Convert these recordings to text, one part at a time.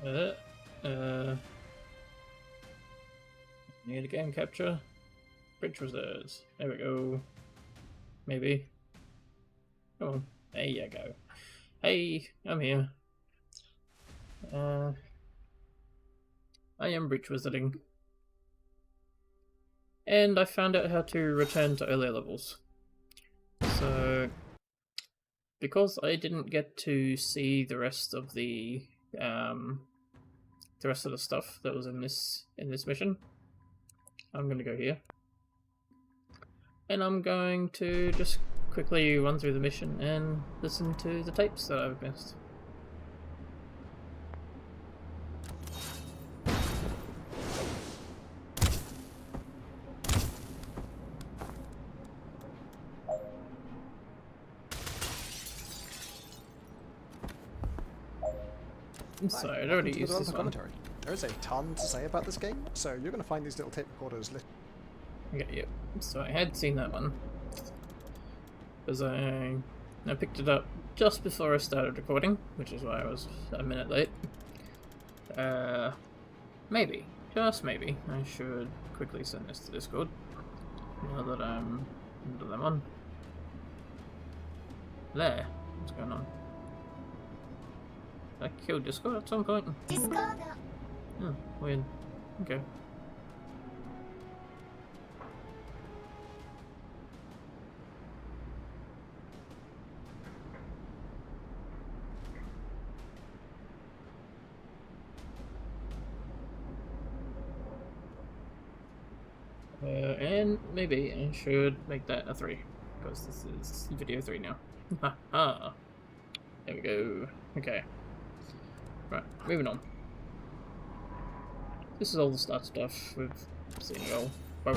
Need a game capture. Bridge reserves. There we go. Maybe. Oh, there you go. Hey, I'm here. I am bridge wizarding. And I found out how to return to earlier levels. So, because I didn't get to see the rest of the stuff that was in this mission, I'm gonna go here. And I'm going to just quickly run through the mission and listen to the tapes that I've missed. So I'd already used this one. Commentary. There is a ton to say about this game, so you're going to find these little tape recorders. Okay, yep. So I had seen that one because I picked it up just before I started recording, which is why I was a minute late. Maybe, just maybe, I should quickly send this to Discord now that I'm on. There, what's going on? I killed Discord at some point. Discord. Oh, weird. Okay. And maybe I should make that a 3, because this is video 3 now. Haha. There we go. Okay. Right, moving on. This is all the start stuff we've seen it all. Whoa.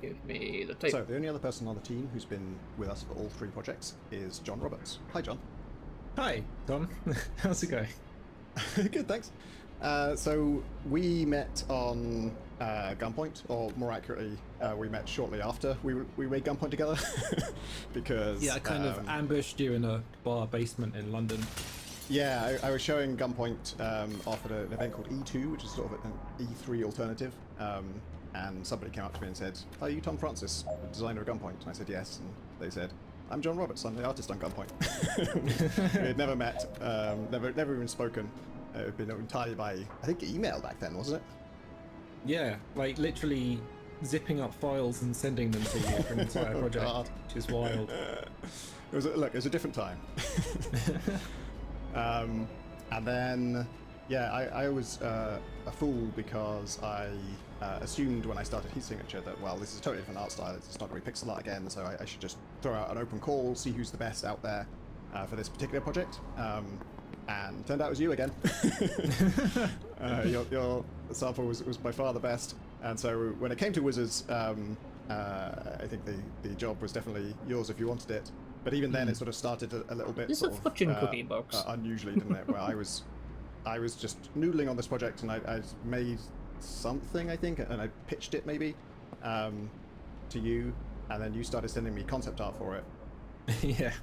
Give me the tape. So, the only other person on the team who's been with us for all 3 projects is John Roberts. Hi, John. Hi, Tom. How's it going? Good, thanks. So, we met on Gunpoint, or more accurately, we met shortly after we made Gunpoint together. Because... Yeah, I kind of ambushed you in a bar basement in London. Yeah, I was showing Gunpoint off at an event called E2, which is sort of an E3 alternative. And somebody came up to me and said, "Are you Tom Francis, designer of Gunpoint?" And I said, "Yes." And they said, "I'm John Roberts, I'm the artist on Gunpoint." We had never met, never even spoken. It had been entirely by, I think, email back then, wasn't it? Yeah, like literally zipping up files and sending them to you for an entire project, which is wild. It was a different time. And then, yeah, I was a fool because I assumed when I started Heat Signature that, well, this is a totally different art style, it's not going to be pixel art again, so I should just throw out an open call, see who's the best out there for this particular project. And turned out it was you again. Your sample was by far the best. And so when it came to Wizards, I think the job was definitely yours if you wanted it. But even then, it sort of started a little bit. This is a fortune cookie box. Unusually, didn't it? Where I was just noodling on this project, and I made something, I think, and I pitched it maybe to you, and then you started sending me concept art for it. Yeah,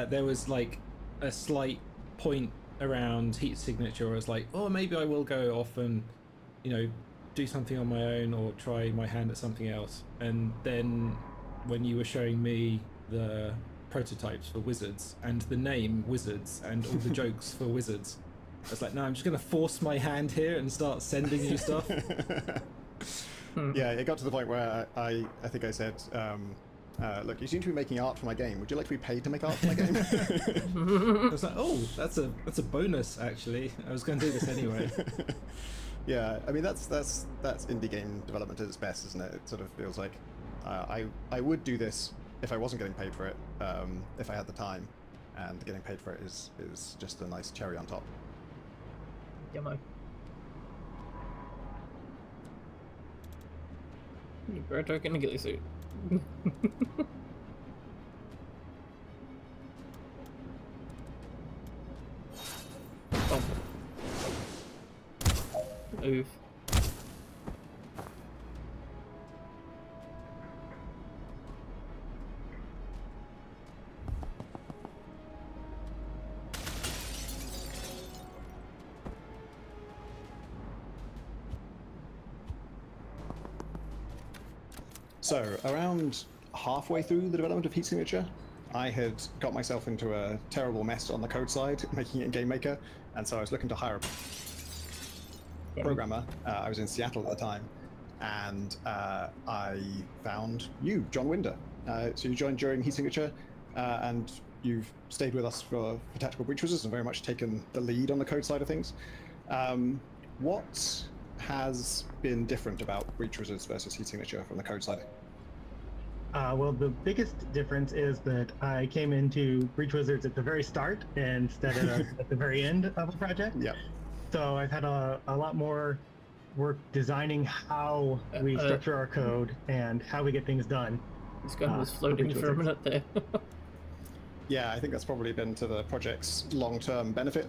there was like a slight point around Heat Signature where I was like, oh, maybe I will go off and, you know, do something on my own or try my hand at something else. And then when you were showing me the prototypes for Wizards and the name Wizards and all the jokes for Wizards, I was like, no, I'm just going to force my hand here and start sending you stuff. Yeah, it got to the point where I think I said, look, you seem to be making art for my game. Would you like to be paid to make art for my game? I was like, oh, that's a bonus, actually. I was going to do this anyway. Yeah, I mean, that's indie game development at its best, isn't it? It sort of feels like I would do this if I wasn't getting paid for it, if I had the time, and getting paid for it is just a nice cherry on top. Yeah, man. You better talk in a ghillie suit. Oh. Oof. So, around halfway through the development of Heat Signature, I had got myself into a terrible mess on the code side, making it in GameMaker, and so I was looking to hire a programmer. I was in Seattle at the time, and I found you, John Winder. So you joined during Heat Signature, and you've stayed with us for Tactical Breach Wizards and very much taken the lead on the code side of things. What has been different about Breach Wizards versus Heat Signature from the code side? Well, the biggest difference is that I came into Breach Wizards at the very start instead of at the very end of a project. Yeah. So I've had a lot more work designing how we structure our code and how we get things done. This gun was floating for a minute there. Yeah, I think that's probably been to the project's long-term benefit.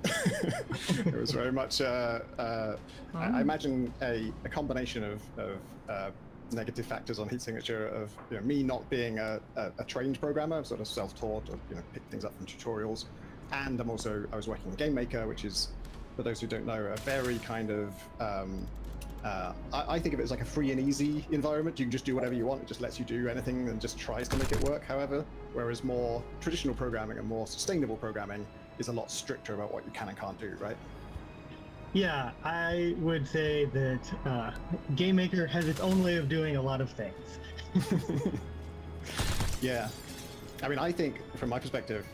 It was very much, I imagine, a combination of negative factors on Heat Signature of me not being a trained programmer, sort of self-taught, or picked things up from tutorials, and I was working in GameMaker, which is, for those who don't know, a very kind of I think of it as like a free and easy environment. You can just do whatever you want. It just lets you do anything and just tries to make it work. However, whereas more traditional programming and more sustainable programming is a lot stricter about what you can and can't do, right? Yeah, I would say that GameMaker has its own way of doing a lot of things. Yeah. I mean, I think from my perspective,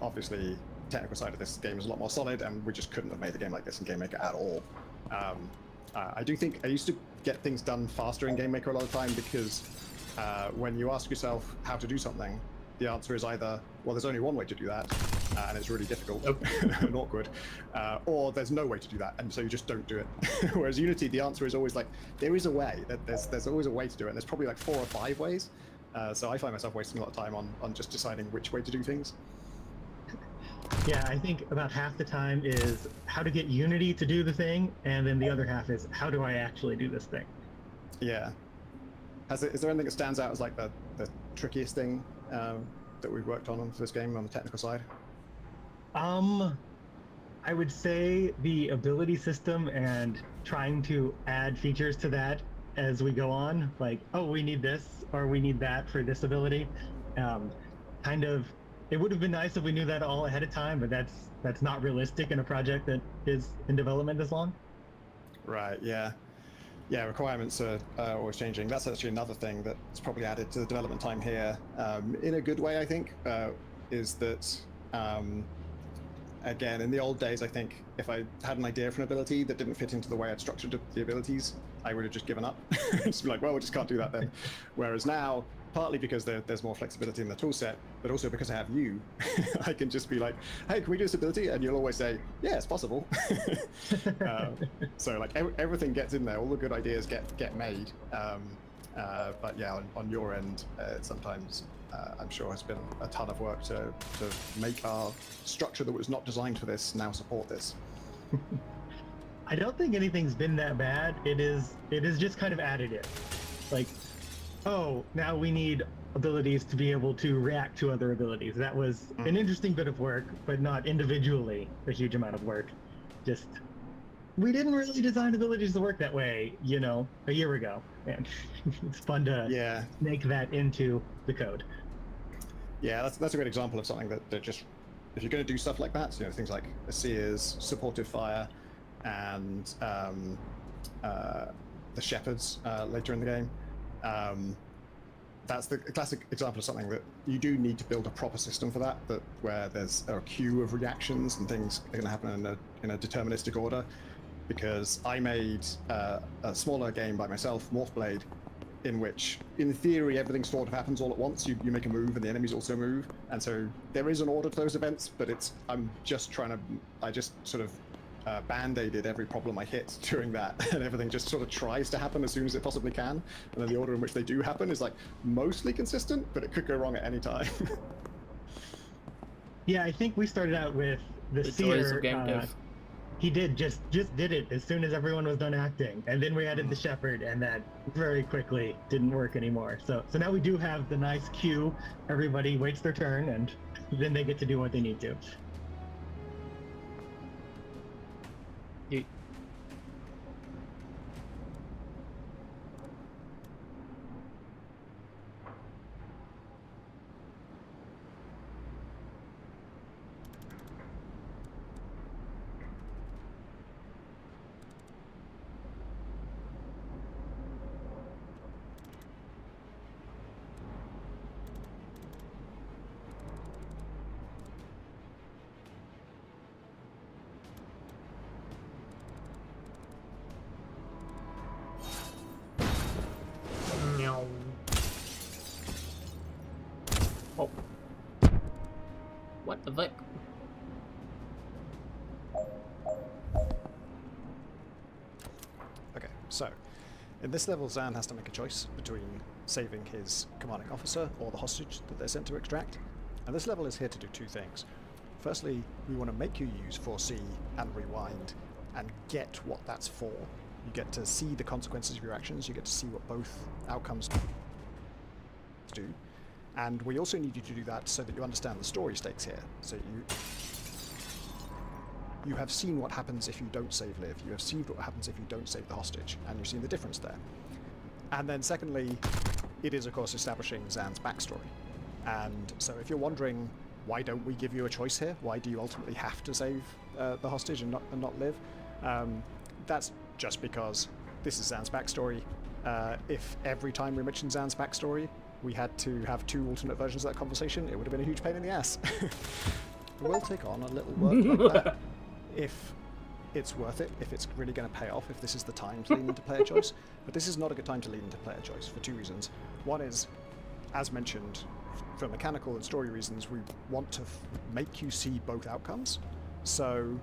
obviously, technical side of this game is a lot more solid, and we just couldn't have made a game like this in GameMaker at all. I do think I used to get things done faster in GameMaker a lot of the time because when you ask yourself how to do something, the answer is either, well, there's only one way to do that, and it's really difficult and awkward, or there's no way to do that, and so you just don't do it. Whereas Unity, the answer is always like, there is a way. There's always a way to do it, and there's probably like 4 or 5 ways. So I find myself wasting a lot of time on just deciding which way to do things. Yeah, I think about half the time is how to get Unity to do the thing, and then the other half is how do I actually do this thing? Yeah. Is there anything that stands out as like the trickiest thing that we've worked on for this game on the technical side? I would say the ability system and trying to add features to that as we go on, like, oh, we need this or we need that for this ability. It would have been nice if we knew that all ahead of time, but that's not realistic in a project that is in development this long. Right, yeah. Yeah, requirements are always changing. That's actually another thing that's probably added to the development time here, in a good way, I think, is that, again, in the old days, I think if I had an idea for an ability that didn't fit into the way I'd structured the abilities, I would have just given up. Just be like, well, we just can't do that then. Whereas now, partly because there's more flexibility in the tool set, but also because I have you, I can just be like, hey, can we do this ability? And you'll always say, yeah, it's possible. So like everything gets in there, all the good ideas get made. But yeah, on your end, sometimes I'm sure has been a ton of work to make our structure that was not designed for this now support this. I don't think anything's been that bad. It is just kind of additive. Like, oh, now we need abilities to be able to react to other abilities. That was an interesting bit of work, but not individually a huge amount of work. Just, we didn't really design abilities to work that way, a year ago. And it's fun to make that into the code. Yeah, that's a great example of something that just, if you're going to do stuff like that, things like Seers, Supportive Fire, and the Shepherds later in the game, that's the classic example of something that you do need to build a proper system for that where there's a queue of reactions and things are going to happen in a deterministic order. Because I made a smaller game by myself, Morphblade, in which, in theory, everything sort of happens all at once. You make a move and the enemies also move, and so there is an order to those events, but I just sort of band-aided every problem I hit during that, and everything just sort of tries to happen as soon as it possibly can, and then the order in which they do happen is like mostly consistent, but it could go wrong at any time. Yeah, I think we started out with the Seer. He just did it as soon as everyone was done acting, and then we added the Shepherd, and that very quickly didn't work anymore. So now we do have the nice queue. Everybody waits their turn, and then they get to do what they need to. the Vic. Okay, so in this level, Zan has to make a choice between saving his commanding officer or the hostage that they're sent to extract. And this level is here to do two things. Firstly, we want to make you use foresee and rewind and get what that's for. You get to see the consequences of your actions, you get to see what both outcomes do. And we also need you to do that so that you understand the story stakes here. So you have seen what happens if you don't save Liv, you have seen what happens if you don't save the hostage, and you've seen the difference there. And then secondly, it is of course establishing Zan's backstory. And so if you're wondering, why don't we give you a choice here? Why do you ultimately have to save the hostage and not Liv? That's just because this is Zan's backstory. If every time we mentioned Zan's backstory, we had to have two alternate versions of that conversation, it would have been a huge pain in the ass. We'll take on a little work like that if it's worth it, if it's really going to pay off, if this is the time to lean into player choice. But this is not a good time to lean into player choice for two reasons. One is, as mentioned, for mechanical and story reasons, we want to make you see both outcomes. So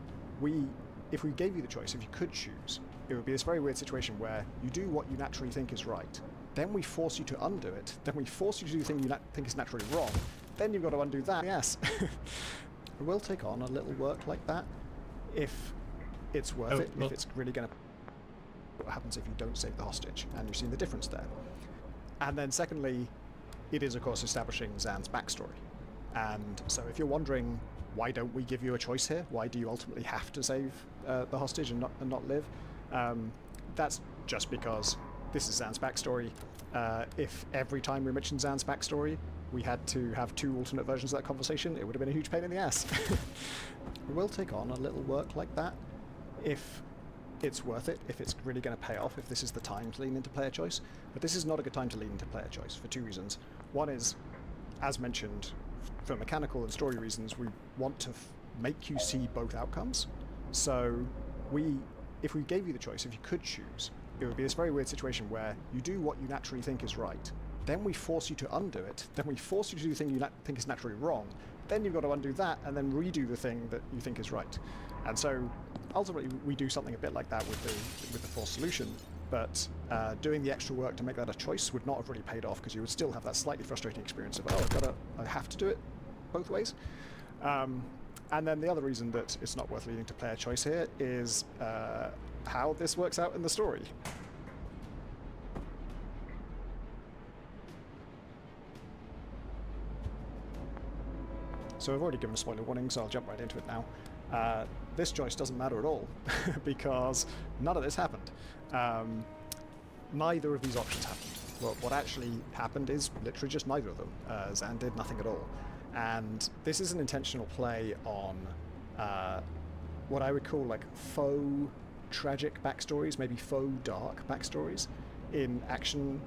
if we gave you the choice, if you could choose, it would be this very weird situation where you do what you naturally think is right, then we force you to undo it, then we force you to do the thing you think is naturally wrong, then you've got to undo that. Yes. We'll take on a little work like that if it's worth it, if it's really going to... What happens if you don't save the hostage, and you've seen the difference there. And then secondly, it is of course establishing Zan's backstory. And so if you're wondering, why don't we give you a choice here? Why do you ultimately have to save the hostage and not Liv? That's just because this is Zan's backstory. If every time we mentioned Zan's backstory, we had to have two alternate versions of that conversation, it would have been a huge pain in the ass. We'll take on a little work like that if it's worth it, if it's really going to pay off, if this is the time to lean into player choice. But this is not a good time to lean into player choice for two reasons. One is, as mentioned, for mechanical and story reasons, we want to make you see both outcomes. So if we gave you the choice, if you could choose, it would be this very weird situation where you do what you naturally think is right, then we force you to undo it, then we force you to do the thing you think is naturally wrong, then you've got to undo that and then redo the thing that you think is right. And so ultimately we do something a bit like that with the forced solution, but doing the extra work to make that a choice would not have really paid off, because you would still have that slightly frustrating experience of, oh, I have to do it both ways. And then the other reason that it's not worth leading to player choice here is how this works out in the story. So I've already given a spoiler warning, so I'll jump right into it now. This choice doesn't matter at all, because none of this happened. Neither of these options happened. What actually happened is literally just neither of them. Zan did nothing at all. And this is an intentional play on what I would call like faux tragic backstories, maybe faux dark backstories in action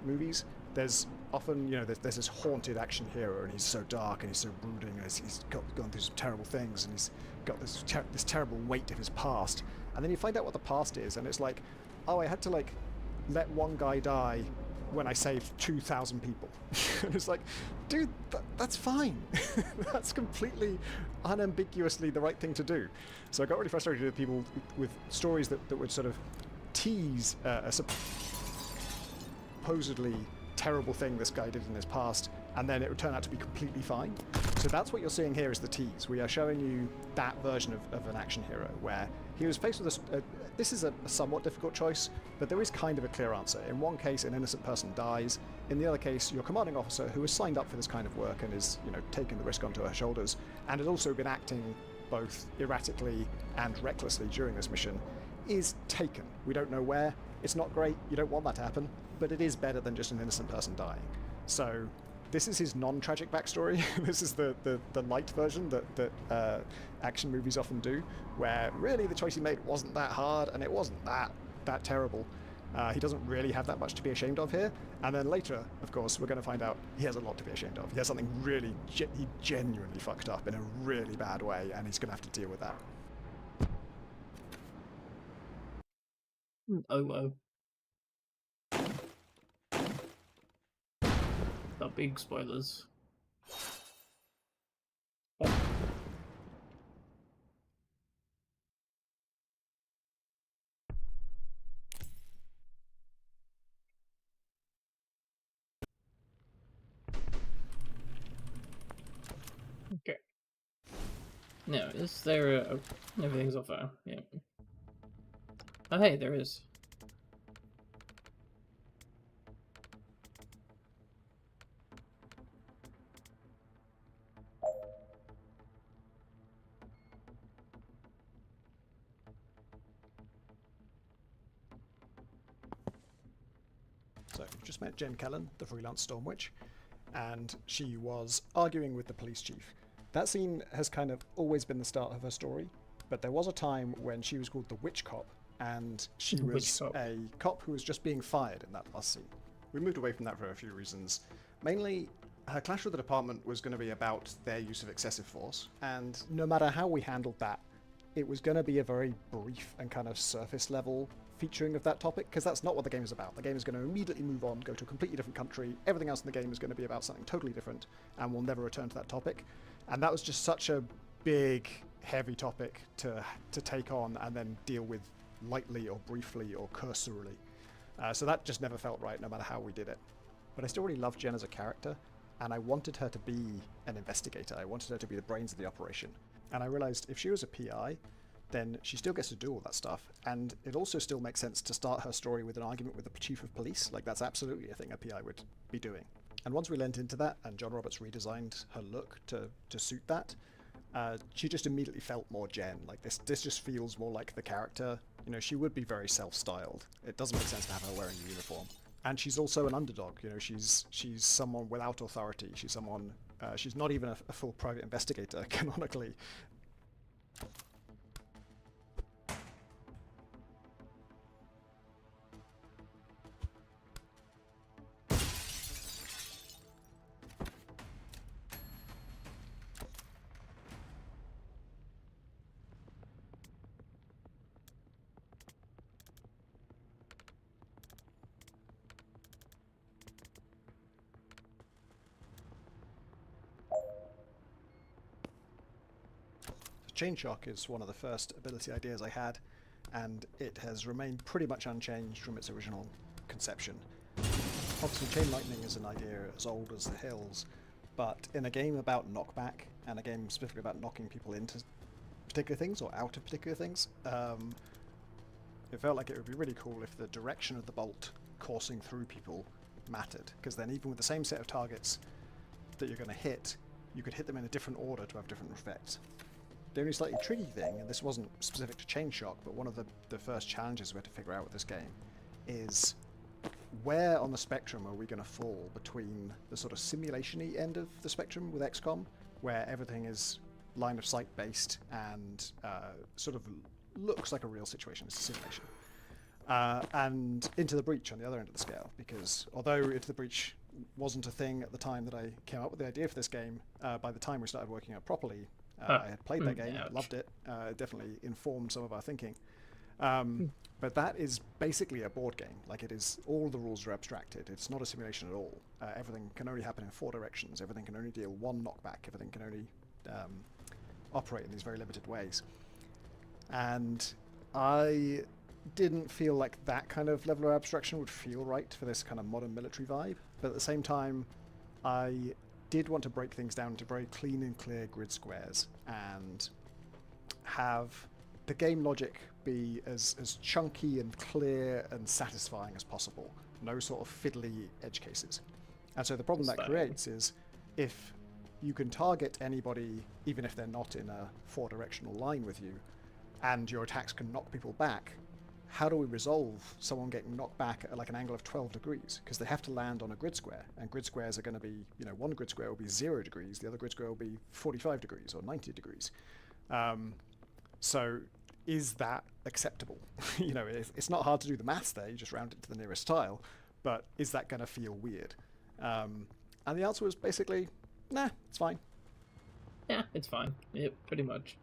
movies. There's often, there's this haunted action hero, and he's so dark and he's so brooding, and he's gone through some terrible things, and he's got this terrible weight of his past. And then you find out what the past is, and it's like, oh, I had to let one guy die when I saved 2,000 people. And it's like, dude, that's fine. That's completely unambiguously the right thing to do. So I got really frustrated with people with stories that would sort of tease a supposedly terrible thing this guy did in his past, and then it would turn out to be completely fine. So that's what you're seeing here is the tease. We are showing you that version of an action hero where he was faced with this is a somewhat difficult choice, but there is kind of a clear answer. In one case, an innocent person dies. In the other case, your commanding officer, who has signed up for this kind of work and is, taking the risk onto her shoulders, and has also been acting both erratically and recklessly during this mission, is taken. We don't know where. It's not great. You don't want that to happen, but it is better than just an innocent person dying. So this is his non-tragic backstory. This is the light version that action movies often do, where really the choice he made wasn't that hard and it wasn't that terrible. He doesn't really have that much to be ashamed of here. And then later, of course, we're going to find out he has a lot to be ashamed of. He has something really, he genuinely fucked up in a really bad way, and he's going to have to deal with that. Oh. The big spoilers. Oh. No, is there a... Everything's off fire. Yeah. Oh, hey, there is. So you've just met Jen Kellen, the freelance Storm Witch, and she was arguing with the police chief. That scene has kind of always been the start of her story, but there was a time when she was called the Witch Cop, and she The Witch was Cop. a cop who was just being fired in that last scene. We moved away from that for a few reasons. Mainly, her clash with the department was going to be about their use of excessive force, and no matter how we handled that, it was going to be a very brief and kind of surface level featuring of that topic, because that's not what the game is about. The game is going to immediately move on, go to a completely different country. Everything else in the game is going to be about something totally different, and we'll never return to that topic. And that was just such a big, heavy topic to take on and then deal with lightly or briefly or cursorily. So that just never felt right, no matter how we did it. But I still really loved Jen as a character, and I wanted her to be an investigator. I wanted her to be the brains of the operation. And I realized if she was a PI, then she still gets to do all that stuff. And it also still makes sense to start her story with an argument with the chief of police. Like, that's absolutely a thing a PI would be doing. And once we lent into that, and John Roberts redesigned her look to suit that, she just immediately felt more Jen. Like, this just feels more like the character. You know, she would be very self-styled. It doesn't make sense to have her wearing a uniform. And she's also an underdog. You know, she's someone without authority. She's someone. She's not even a full private investigator, canonically. Chain Shock is one of the first ability ideas I had, and it has remained pretty much unchanged from its original conception. Obviously, Chain Lightning is an idea as old as the hills, but in a game about knockback, and a game specifically about knocking people into particular things or out of particular things, it felt like it would be really cool if the direction of the bolt coursing through people mattered, because then even with the same set of targets that you're going to hit, you could hit them in a different order to have different effects. The only slightly tricky thing, and this wasn't specific to Chain Shock, but one of the first challenges we had to figure out with this game is where on the spectrum are we going to fall between the sort of simulation-y end of the spectrum with XCOM, where everything is line of sight based and sort of looks like a real situation, it's a simulation, and Into the Breach on the other end of the scale, because although Into the Breach wasn't a thing at the time that I came up with the idea for this game, by the time we started working on it properly, I had played that game, loved it, definitely informed some of our thinking. But that is basically a board game. Like, it is, all the rules are abstracted. It's not a simulation at all. Everything can only happen in 4 directions. Everything can only deal 1 knockback. Everything can only operate in these very limited ways. And I didn't feel like that kind of level of abstraction would feel right for this kind of modern military vibe. But at the same time, I did want to break things down into very clean and clear grid squares and have the game logic be as chunky and clear and satisfying as possible. No sort of fiddly edge cases. And so the problem that creates is if you can target anybody, even if they're not in a 4-directional line with you, and your attacks can knock people back, how do we resolve someone getting knocked back at like an angle of 12 degrees? Because they have to land on a grid square, and grid squares are going to be, you know, one grid square will be 0 degrees, the other grid square will be 45 degrees or 90 degrees. So is that acceptable? You know, it's not hard to do the maths there, you just round it to the nearest tile, but is that going to feel weird? And the answer was basically, nah, it's fine. Yeah, it's fine. Yep, pretty much.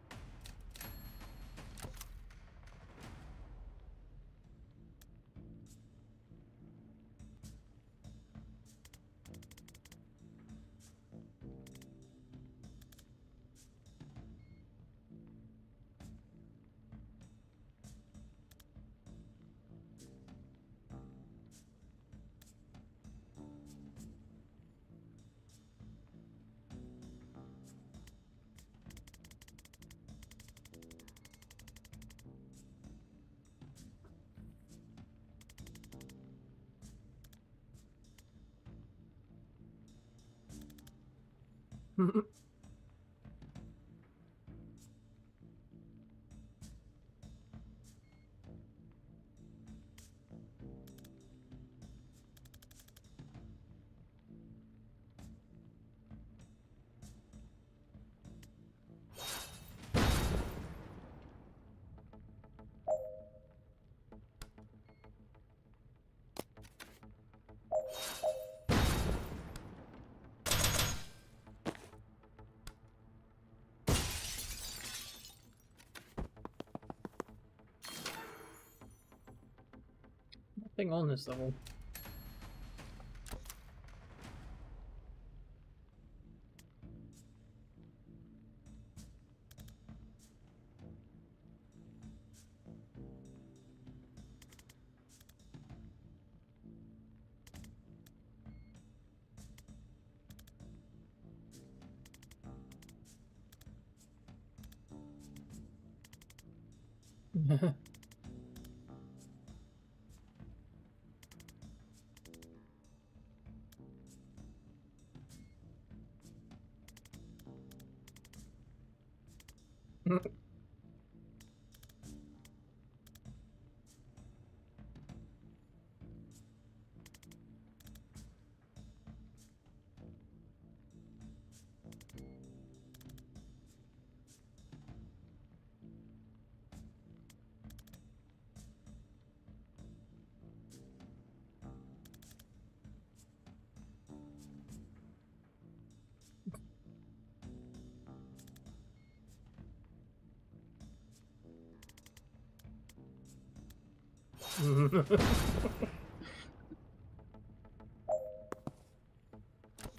Nothing on this level.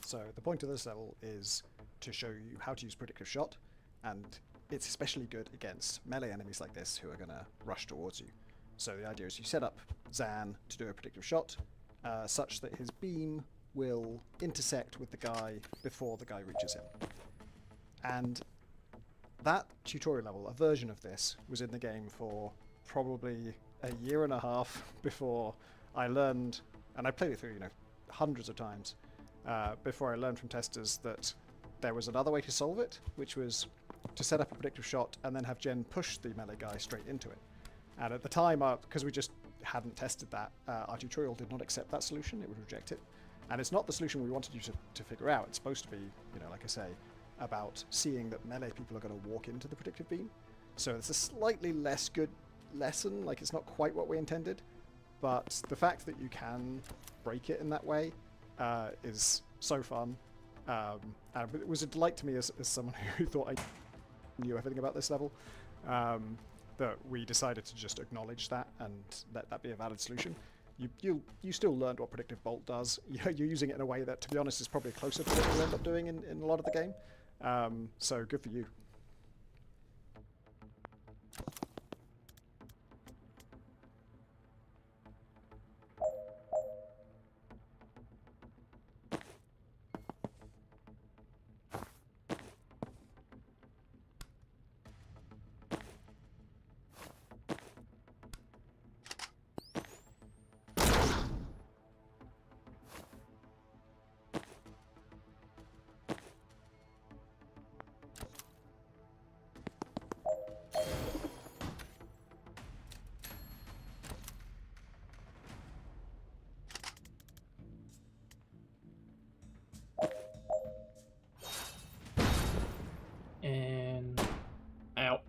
So the point of this level is to show you how to use predictive shot, and it's especially good against melee enemies like this who are going to rush towards you. So the idea is you set up Zan to do a predictive shot, such that his beam will intersect with the guy before the guy reaches him. And that tutorial level, a version of this, was in the game for probably a year and a half before I learned, and I played it through, hundreds of times, before I learned from testers that there was another way to solve it, which was to set up a predictive shot and then have Jen push the melee guy straight into it. And at the time, because we just hadn't tested that, our tutorial did not accept that solution, it would reject it. And it's not the solution we wanted you to figure out. It's supposed to be, like I say, about seeing that melee people are going to walk into the predictive beam. So it's a slightly less good lesson, like it's not quite what we intended, but the fact that you can break it in that way is so fun. And it was a delight to me as someone who thought I knew everything about this level, that we decided to just acknowledge that and let that be a valid solution. You still learned what Predictive Bolt does. You're using it in a way that, to be honest, is probably closer to what you'll end up doing in a lot of the game. So good for you. And out.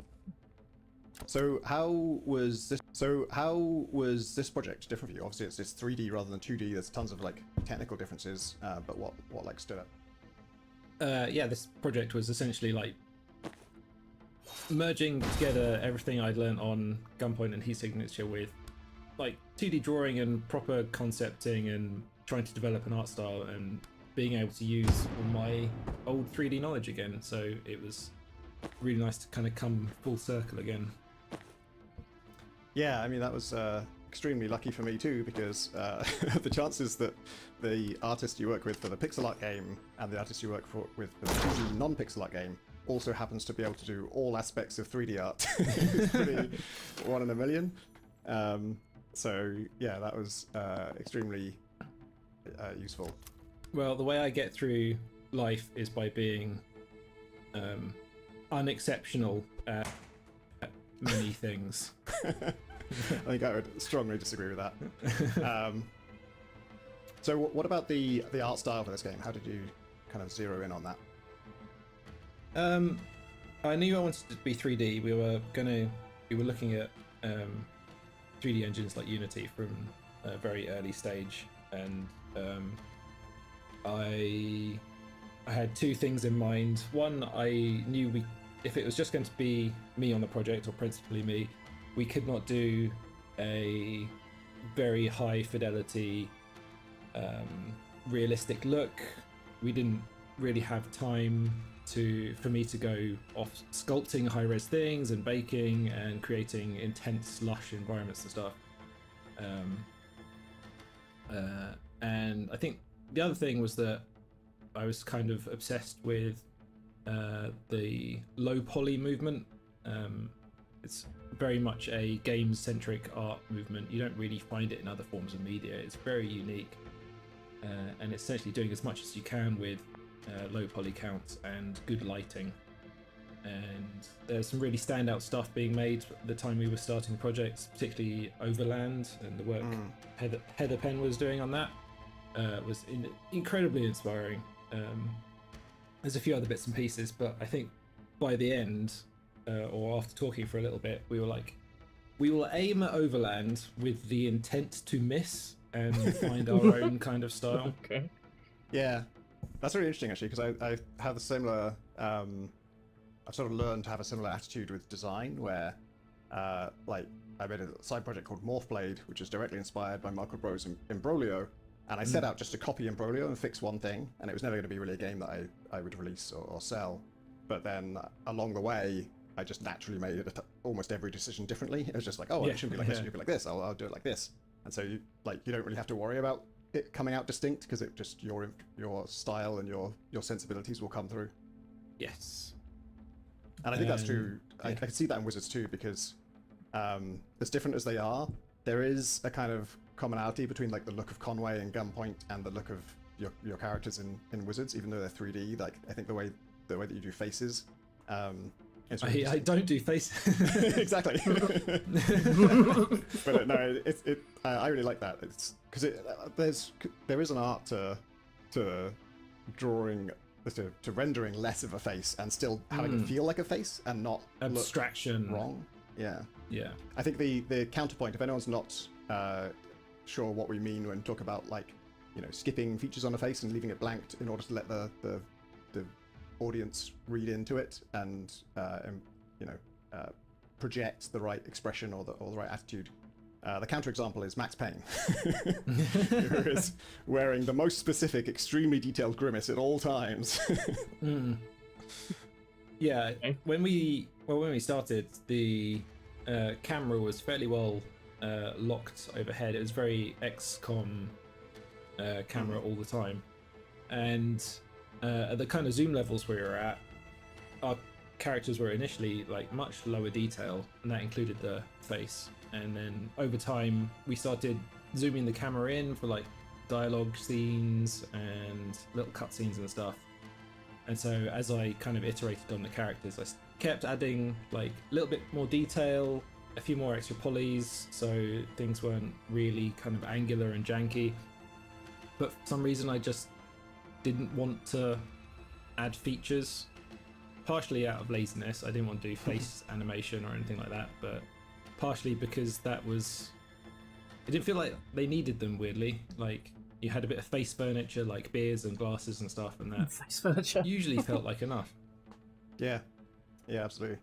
So how was this project different for you? Obviously, it's 3D rather than 2D. There's tons of technical differences, but what stood out? Yeah, this project was essentially merging together everything I'd learned on Gunpoint and Heat Signature with 2D drawing and proper concepting and trying to develop an art style and being able to use all my old 3D knowledge again. So it was really nice to kind of come full circle again. Yeah, I mean, that was extremely lucky for me too, because the chances that the artist you work with for the pixel art game and the artist you work with the 2D non-pixel art game also happens to be able to do all aspects of 3D art is pretty 1 in a million. So yeah, that was extremely useful. Well, the way I get through life is by being unexceptional at many things. I think I would strongly disagree with that. So what about the art style for this game? How did you kind of zero in on that? I knew I wanted to be 3D. We were looking at 3D engines like Unity from a very early stage, and I had two things in mind. One, I knew if it was just going to be me on the project, or principally me, we could not do a very high fidelity, realistic look. We didn't really have time for me to go off sculpting high-res things and baking and creating intense, lush environments and stuff. And I think the other thing was that I was kind of obsessed with the low poly movement. It's very much a game-centric art movement. You don't really find it in other forms of media. It's very unique, and it's essentially doing as much as you can with low poly counts and good lighting. And there's some really standout stuff being made at the time we were starting the project, particularly Overland, and the work Heather Penn was doing on that was incredibly inspiring. There's a few other bits and pieces, but I think by the end, or after talking for a little bit, we were like, we will aim at Overland with the intent to miss and find our own kind of style. Okay. Yeah, that's really interesting actually, because I have a similar. I've sort of learned to have a similar attitude with design, where like I made a side project called Morphblade, which is directly inspired by Michael Bro's Imbroglio, and I set out just to copy Imbroglio and fix one thing, and it was never going to be really a game that I would release or sell. But then along the way, I just naturally made it almost every decision differently. It was just like, oh, it shouldn't be like this, it should be like this. I'll do it like this. And so you don't really have to worry about it coming out distinct, because it just your style and your sensibilities will come through. Yes. And I think that's true. I can see that in Wizards too, because as different as they are, there is a kind of commonality between like the look of Conway and Gunpoint and the look of your characters in Wizards, even though they're 3D. Like I think the way that you do faces. I don't do faces. Exactly. But no, I really like that. It's because there is an art to drawing. To rendering less of a face and still having it feel like a face and not abstraction look wrong. Yeah. I think the counterpoint, if anyone's not sure what we mean when we talk about like, skipping features on a face and leaving it blank in order to let the audience read into it and project the right expression or the right attitude. The counterexample is Max Payne, who is wearing the most specific, extremely detailed grimace at all times. Yeah, when we started, the camera was fairly well locked overhead. It was very XCOM camera all the time, and at the kind of zoom levels we were at, our characters were initially like much lower detail, and that included the face. And then over time, we started zooming the camera in for like dialogue scenes and little cutscenes and stuff. And so as I kind of iterated on the characters, I kept adding like a little bit more detail, a few more extra polys, so things weren't really kind of angular and janky. But for some reason, I just didn't want to add features, partially out of laziness. I didn't want to do face animation or anything like that, but partially because it didn't feel like they needed them, weirdly. Like you had a bit of face furniture like beers and glasses and stuff, and that Face furniture usually felt like enough. Yeah, absolutely.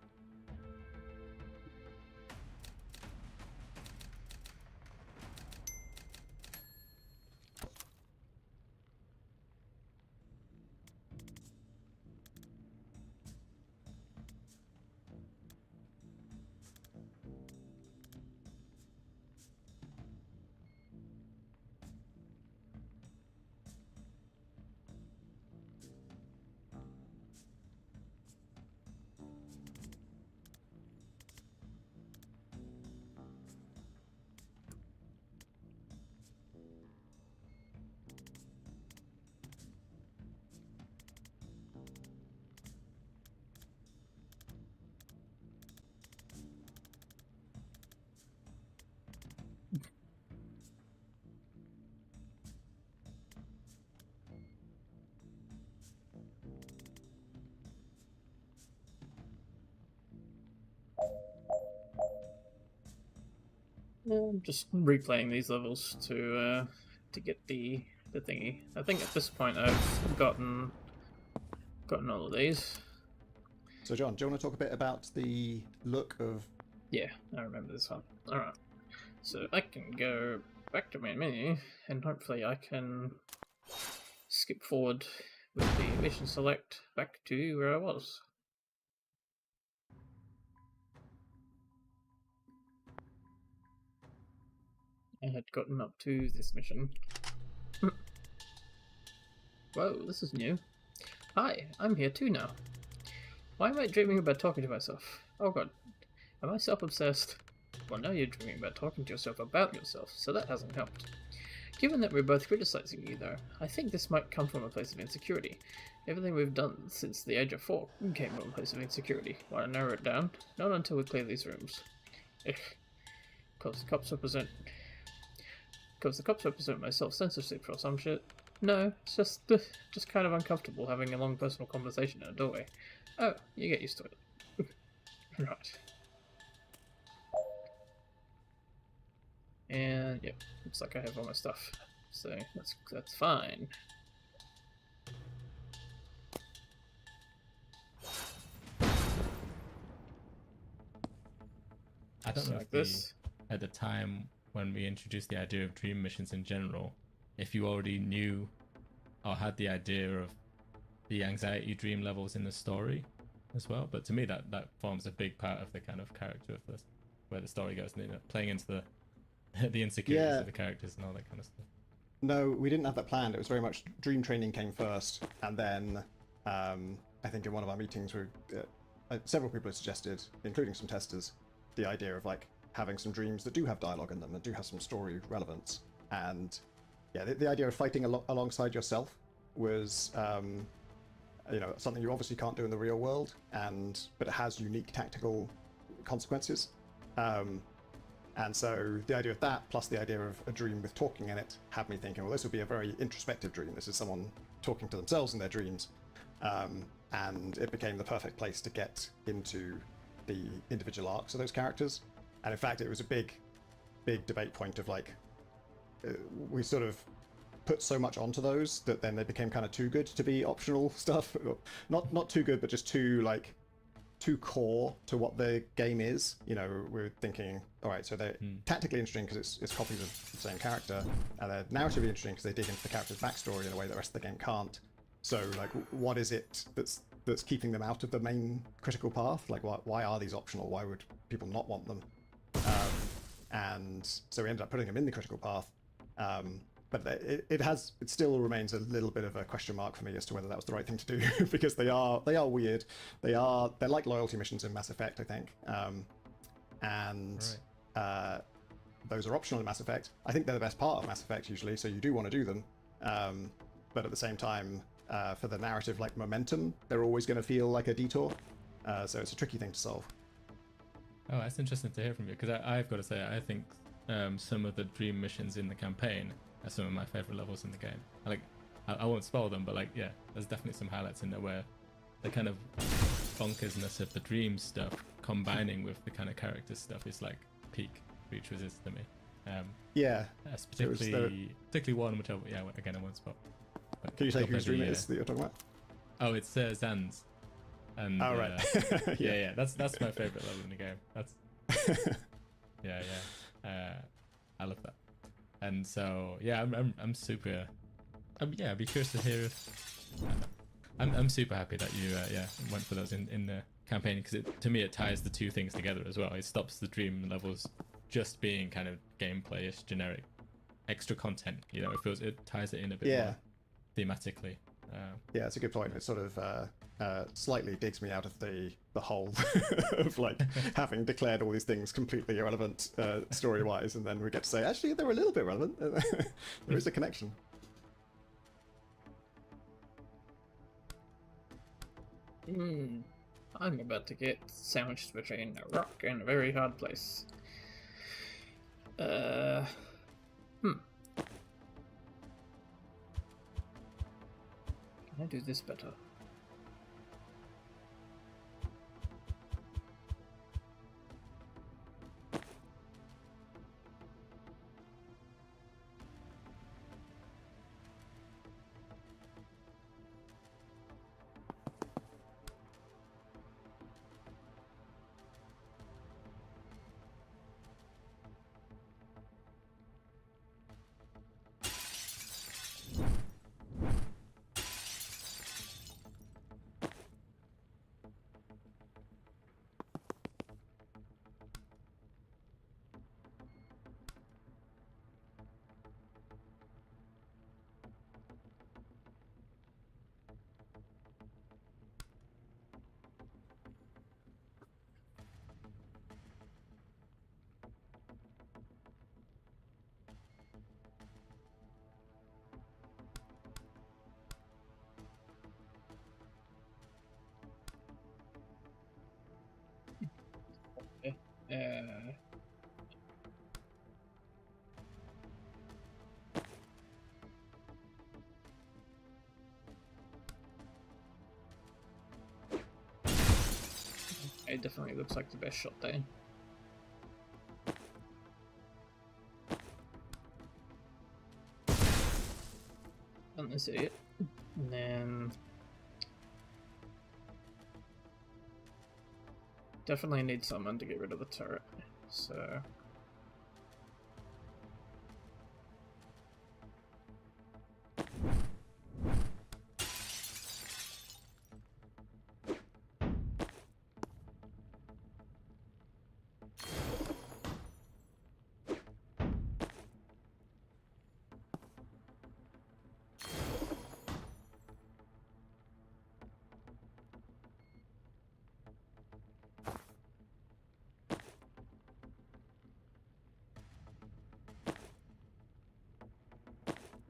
I'm just replaying these levels to get the thingy. I think at this point I've gotten all of these. So, John, do you want to talk a bit about the look of? Yeah, I remember this one. Alright. So I can go back to my menu, and hopefully I can skip forward with the mission select back to where I was. I had gotten up to this mission. Whoa, this is new. Hi, I'm here too now. Why am I dreaming about talking to myself? Oh god, am I self-obsessed? Well, now you're dreaming about talking to yourself about yourself, so that hasn't helped. Given that we're both criticizing you, though, I think this might come from a place of insecurity. Everything we've done since the age of 4 came from a place of insecurity. Want to narrow it down? Not until we clear these rooms. Because the cops represent my self-censorship or some shit. No, it's just kind of uncomfortable having a long personal conversation in a doorway. Oh, you get used to it. Right. And yep, looks like I have all my stuff, so that's fine. I don't So know like if this. at the time when we introduced the idea of dream missions in general, if you already knew or had the idea of the anxiety dream levels in the story as well. But to me, that forms a big part of the kind of character of this, where the story goes, and playing into the insecurities of the characters and all that kind of stuff. No, we didn't have that planned. It was very much dream training came first, and then I think in one of our meetings, several people have suggested, including some testers, the idea of like having some dreams that do have dialogue in them and do have some story relevance. And yeah, the idea of fighting alongside yourself was, something you obviously can't do in the real world, but it has unique tactical consequences. And so the idea of that, plus the idea of a dream with talking in it, had me thinking, well, this would be a very introspective dream. This is someone talking to themselves in their dreams. And it became the perfect place to get into the individual arcs of those characters. And in fact, it was a big debate point of like, we sort of put so much onto those that then they became kind of too good to be optional stuff. Not too good, but just too core to what the game is. We're thinking, all right, so they're tactically interesting because it's copies of the same character, and they're narratively interesting because they dig into the character's backstory in a way the rest of the game can't. So, like, what is it that's keeping them out of the main critical path? Like, why are these optional? Why would people not want them? And so we ended up putting them in the critical path. But it still remains a little bit of a question mark for me as to whether that was the right thing to do, because they are weird. They're like loyalty missions in Mass Effect, I think. Those are optional in Mass Effect. I think they're the best part of Mass Effect usually, so you do want to do them. But at the same time, for the narrative like momentum, they're always going to feel like a detour. So it's a tricky thing to solve. Oh, that's interesting to hear from you, because I've got to say, I think some of the dream missions in the campaign are some of my favorite levels in the game. I won't spoil them, but like, yeah, there's definitely some highlights in there where the kind of bonkersness of the dream stuff combining with the kind of character stuff is like peak Reach Resist to me. Particularly one, which I won't spoil. But can you say whose dream it is that you're talking about? Oh, it's Zan's. And right. yeah, that's my favorite level in the game. That's I love that. And so yeah, I'm super. I'd be curious to hear if I'm super happy that you went for those in the campaign, because to me it ties the two things together as well. It stops the dream levels just being kind of gameplay-ish generic extra content. It ties it in a bit more thematically. Yeah, it's a good point. It sort of slightly digs me out of the hole of like having declared all these things completely irrelevant story-wise, and then we get to say, actually, they're a little bit relevant. There is a connection. I'm about to get sandwiched between a rock and a very hard place. Can I do this better? Uh, it definitely looks like the best shot there. And this idiot. And then definitely need someone to get rid of the turret. So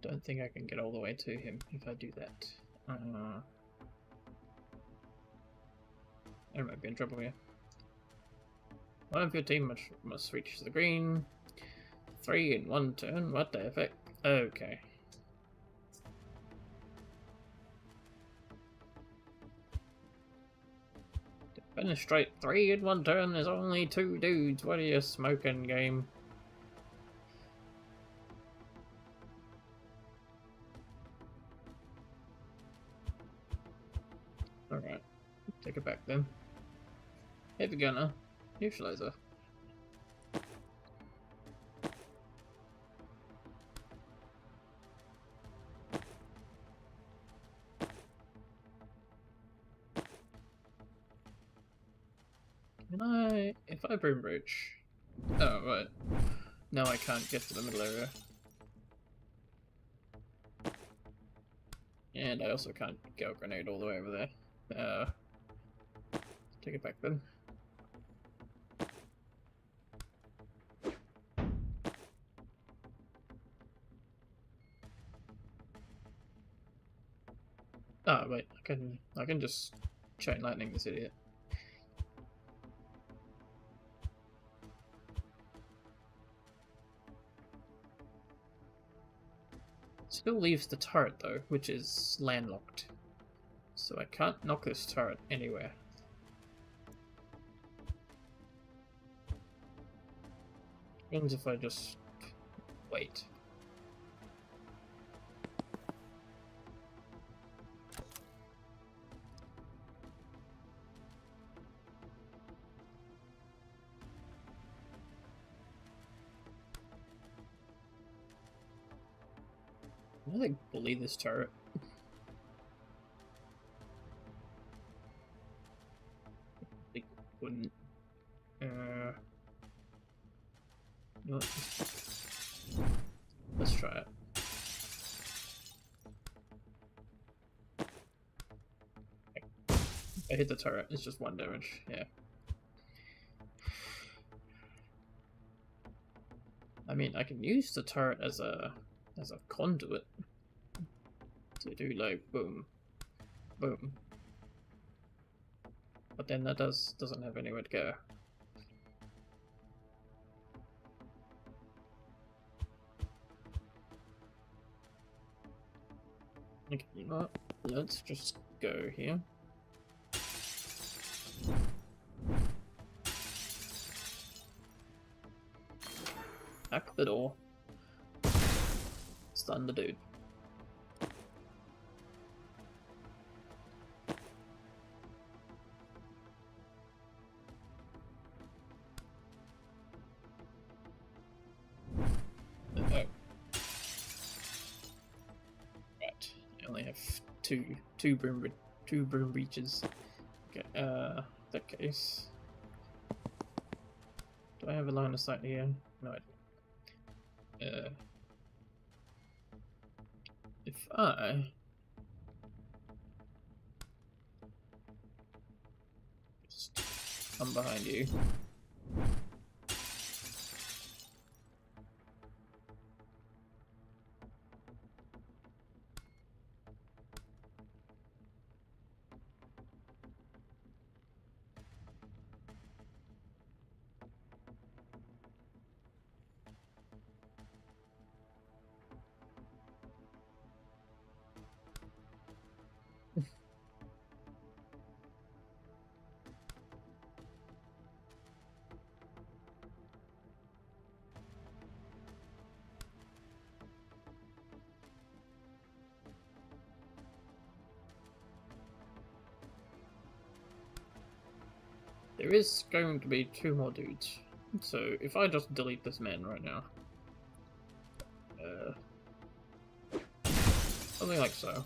don't think I can get all the way to him if I do that. I might be in trouble here. One of your team must reach the green. 3 in 1 turn. What the heck? Okay. Defenestrate 3 in 1 turn. There's only 2 dudes. What are you smoking, game? Alright. Take it back then. Heavy gunner. Neutralizer. Can I... if I bring bridge... oh, right. No, I can't get to the middle area. And I also can't go grenade all the way over there. Take it back then. Ah, wait, I can just chain lightning this idiot. Still leaves the turret though, which is landlocked. So I can't knock this turret anywhere. Means if I just wait. I like bully this turret. They wouldn't. You know what? Let's try it. I hit the turret. It's just 1 damage. Yeah. I mean, I can use the turret as a conduit to do like boom, boom. But then that doesn't have anywhere to go. Okay, you know what? Let's just go here. Hack the door. Stun the dude. Oh. Right. I only have two broom breaches. Okay, that case. Do I have a line of sight here? No, I don't. If I just come behind you. There is going to be 2 more dudes. So if I just delete this man right now. Something like so.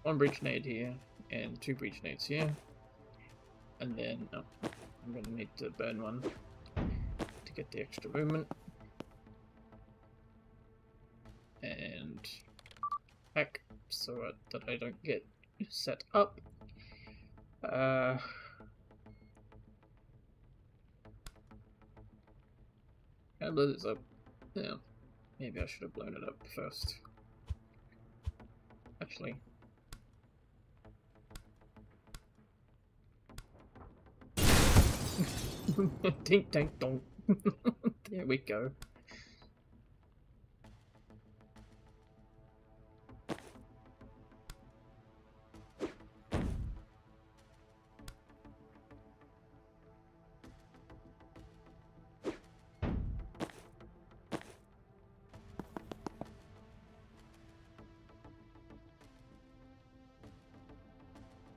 1 breach nade here, and 2 breach nades here. And then, oh, I'm going to need to burn one to get the extra movement. And hack, so that I don't get set up. Can I blow this up? Yeah. Maybe I should have blown it up first. Actually. Dink dank donk. There we go.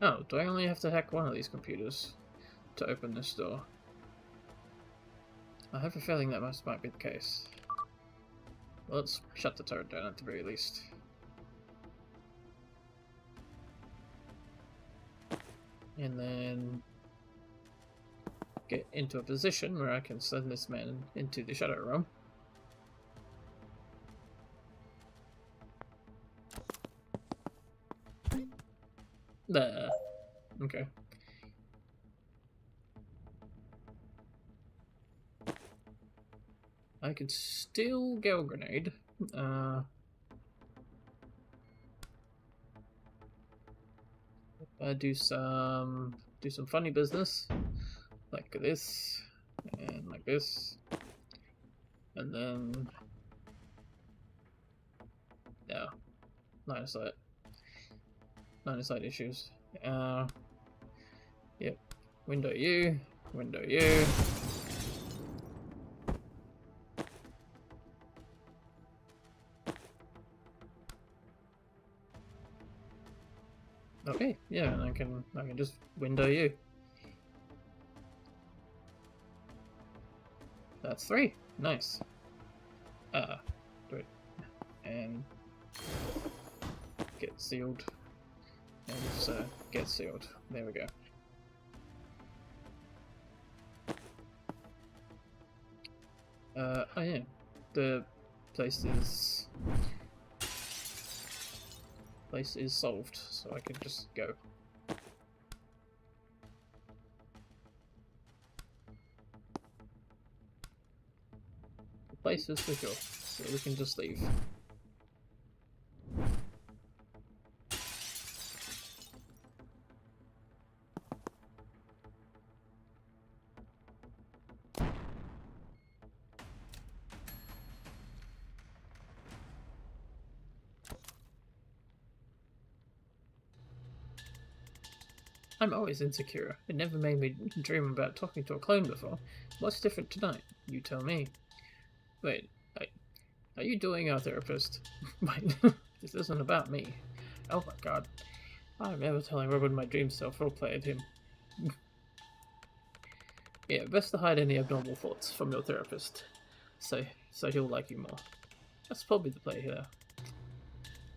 Oh, do I only have to hack one of these computers to open this door? I have a feeling that might be the case. Well, let's shut the turret down at the very least. And then get into a position where I can send this man into the shadow room. There. Okay. I could still go grenade. Do some funny business, like this, and like this, and then yeah, line of sight. Line of sight issues. Yep. Window U. Window U. Okay, yeah, I can just window U. That's 3. Nice. Do it. And get sealed. And just get sealed. There we go. Oh yeah. The place is solved, so I can just go. The place is secure, so we can just leave. I'm always insecure. It never made me dream about talking to a clone before. What's different tonight? You tell me. Wait, are you doing our therapist? Wait, this isn't about me. Oh my god. I'm never telling Robin my dream self roleplayed him. Yeah, best to hide any abnormal thoughts from your therapist. So he'll like you more. That's probably the play here.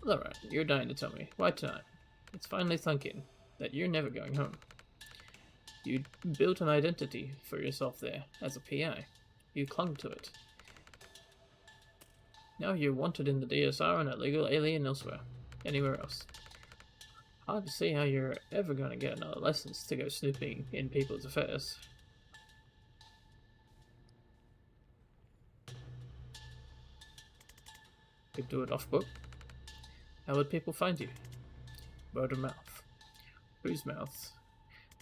Alright, you're dying to tell me. Why tonight? It's finally sunk in that you're never going home. You built an identity for yourself there as a PI. You clung to it. Now you're wanted in the DSR and a legal alien elsewhere. Anywhere else. Hard to see how you're ever going to get another license to go snooping in people's affairs. Could do it off book. How would people find you? Word of mouth. Whose mouths?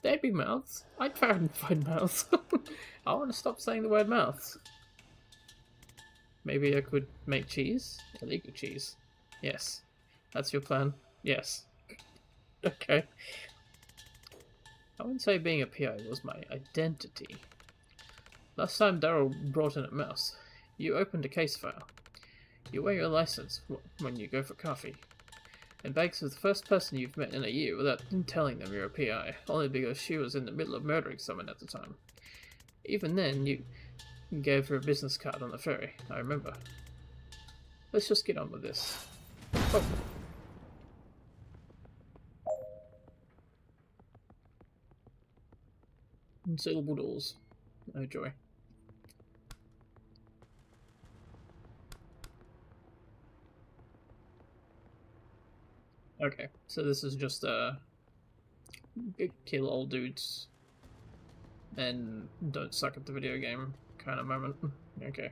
There'd be mouths. I'd find mouths. I want to stop saying the word mouths. Maybe I could make cheese? Illegal cheese. Yes. That's your plan? Yes. Okay. I wouldn't say being a PI was my identity. Last time Daryl brought in a mouse, you opened a case file. You wear your license when you go for coffee. And Banks is the first person you've met in a year without telling them you're a PI, only because she was in the middle of murdering someone at the time. Even then, you gave her a business card on the ferry, I remember. Let's just get on with this. Oh. Unsealable doors. Oh joy. Okay, so this is just a kill old dudes and don't suck at the video game kind of moment. Okay.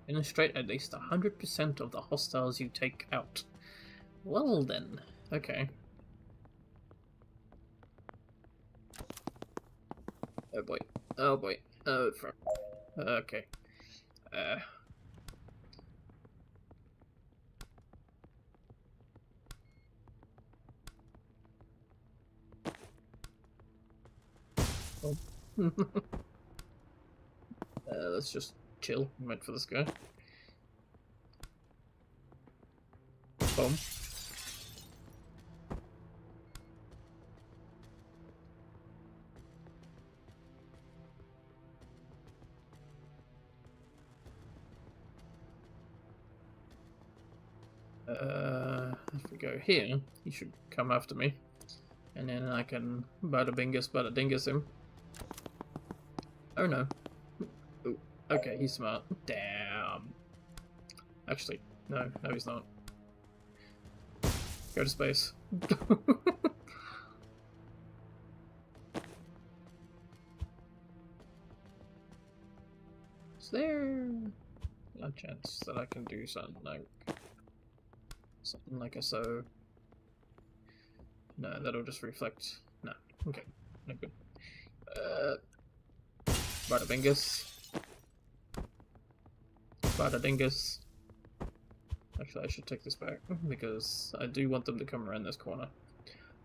Illustrate at least 100% of the hostiles you take out. Well then, okay. Oh boy, oh boy, oh fuck. Okay. Oh. Let's just chill and wait for this guy. Boom. If we go here, he should come after me. And then I can bada dingus him. Oh no. Ooh, okay, he's smart. Damn. Actually, no, he's not. Go to space. Is there a chance that I can do something like a so? No, that'll just reflect. No, okay, no good. Bada bingus. Bada dingus. Actually, I should take this back because I do want them to come around this corner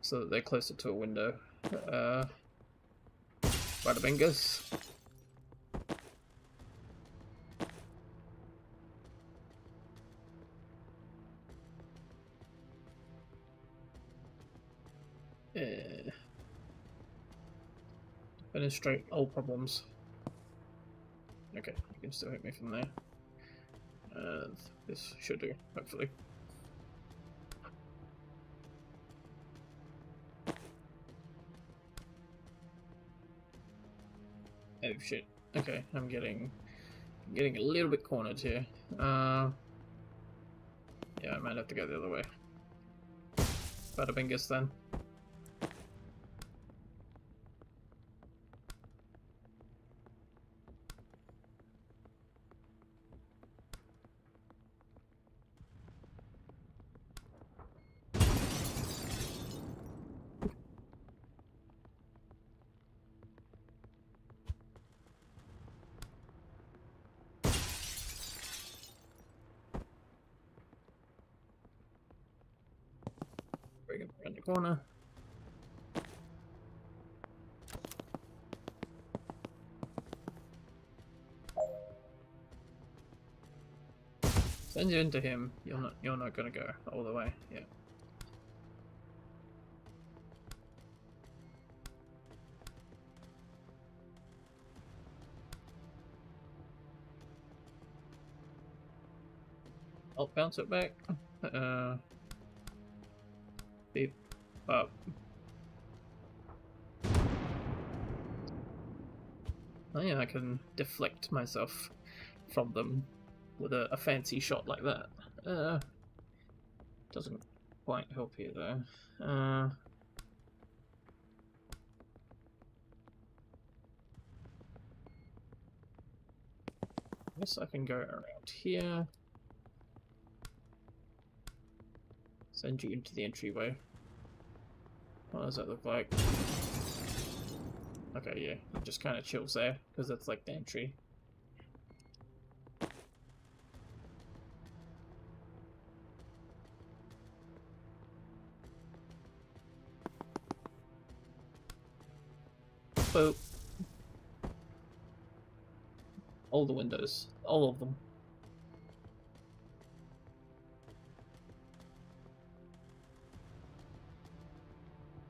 so that they're closer to a window. Bada bingus. Illustrate old problems. Okay, you can still hit me from there. This should do, hopefully. Oh shit. Okay, I'm getting a little bit cornered here. Yeah, I might have to go the other way. Bada bingus then. Bring it around the corner. Send you into him. You're not gonna go all the way. Yeah. I'll bounce it back. Beep up. Oh yeah, I can deflect myself from them with a fancy shot like that. Doesn't quite help here though. I guess I can go around here. Send you into the entryway. What does that look like? Okay, yeah, it just kind of chills there, because that's like the entry. Boop. All the windows. All of them.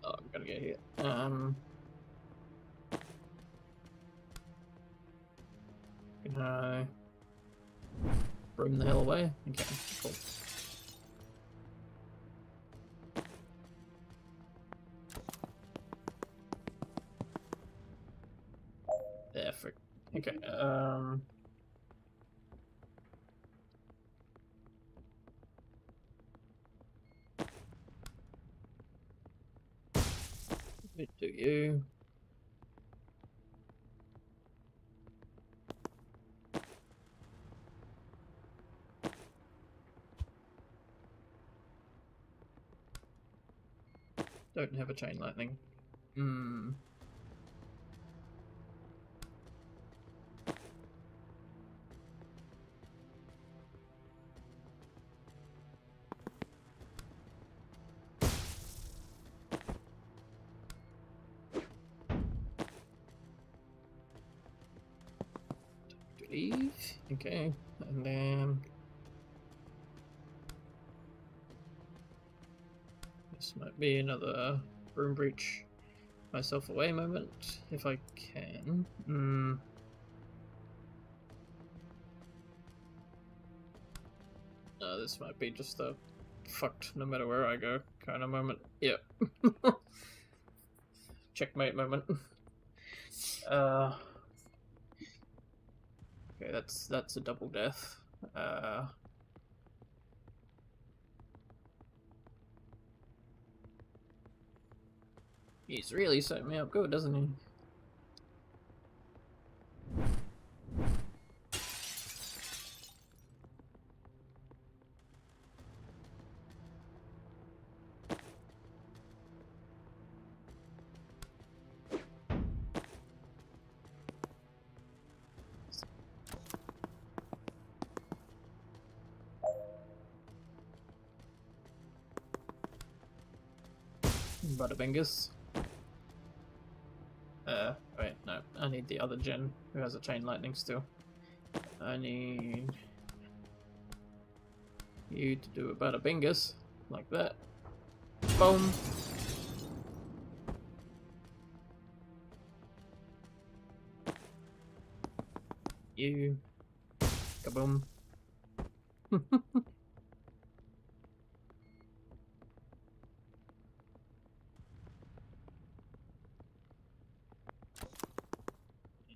Oh, I'm gonna get here. Can I broom the hell away? Okay, cool. Yeah, frick. Okay, do you? Don't have a chain lightning. Hmm. Leave. Okay, and then this might be another room breach myself away moment if I can. This might be just a fucked no matter where I go kind of moment. Yep. Checkmate moment. Okay, that's a double death. He's really set me up good, doesn't he? Butterbingus. Wait, no. I need the other gen who has a chain lightning still. I need you to do a Butterbingus like that. Boom. You. Kaboom.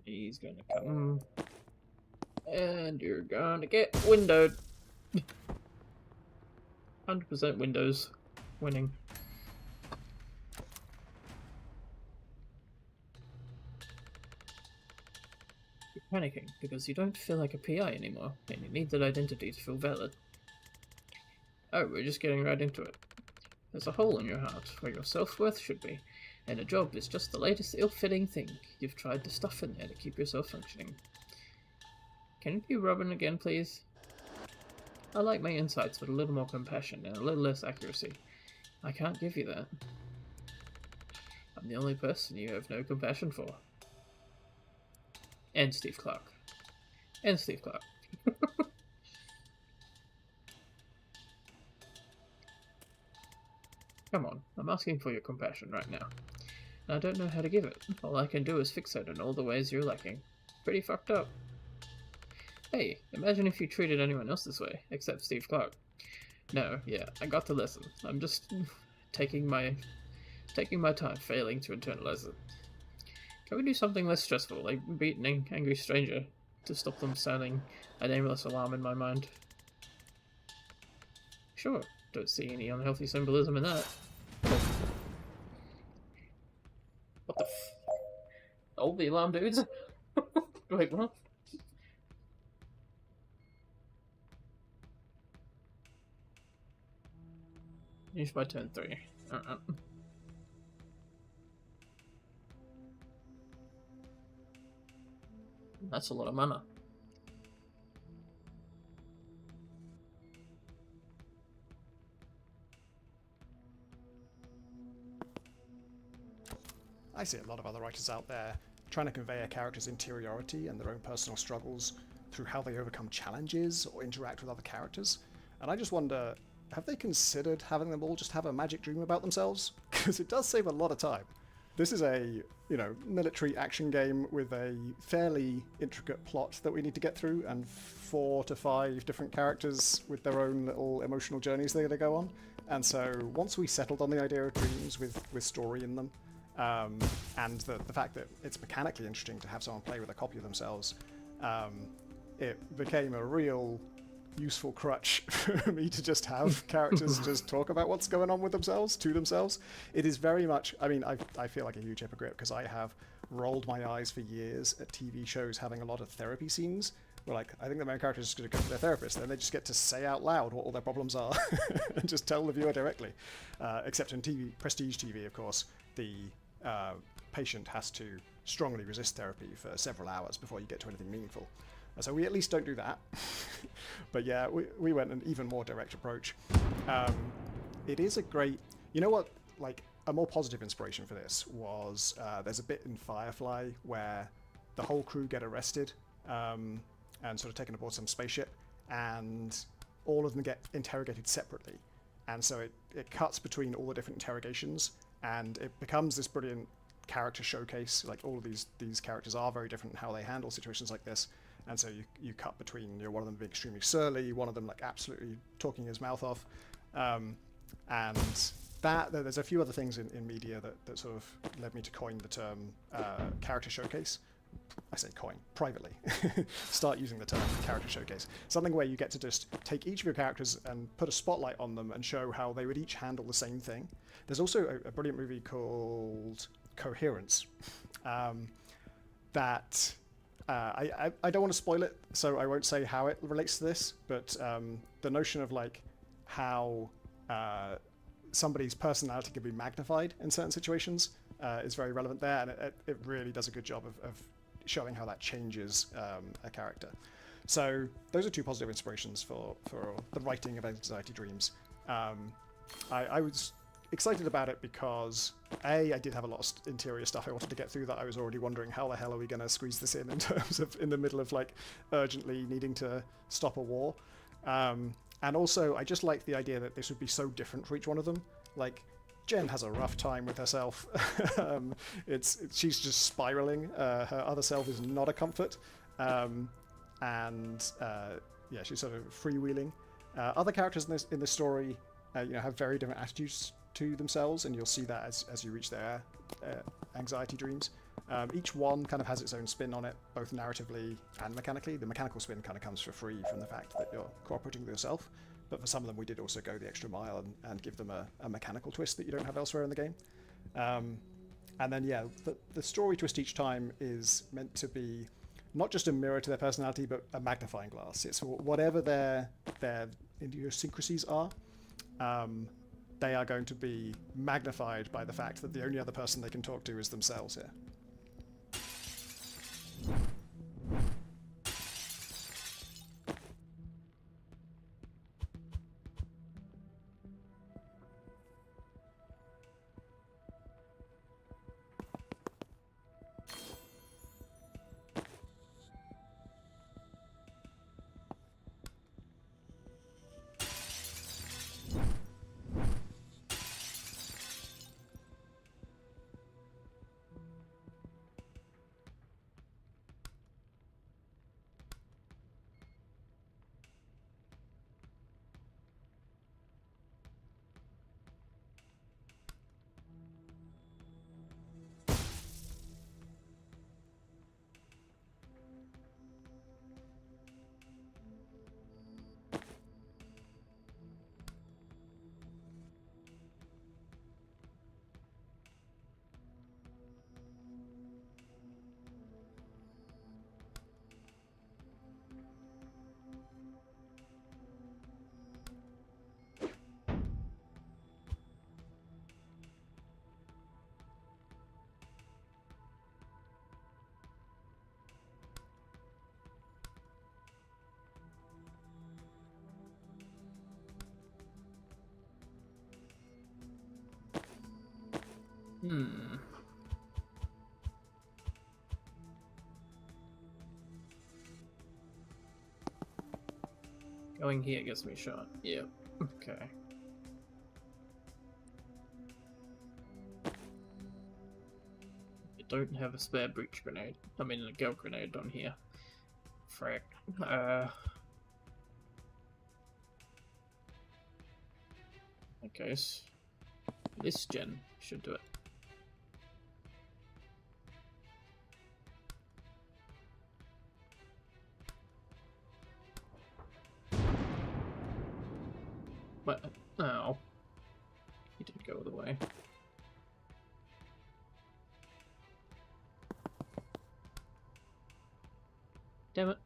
He's gonna come. And you're gonna get windowed. 100% Windows winning. You're panicking because you don't feel like a PI anymore, and you need that identity to feel valid. Oh, we're just getting right into it. There's a hole in your heart where your self-worth should be, and a job is just the latest ill-fitting thing you've tried to stuff in there to keep yourself functioning. Can it be Robin again, please? I like my insights with a little more compassion and a little less accuracy. I can't give you that. I'm the only person you have no compassion for. And Steve Clark. And Steve Clark. Come on, I'm asking for your compassion right now. And I don't know how to give it. All I can do is fixate on all the ways you're lacking. Pretty fucked up. Hey, imagine if you treated anyone else this way, except Steve Clark. No, yeah, I got the lesson. I'm just taking my time failing to internalize it. Can we do something less stressful, like beat an angry stranger, to stop them sounding a nameless alarm in my mind? Sure, don't see any unhealthy symbolism in that. What the f... Oh, the alarm dudes? Wait, what? Finish by turn 3. That's a lot of mana. I see a lot of other writers out there trying to convey a character's interiority and their own personal struggles through how they overcome challenges or interact with other characters. And I just wonder, have they considered having them all just have a magic dream about themselves? Because it does save a lot of time. This is a, military action game with a fairly intricate plot that we need to get through, and 4 to 5 different characters with their own little emotional journeys they're going to go on. And so once we settled on the idea of dreams with story in them, and the fact that it's mechanically interesting to have someone play with a copy of themselves, it became a real useful crutch for me to just have characters just talk about what's going on with themselves, to themselves. It is very much, I feel like a huge hypocrite because I have rolled my eyes for years at TV shows having a lot of therapy scenes where, like, I think the main character is just going to go to their therapist, then they just get to say out loud what all their problems are and just tell the viewer directly. Except in TV, prestige TV, of course, the patient has to strongly resist therapy for several hours before you get to anything meaningful. So we at least don't do that. But yeah, we went an even more direct approach. It is a great... You know what, like, a more positive inspiration for this was there's a bit in Firefly where the whole crew get arrested and sort of taken aboard some spaceship, and all of them get interrogated separately. And so it cuts between all the different interrogations, and it becomes this brilliant character showcase. Like, all of these characters are very different in how they handle situations like this. And so you cut between, one of them being extremely surly, one of them like absolutely talking his mouth off, and that there's a few other things in media that sort of led me to coin the term character showcase. I say coin privately. Start using the term character showcase. Something where you get to just take each of your characters and put a spotlight on them and show how they would each handle the same thing. There's also a brilliant movie called Coherence that. I don't want to spoil it, so I won't say how it relates to this, but the notion of, like, how somebody's personality can be magnified in certain situations is very relevant there, and it really does a good job of showing how that changes a character. So those are 2 positive inspirations for the writing of Anxiety Dreams. I was excited about it because I did have a lot of interior stuff I wanted to get through that I was already wondering how the hell are we going to squeeze this in terms of in the middle of, like, urgently needing to stop a war. And also I just like the idea that this would be so different for each one of them. Like, Jen has a rough time with herself. She's just spiraling. Her other self is not a comfort. She's sort of freewheeling. Other characters in this story have very different attitudes to themselves, and you'll see that as you reach their anxiety dreams. Each one kind of has its own spin on it, both narratively and mechanically. The mechanical spin kind of comes for free from the fact that you're cooperating with yourself, but for some of them we did also go the extra mile and give them a mechanical twist that you don't have elsewhere in the game. And then, the story twist each time is meant to be not just a mirror to their personality, but a magnifying glass. It's whatever their idiosyncrasies are, they are going to be magnified by the fact that the only other person they can talk to is themselves here. Hmm. Going here gets me shot. Yep. Okay. I don't have a spare breach grenade. I mean, a gel grenade on here. Frick. I guess this gen should do it. But oh, he didn't go all the way. Damn it.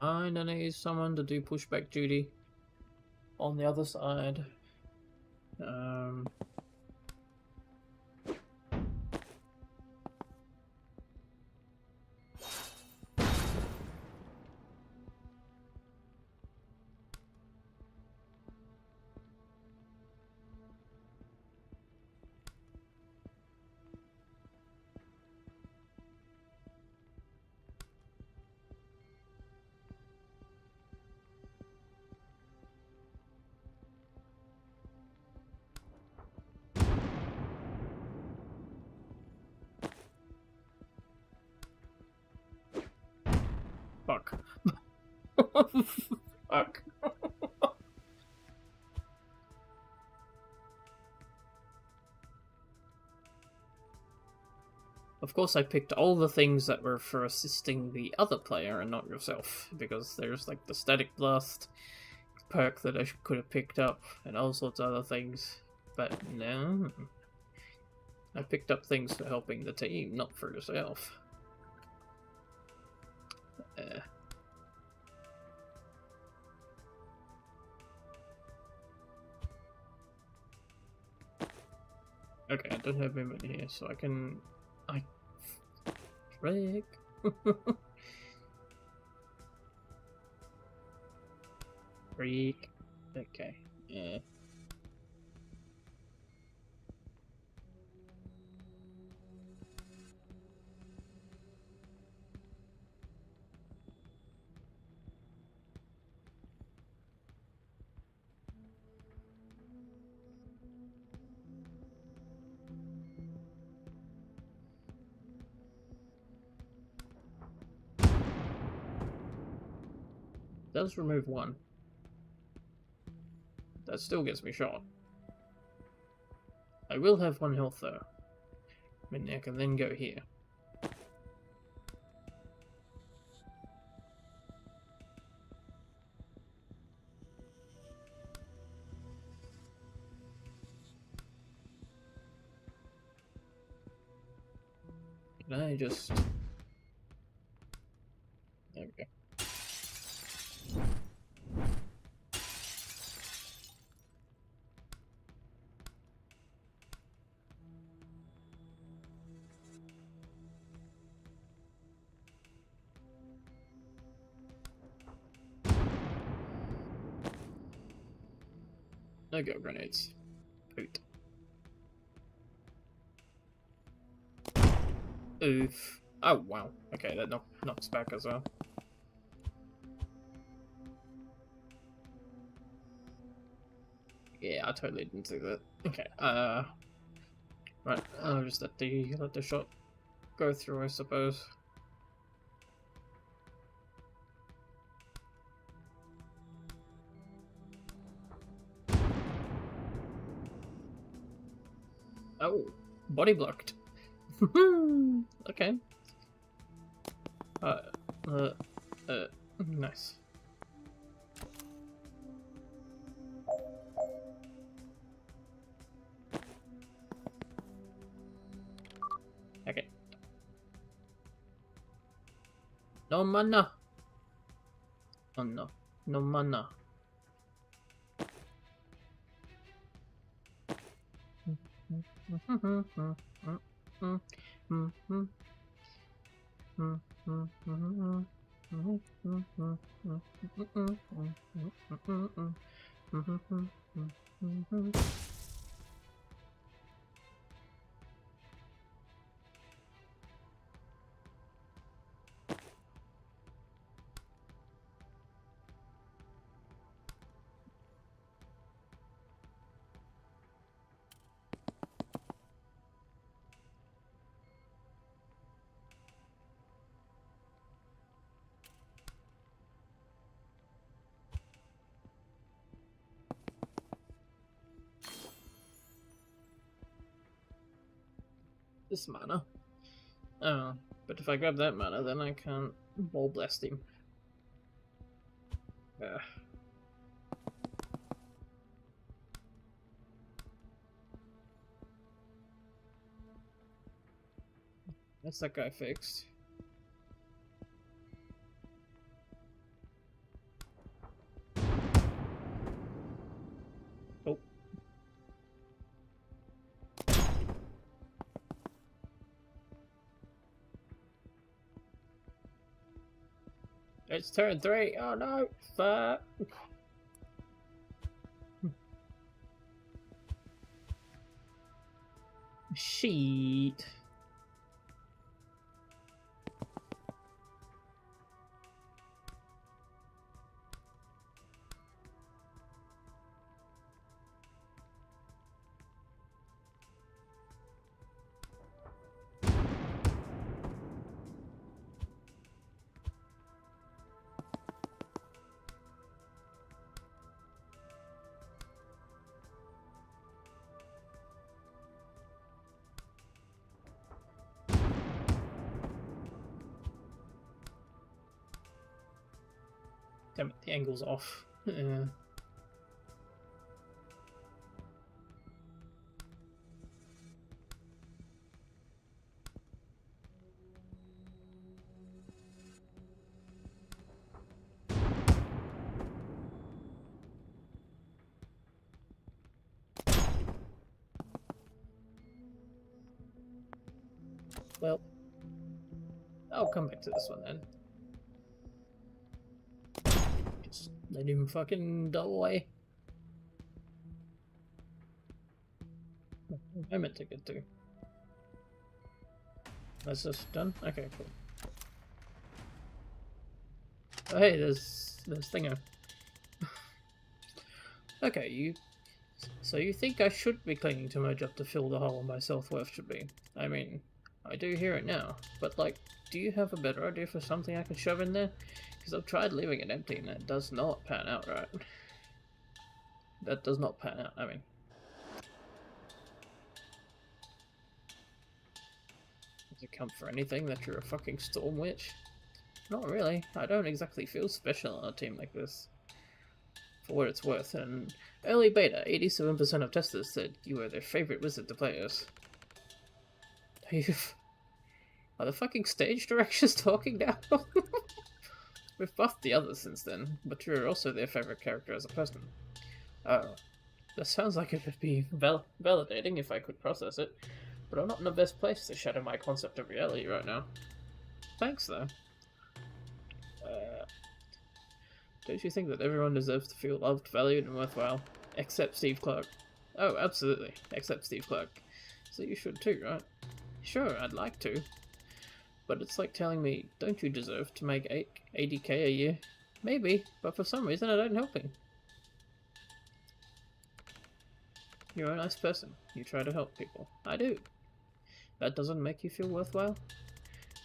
I need someone to do pushback duty on the other side. Fuck. Fuck. Of course, I picked all the things that were for assisting the other player and not yourself, because there's like the static blast perk that I could have picked up and all sorts of other things, but no. I picked up things for helping the team, not for yourself. Okay, I don't have him in here, so I can... Frick. Freak. Okay, yeah. Does remove one. That still gets me shot. I will have 1 health though. I mean, I can then go here. Can I just... There we go. No go grenades. Poot. Oof. Oh wow. Okay, that knocks back as well. Yeah, I totally didn't see that. Okay, right, I'll just let the shot go through, I suppose. Oh, body blocked. Okay. Nice. Okay. No mana. Oh no. No mana. This mana. Oh, but if I grab that mana, then I can't ball blast him. Ugh. That's that guy fixed. Oh. It's turn 3. Oh no! Fuck! Sheet. Damn it, the angle's off. Well, I'll come back to this one then. Just let him fucking die. I meant to get to. That's just done? Okay, cool. Oh hey, there's Thingo. Okay, so you think I should be clinging to my job to fill the hole my self-worth should be? I mean, I do hear it now, but like, do you have a better idea for something I can shove in there? Because I've tried leaving it empty and it does not pan out right. That does not pan out, I mean. Does it count for anything that you're a fucking storm witch? Not really. I don't exactly feel special on a team like this. For what it's worth, and early beta, 87% of testers said you were their favorite wizard to play as. Are the fucking stage directors talking now? We've buffed the others since then, but you're also their favorite character as a person. Oh, that sounds like it would be validating if I could process it, but I'm not in the best place to shatter my concept of reality right now. Thanks, though. Don't you think that everyone deserves to feel loved, valued, and worthwhile? Except Steve Clark. Oh, absolutely. Except Steve Clark. So you should too, right? Sure, I'd like to. But it's like telling me, don't you deserve to make 80k a year? Maybe, but for some reason I don't help him. You're a nice person. You try to help people. I do. That doesn't make you feel worthwhile?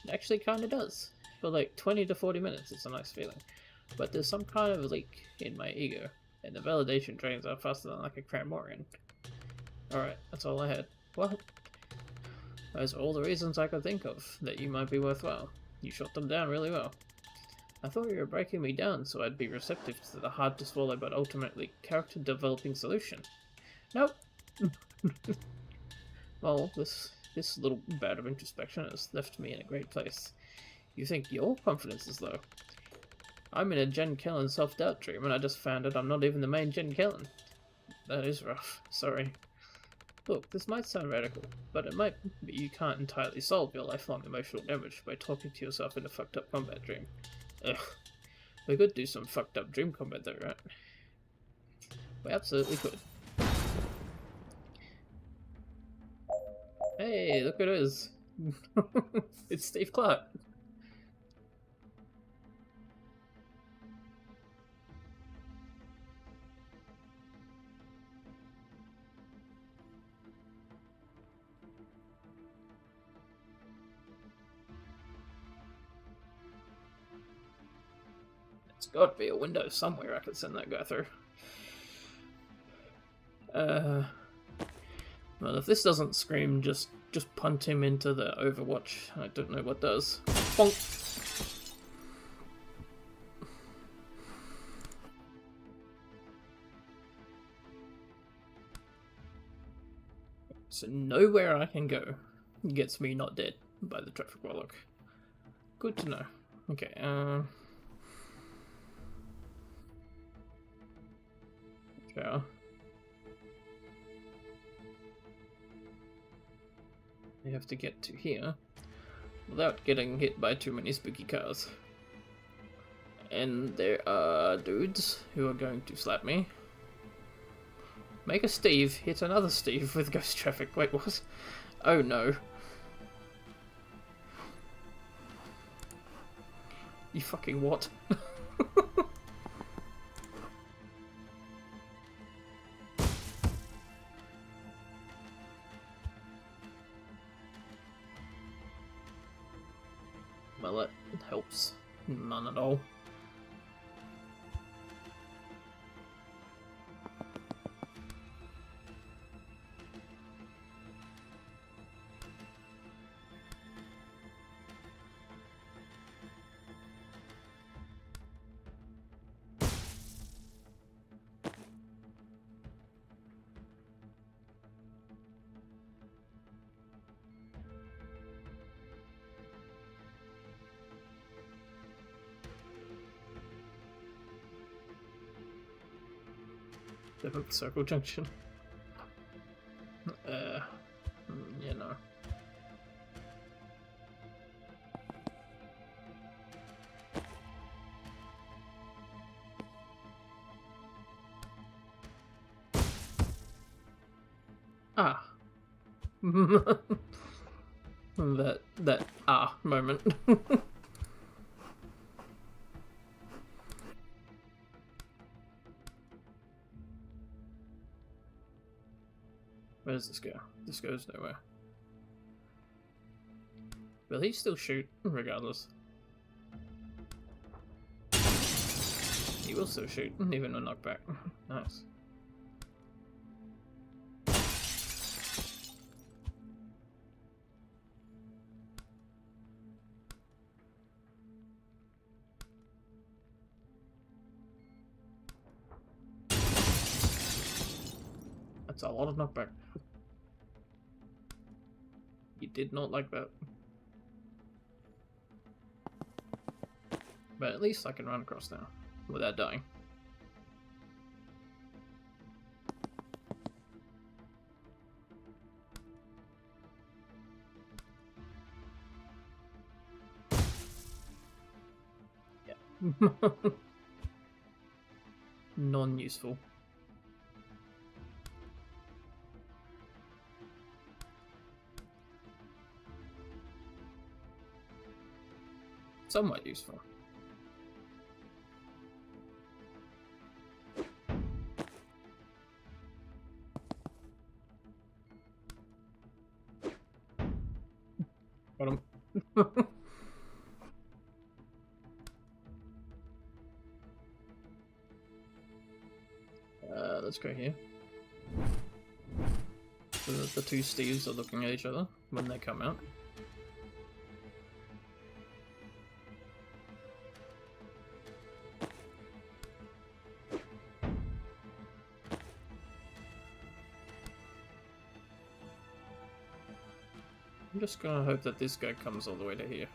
It actually kinda does. For like 20 to 40 minutes, it's a nice feeling. But there's some kind of leak in my ego, and the validation drains out faster than like a Cranmorian. Alright, that's all I had. What? Those are all the reasons I could think of that you might be worthwhile. You shot them down really well. I thought you were breaking me down so I'd be receptive to the hard to swallow but ultimately character developing solution. Nope! Well, this little bout of introspection has left me in a great place. You think your confidence is low? I'm in a Jen Kellen self-doubt dream and I just found out I'm not even the main Jen Kellen. That is rough. Sorry. Look, this might sound radical, but it might be you can't entirely solve your lifelong emotional damage by talking to yourself in a fucked up combat dream. Ugh. We could do some fucked up dream combat though, right? We absolutely could. Hey, look who it is. It's Steve Clark. There's got to be a window somewhere I could send that guy through. Well, if this doesn't scream, just punt him into the Overwatch. I don't know what does. Bonk! So nowhere I can go gets me not dead by the traffic warlock. Good to know. Okay, shower. You have to get to here without getting hit by too many spooky cars. And there are dudes who are going to slap me. Make a Steve hit another Steve with ghost traffic. Wait, what? Oh no. You fucking what? Well, that helps. None at all. Different circle junction. You know. Ah. that moment. Where does this go? This goes nowhere. Will he still shoot, regardless? He will still shoot, even with knockback. Nice. That's a lot of knockback. You did not like that. But at least I can run across now, without dying. Yeah. Non-useful. Somewhat useful. Got him. Let's go here. The two Steves are looking at each other when they come out. I'm just gonna hope that this guy comes all the way to here.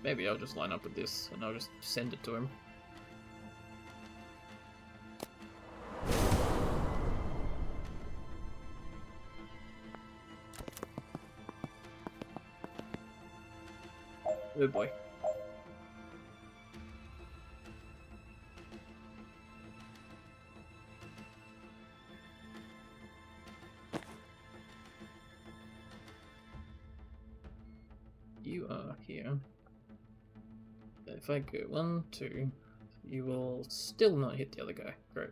Maybe I'll just line up with this and I'll just send it to him. Oh boy. You are here. If I go 1, 2, you will still not hit the other guy. Great.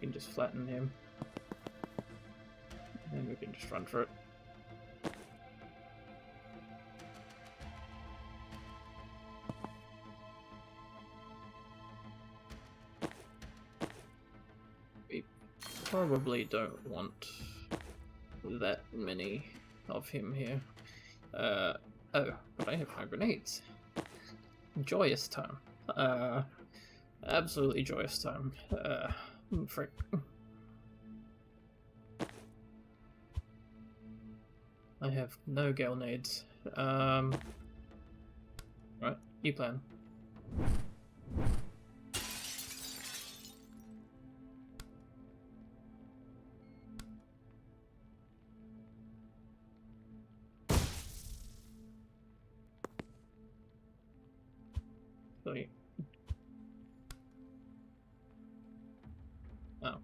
You can just flatten him. And we can just run for it. We probably don't want that many of him here. Oh, but I have no grenades. Joyous time. Absolutely joyous time. Frick. I have no gale nades. Right, you plan. Sorry. Oh.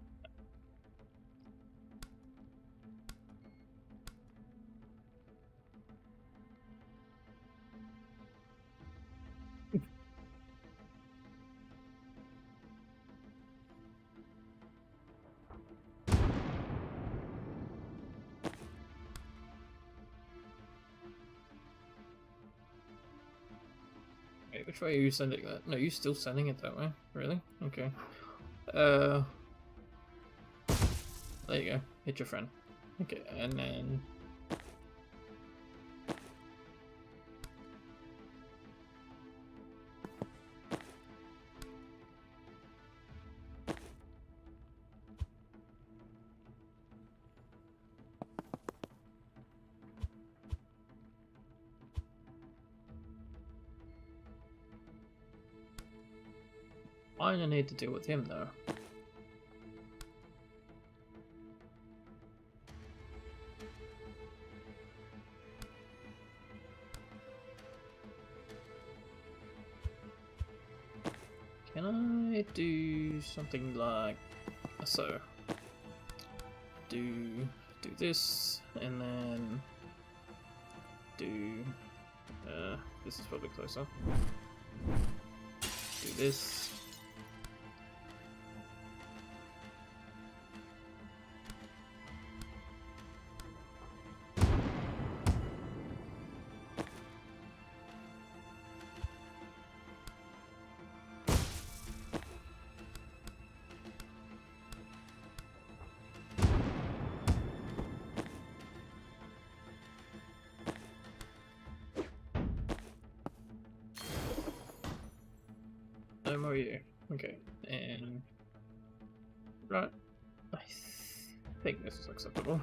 Wait, which way are you sending that? No, you're still sending it that way? Really? Okay. There you go. Hit your friend. Okay, and then... I don't need to deal with him though. Can I do something like so? Do this and then do this is probably closer. Do this. No more you. Okay, and right. I think this is acceptable.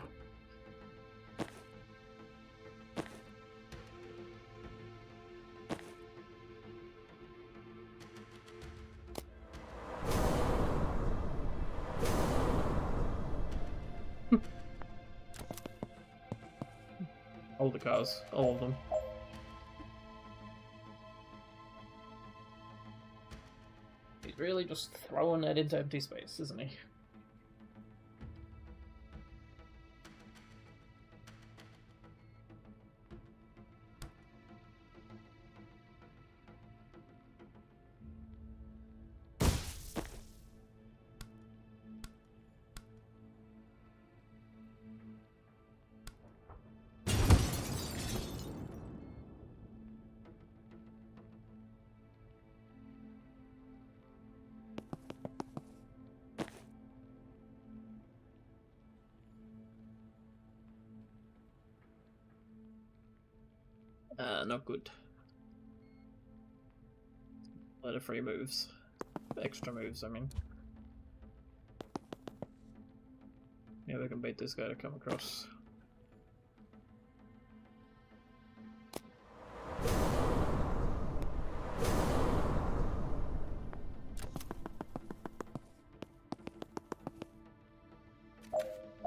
All the cars, all of them. He's really just throwing it into empty space, isn't he? Not good. A lot of free moves. Extra moves, I mean. Yeah, we can bait this guy to come across.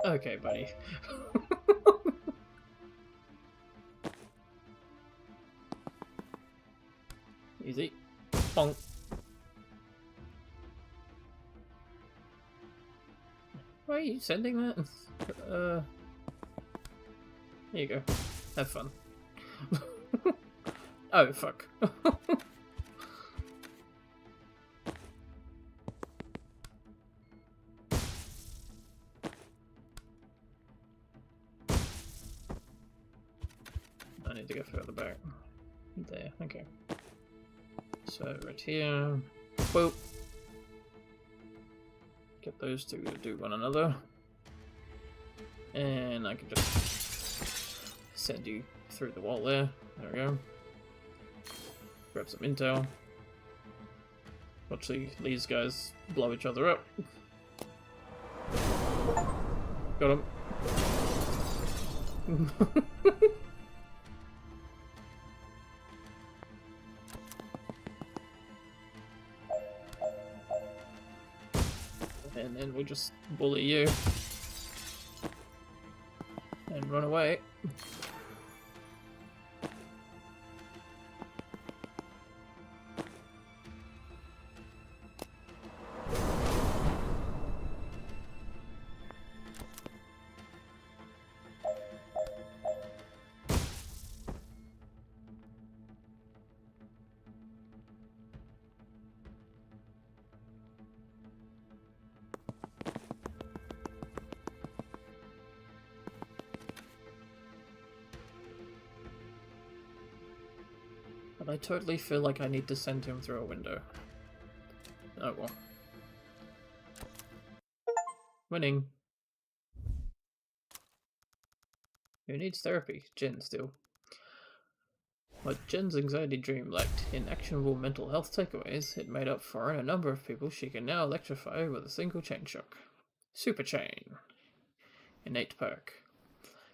Okay, buddy. Easy. Bonk. Why are you sending that? Here you go. Have fun. Oh, fuck. I need to go further back. There, okay. So, right here. Whoa. Get those two to do one another. And I can just send you through the wall there. There we go. Grab some intel. Watch these guys blow each other up. Got him. And then we just bully you. And run away. But I totally feel like I need to send him through a window. Oh well. Winning. Who needs therapy? Jen still. What Jen's anxiety dream lacked in actionable mental health takeaways, it made up for in a number of people she can now electrify with a single chain shock. Super Chain. Innate perk.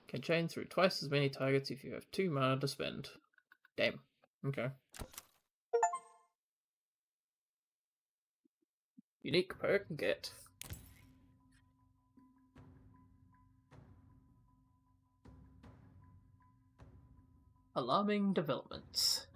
Can chain through twice as many targets if you have 2 mana to spend. Damn. Okay. Unique perk get. Alarming developments.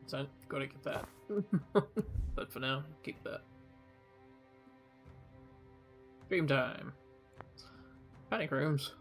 So, gotta get that. But for now, keep that. Dream time. Panic rooms.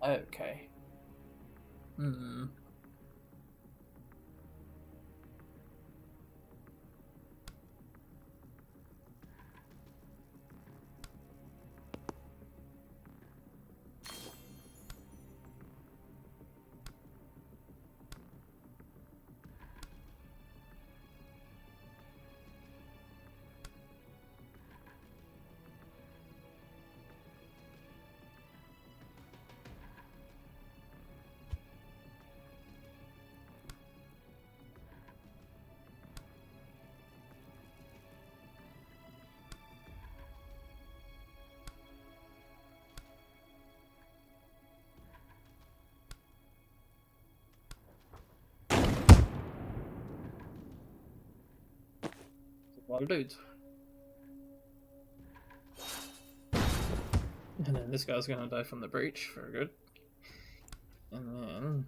Okay. Hmm. Well, dude. And then this guy's gonna die from the breach for good. And then...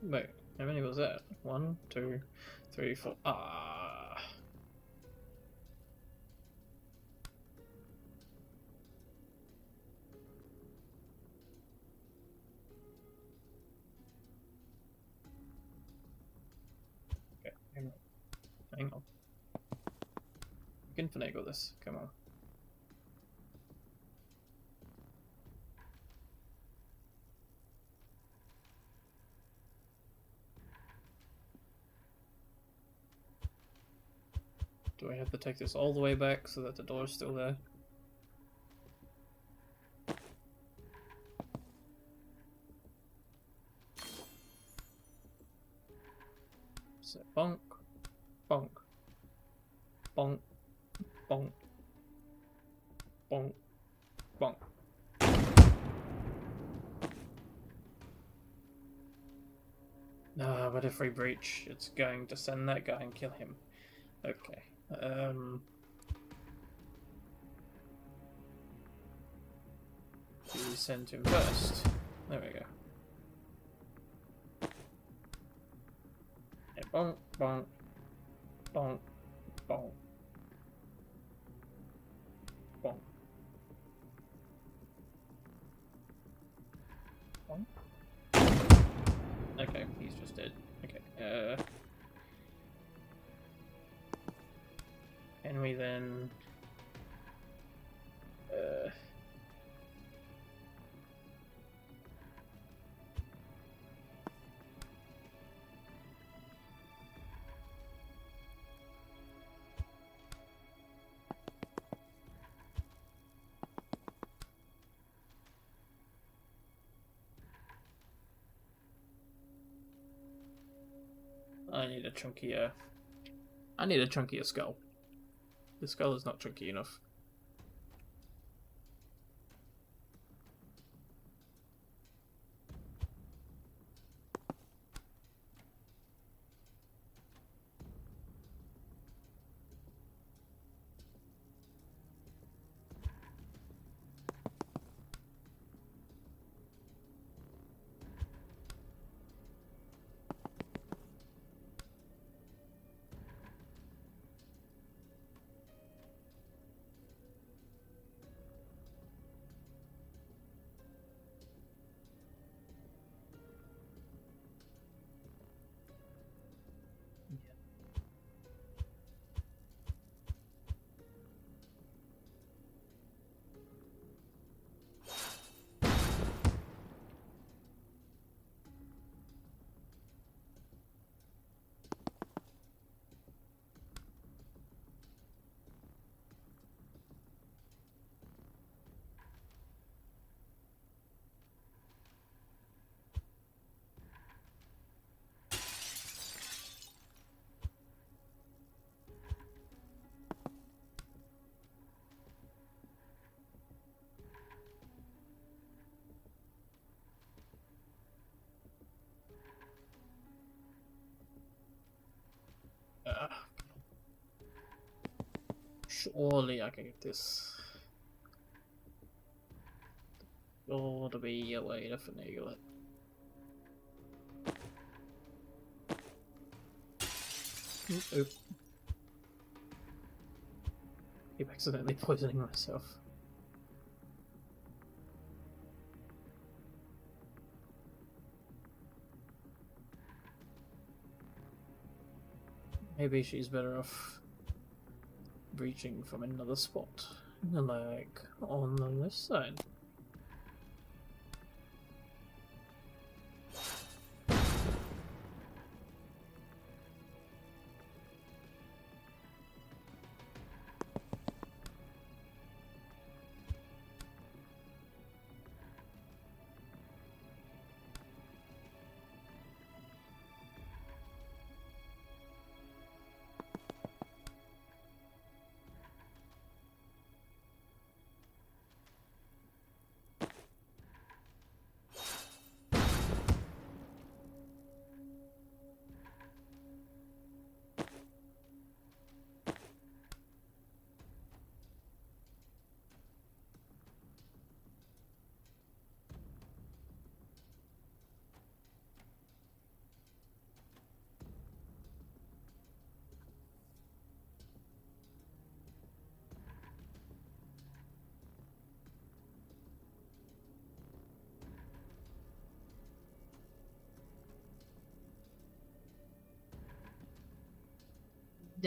Wait, how many was that? 1, 2, 3, 4. Ah. Okay, hang on. Hang on. We can finagle this. Come on. Do I have to take this all the way back so that the door's still there? So bonk, bonk, bonk, bonk, bonk, bonk. Ah, but if we breach, it's going to send that guy and kill him. Okay. We send him first. There we go. Yeah, bonk, bonk, bonk, bonk, bonk, bonk. Okay, he's just dead. Okay. Can we then... I need a chunkier... I need a chunkier skull. The skull is not chunky enough. Surely I can get this. Got to be a way to finagle it. Oop. Keep accidentally poisoning myself. Maybe she's better off breaching from another spot, like on this side.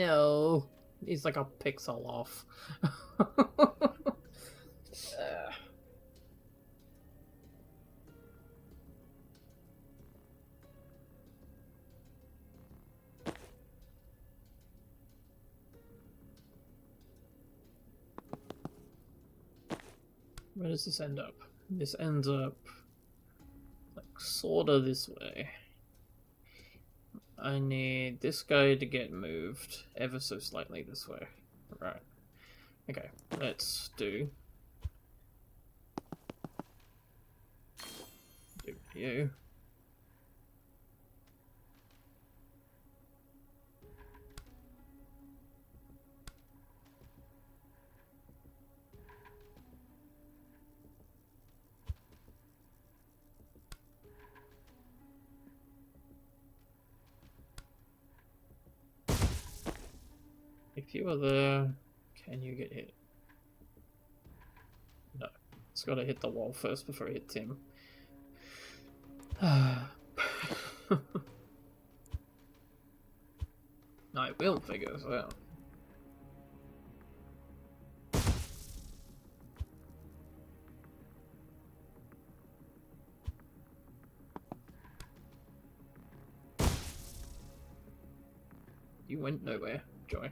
No, he's like a pixel off. Where does this end up? This ends up like sorta this way. I need this guy to get moved ever so slightly this way. Right. Okay, let's do you. If you are there, can you get hit? No. It's gotta hit the wall first before it hits him. I will figure this out. You went nowhere, Joy.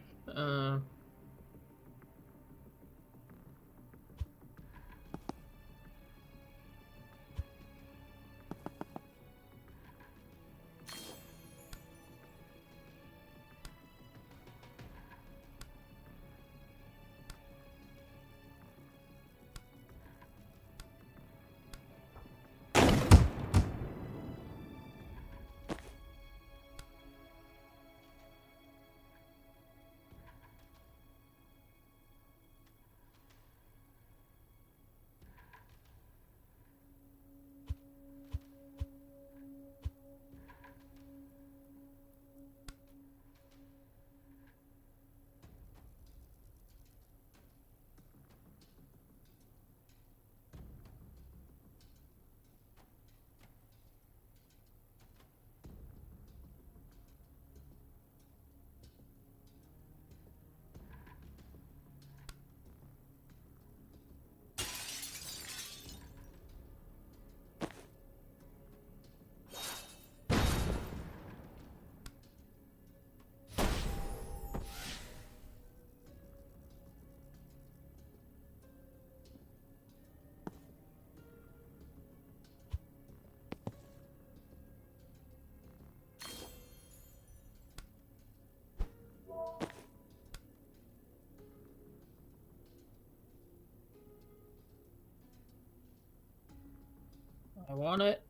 I want it.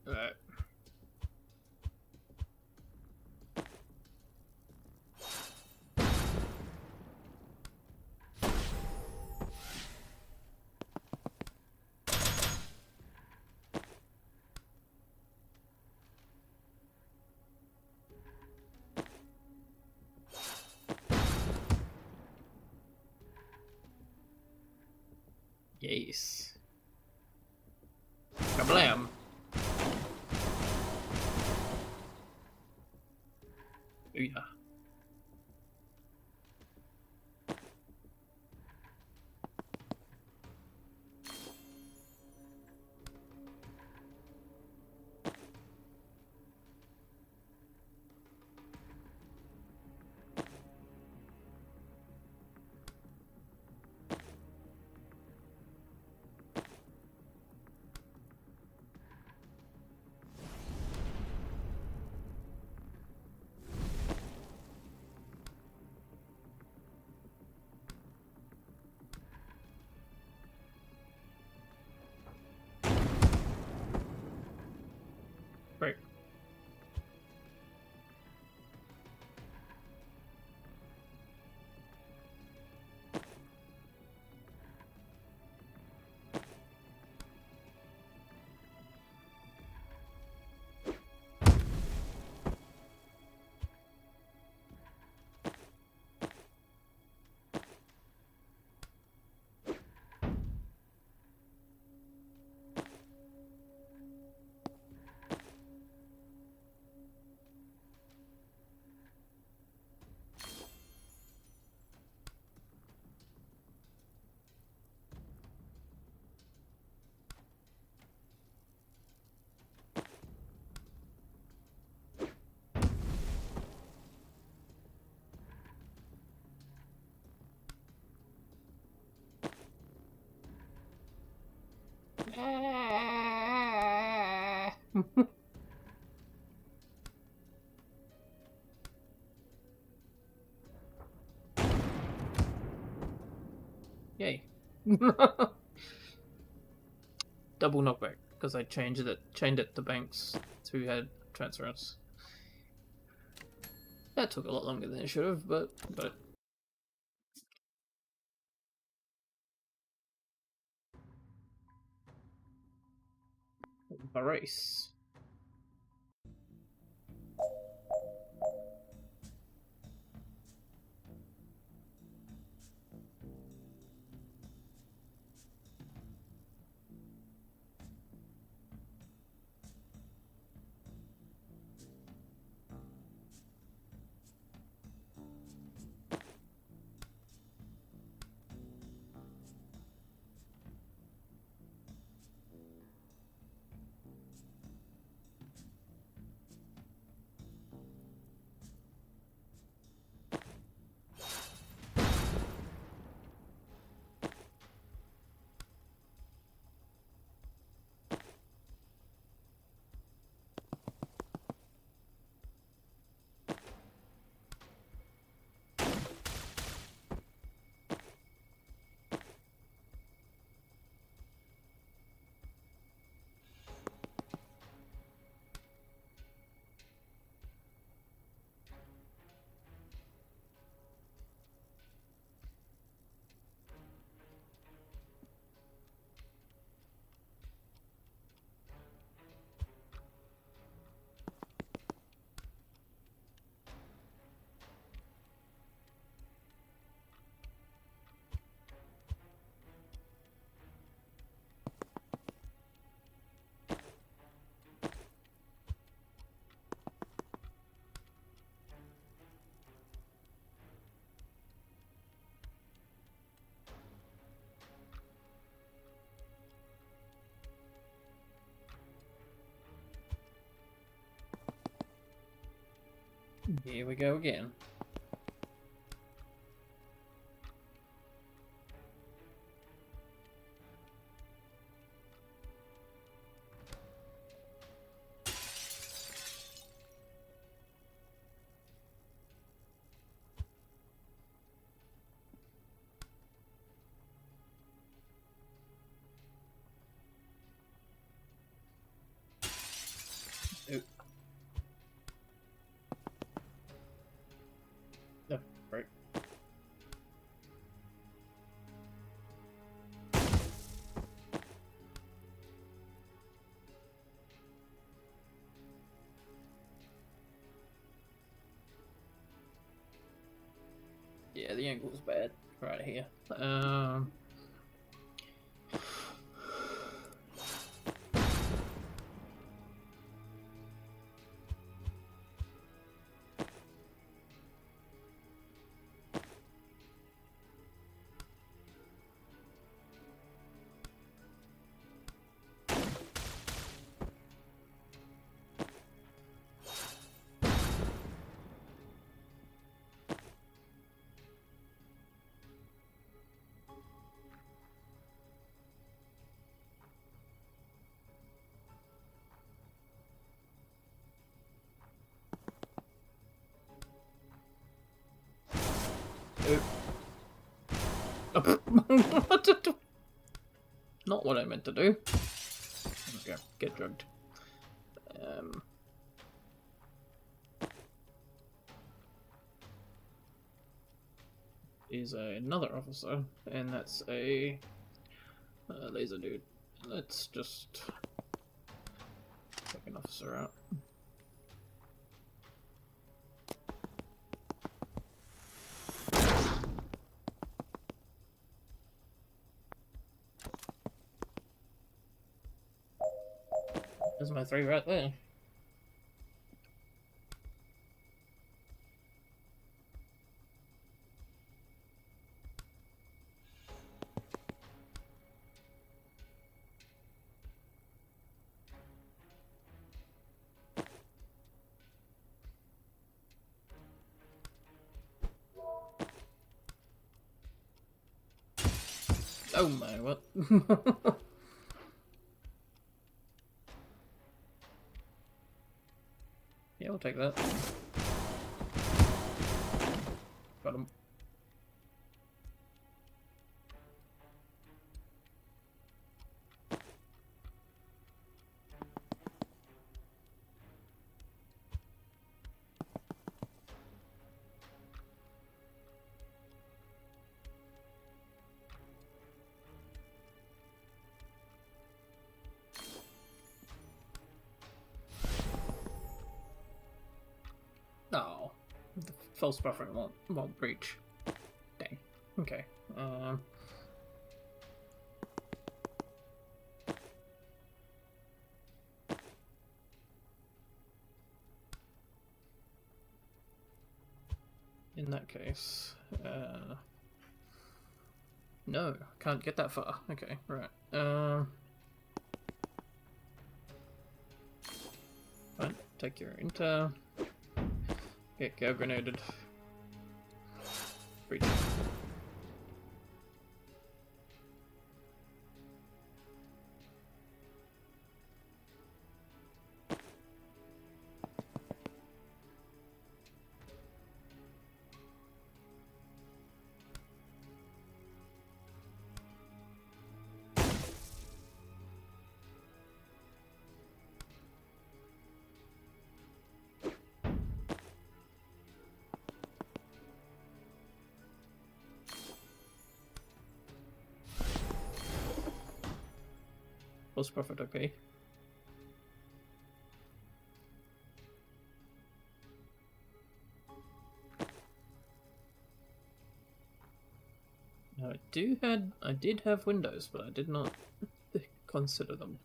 Right. Yes. Kablam! Booyah. Yay. Double knockback because I chained it to Banks who had transference. That took a lot longer than it should have, but got it. A race. Here we go again. Oop. Oh, right. Yeah, the angle's bad right here. Not what I meant to do. Okay, get drugged. Is another officer, and that's a laser dude. Let's just take an officer out. There's my 3 right there. Oh my, what? Yeah, we'll take that. Got him. Oh, the false buffering won't breach. Dang. Okay. In that case, no, can't get that far. Okay, right. Fine, take your inter. Get go grenaded. Breach. Was perfect, okay. Now I did have windows, but I did not consider them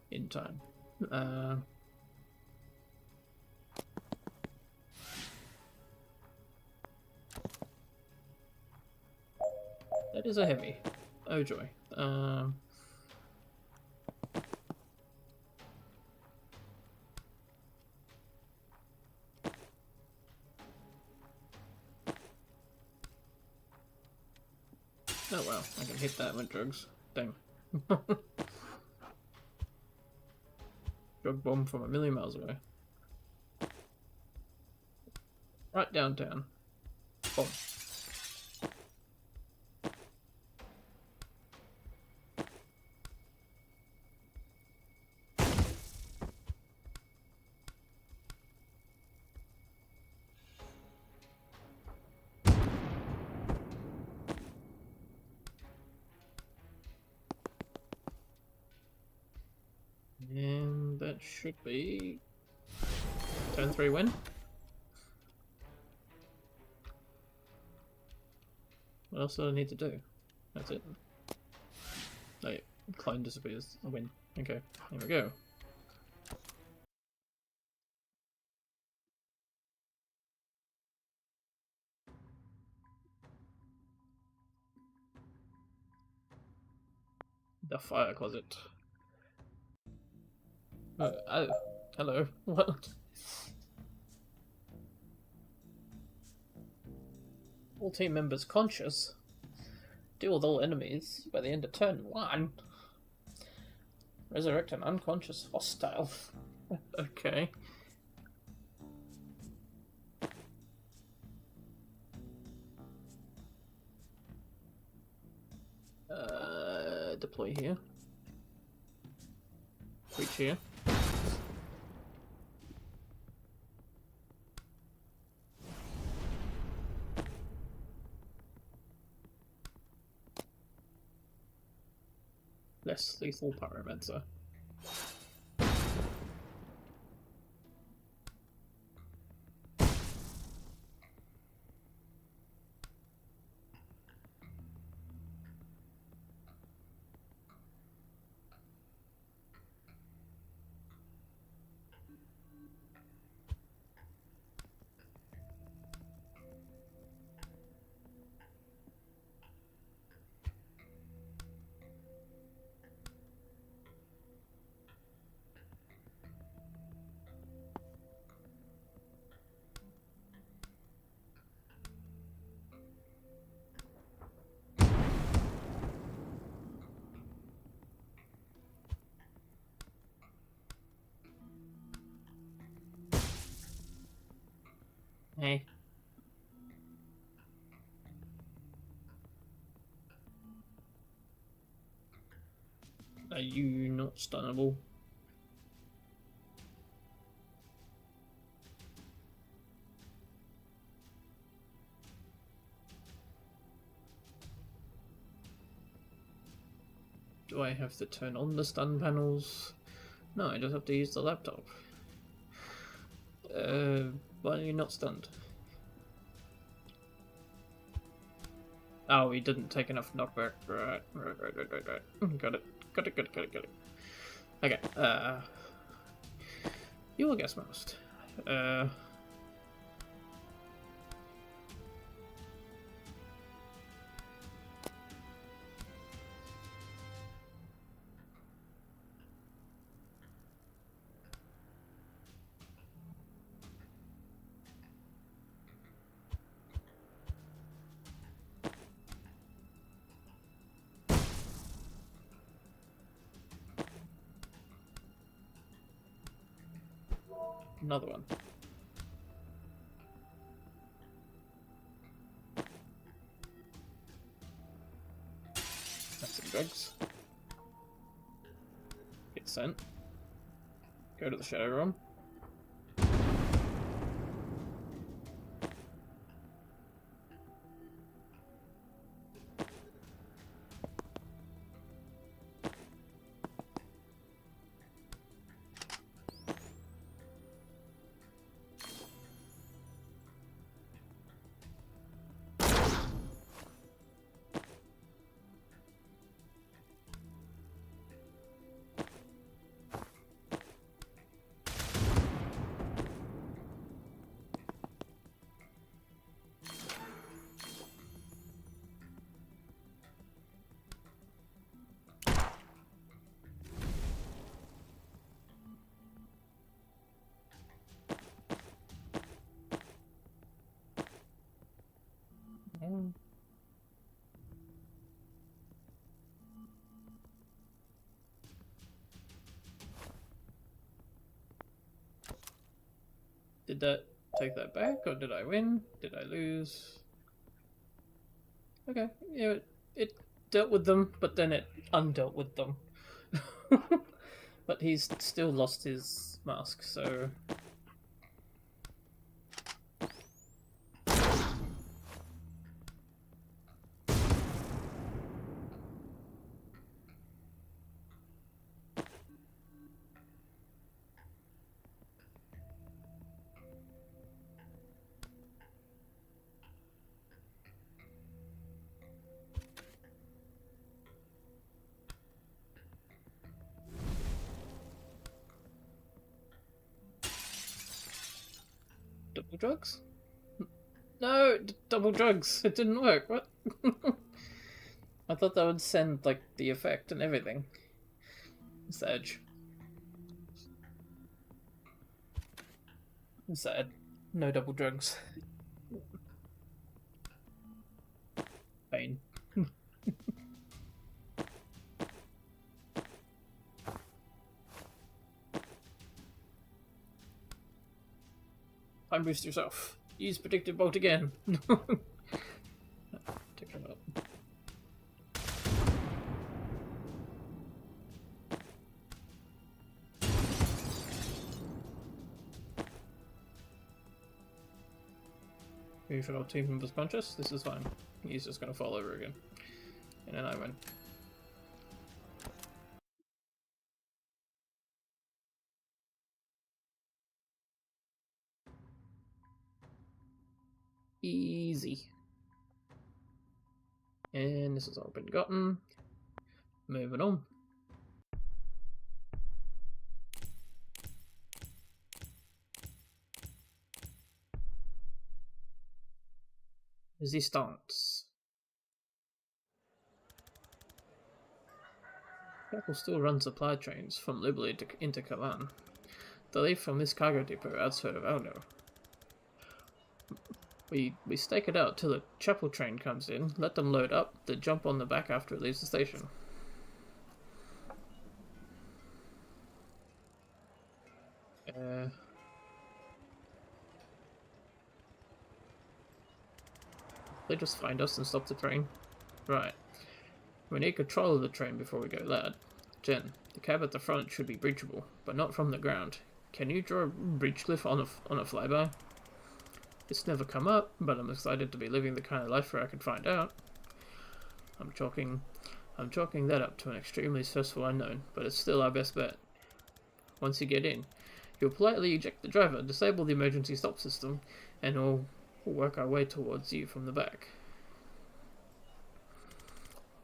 in time. That is a heavy. Oh joy. Oh wow, I can hit that with drugs. Dang. Drug bomb from a million miles away. Right downtown. Bomb. And that should be turn 3 win. What else do I need to do? That's it. Oh yeah, clone disappears. A win. Okay, here we go. The fire closet. Oh, hello. What? All team members conscious. Deal with all enemies by the end of turn 1. Resurrect an unconscious hostile. Okay. Deploy here. Reach here. Less lethal pyromancer. Hey. Are you not stunnable? Do I have to turn on the stun panels? No, I just have to use the laptop. Why are you not stunned? Oh, he didn't take enough knockback. Right. Got it. Got it. Okay, you will guess most. Another one. That's some drugs. Get sent. Go to the shadow room. Did that take that back, or did I win? Did I lose? Okay, yeah, it dealt with them, but then it undealt with them. But he's still lost his mask, so... Double drugs? No, double drugs. It didn't work. What? I thought that would send like the effect and everything. Sag. Sad. No double drugs. Pain. Time boost yourself. Use predictive bolt again. Take him up. If our team member's conscious, this is fine. He's just gonna fall over again. And then I win. Easy. And this has all been gotten. Moving on. Resistance. Apple still runs supply trains from Liberty into Kalan. The leave from this cargo depot outside of Alno. We stake it out till the chapel train comes in, let them load up, then jump on the back after it leaves the station. They just find us and stop the train. Right. We need control of the train before we go, lad. Jen, the cab at the front should be breachable, but not from the ground. Can you draw a breach cliff on a flyby? It's never come up, but I'm excited to be living the kind of life where I can find out. I'm chalking that up to an extremely stressful unknown, but it's still our best bet. Once you get in, you'll politely eject the driver, disable the emergency stop system, and we'll work our way towards you from the back.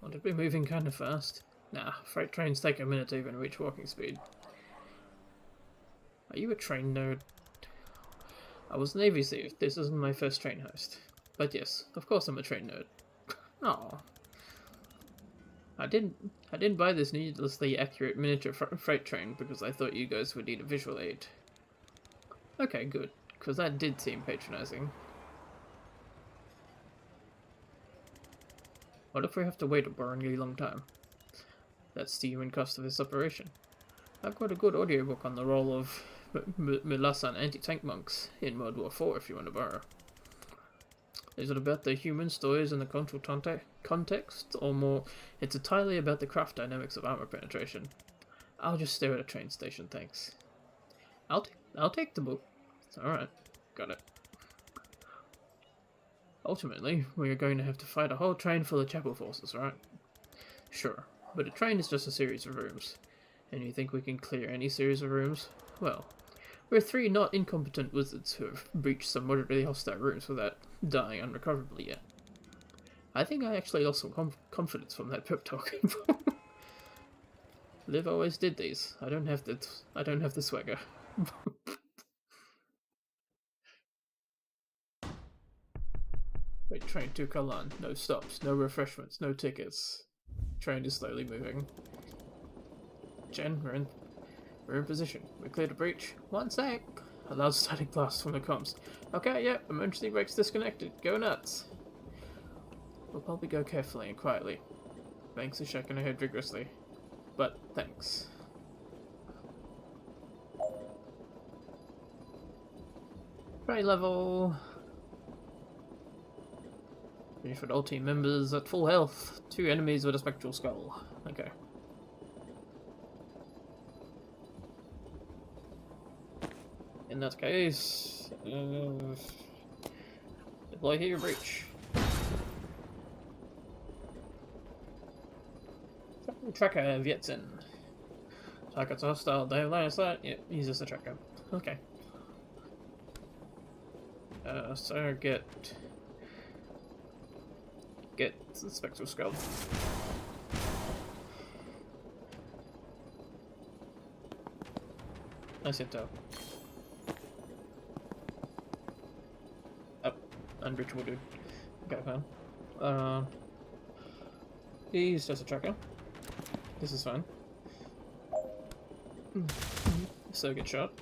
Want to be moving kind of fast? Nah, freight trains take a minute to even reach walking speed. Are you a train nerd? I was Navy SEAL. This isn't my first train host. But yes, of course I'm a train nerd. Aw. I didn't buy this needlessly accurate miniature freight train because I thought you guys would need a visual aid. Okay, good, because that did seem patronizing. What if we have to wait a boringly long time? That's the human cost of this operation. I've got a good audiobook on the role of Mulasan anti-tank monks in World War IV if you want to borrow. Is it about the human stories in the cultural context, or more, it's entirely about the craft dynamics of armor penetration? I'll just stare at a train station, thanks. I'll take the book. Alright, got it. Ultimately, we are going to have to fight a whole train full of chapel forces, right? Sure, but a train is just a series of rooms. And you think we can clear any series of rooms? Well, we're 3 not incompetent wizards who have breached some moderately hostile rooms without dying unrecoverably yet. I think I actually lost some confidence from that pep talk. Liv always did these. I don't have the swagger. Wait, train to Kalan. No stops, no refreshments, no tickets. Train is slowly moving. Jen, we're in position. We cleared a breach. 1 sec. A loud static blast from the comms. Okay, yep, emergency brakes disconnected. Go nuts. We'll probably go carefully and quietly. Banks is shaking her head vigorously. But thanks. Right level. Finish with all team members at full health. 2 enemies with a spectral skull. Okay. In that case, deploy here, breach. Tracker Vietzen. Target's hostile. They have line of sight. Yep, he's just a tracker. Okay. So get the spectral skull. Nice hit though. Unbreachable dude. Okay, fine. He's just a tracker. This is fine. So good shot.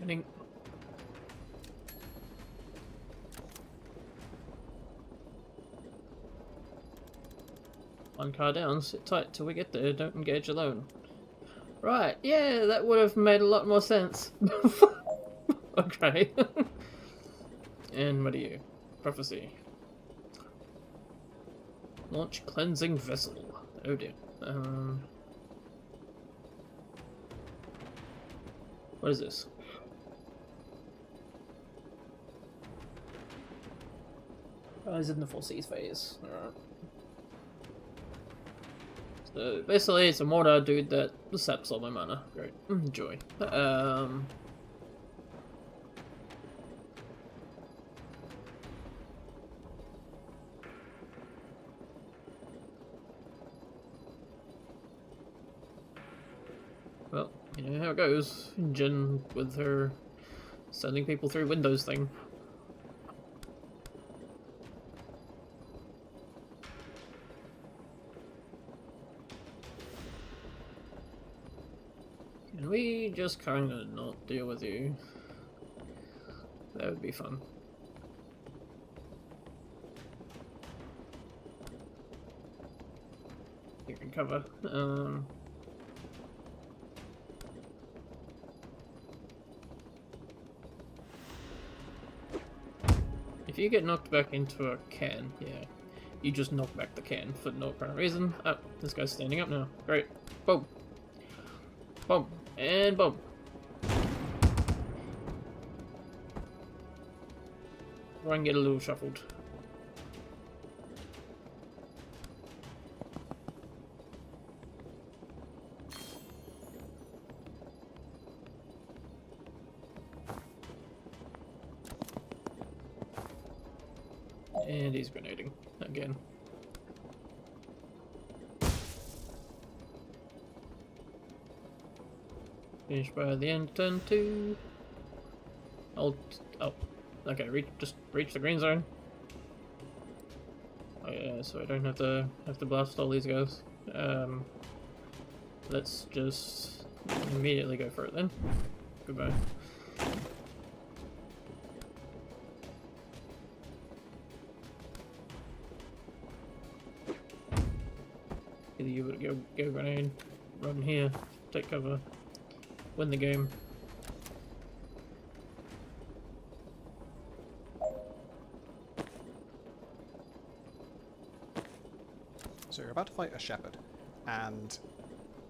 Winning. One car down, sit tight till we get there, don't engage alone. Right, yeah, that would have made a lot more sense. Okay. And what are you? Prophecy. Launch cleansing vessel. Oh dear. What is this? Oh, it's in the 4 Cs phase. Alright. So basically it's a mortar dude that saps all my mana. Great. Enjoy. Well, you know how it goes. Jen with her sending people through windows thing. Can we just kind of not deal with you? That would be fun. You can cover. if you get knocked back into a can, yeah, you just knock back the can for no apparent reason. Oh, this guy's standing up now. Great. Boom. Boom. And boom. Try and get a little shuffled. And he's grenading again. Finish by the end of turn 2. Oh, okay, just reach the green zone. Oh yeah, so I don't have to blast all these guys. Let's just immediately go for it then. Goodbye. Either you would go grenade, run here, take cover, win the game. So you're about to fight a shepherd, and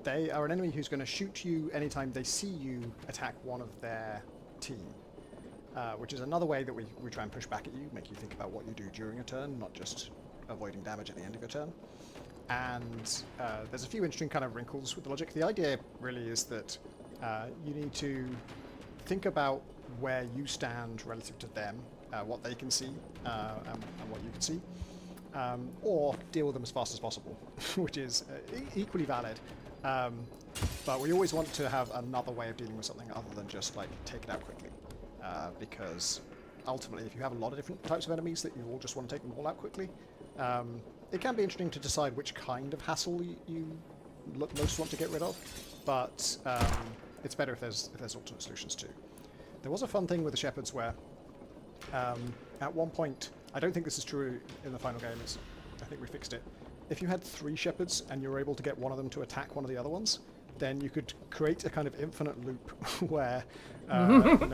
they are an enemy who's going to shoot you anytime they see you attack one of their team. Which is another way that we try and push back at you, make you think about what you do during a turn, not just avoiding damage at the end of your turn. And there's a few interesting kind of wrinkles with the logic. The idea really is that you need to think about where you stand relative to them, what they can see, and what you can see. Or deal with them as fast as possible, which is equally valid. But we always want to have another way of dealing with something other than just like take it out quickly. Because ultimately, if you have a lot of different types of enemies that you all just want to take them all out quickly, it can be interesting to decide which kind of hassle you most want to get rid of. But it's better if there's alternate solutions too. There was a fun thing with the shepherds where at one point, I don't think this is true in the final game, I think we fixed it. If you had 3 shepherds and you were able to get one of them to attack one of the other ones, then you could create a kind of infinite loop where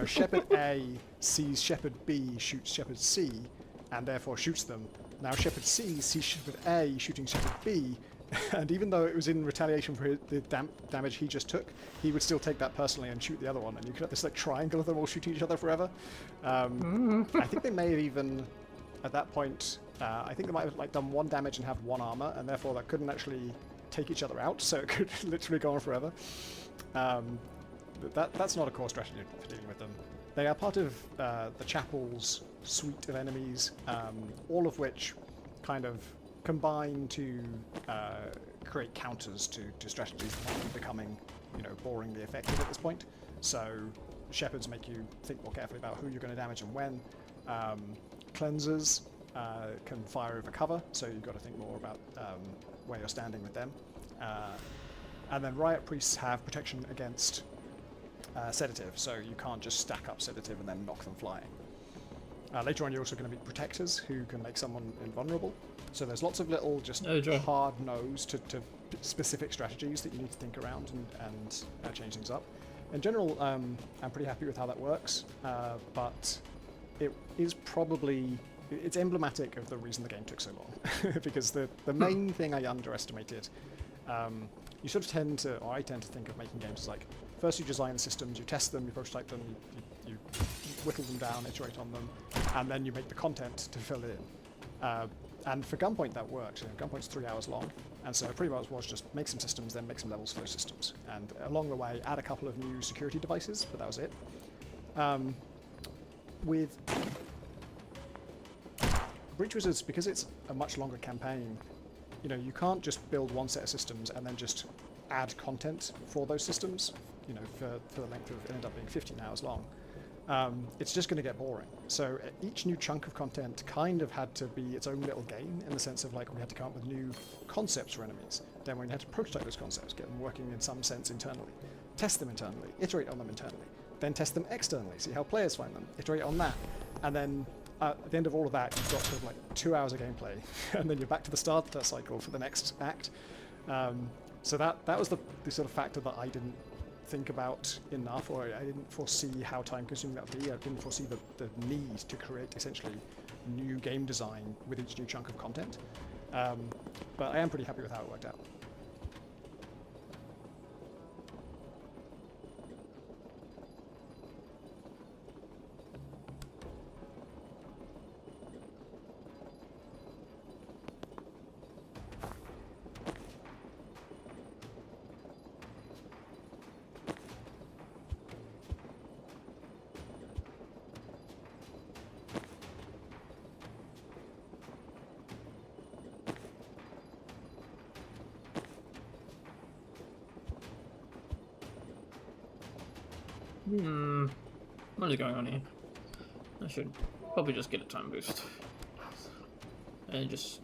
shepherd A sees shepherd B shoots shepherd C and therefore shoots them. Now shepherd C sees shepherd A shooting shepherd B, and even though it was in retaliation for the damage he just took, he would still take that personally and shoot the other one, and you could have this like triangle of them all shooting each other forever. I think they may have even, at that point, I think they might have like done 1 damage and have 1 armor, and therefore that couldn't actually take each other out, so it could literally go on forever. That's not a core strategy for dealing with them. They are part of the chapel's suite of enemies, all of which kind of combine to create counters to strategies that might be becoming, boringly effective at this point. So shepherds make you think more carefully about who you're going to damage and when. Cleansers can fire over cover, so you've got to think more about where you're standing with them. And then riot priests have protection against sedative, so you can't just stack up sedative and then knock them flying. Later on, you're also going to meet protectors who can make someone invulnerable. So there's lots of little just hard no's to specific strategies that you need to think around and change things up. In general, I'm pretty happy with how that works, but it is probably, it's emblematic of the reason the game took so long. Because the main thing I underestimated, you sort of tend to, or I tend to think of making games as like, first you design the systems, you test them, you prototype them, you whittle them down, iterate on them, and then you make the content to fill in. And for Gunpoint that worked. Gunpoint's 3 hours long, and so pretty much was just make some systems, then make some levels for those systems. And along the way, add a couple of new security devices, but that was it. With Breach Wizards, because it's a much longer campaign, you can't just build one set of systems and then just add content for those systems, for the length of, it ended up being 15 hours long. It's just going to get boring. So each new chunk of content kind of had to be its own little game, in the sense of like we had to come up with new concepts for enemies. Then we had to prototype those concepts, get them working in some sense internally, test them internally, iterate on them internally, then test them externally, see how players find them, iterate on that, and then at the end of all of that, you've got sort of like 2 hours of gameplay, and then you're back to the start of that cycle for the next act. So that was the sort of factor that I didn't think about enough, or I didn't foresee how time-consuming that would be. I didn't foresee the need to create essentially new game design with each new chunk of content. But I am pretty happy with how it worked out. What is going on here? I should probably just get a time boost. And just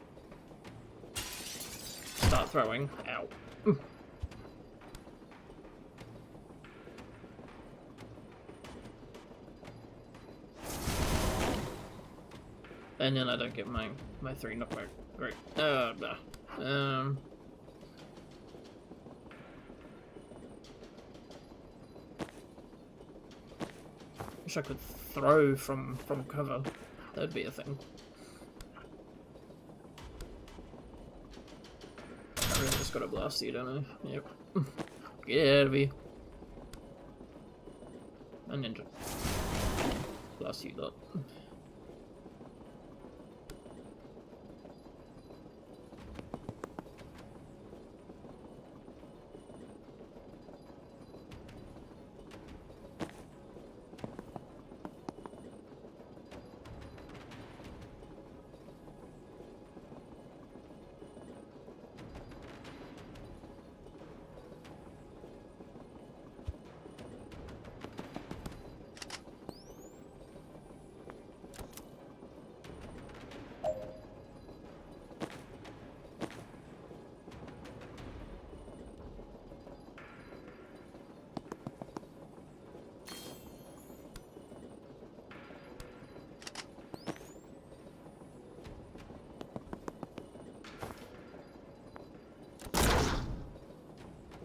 start throwing. Ow. And then I don't get my 3 knockback. Great. Blah. Wish I could throw from cover. That'd be a thing. I really just got to blast you, don't I? Yep. Get out of here. A ninja. Blast you lot.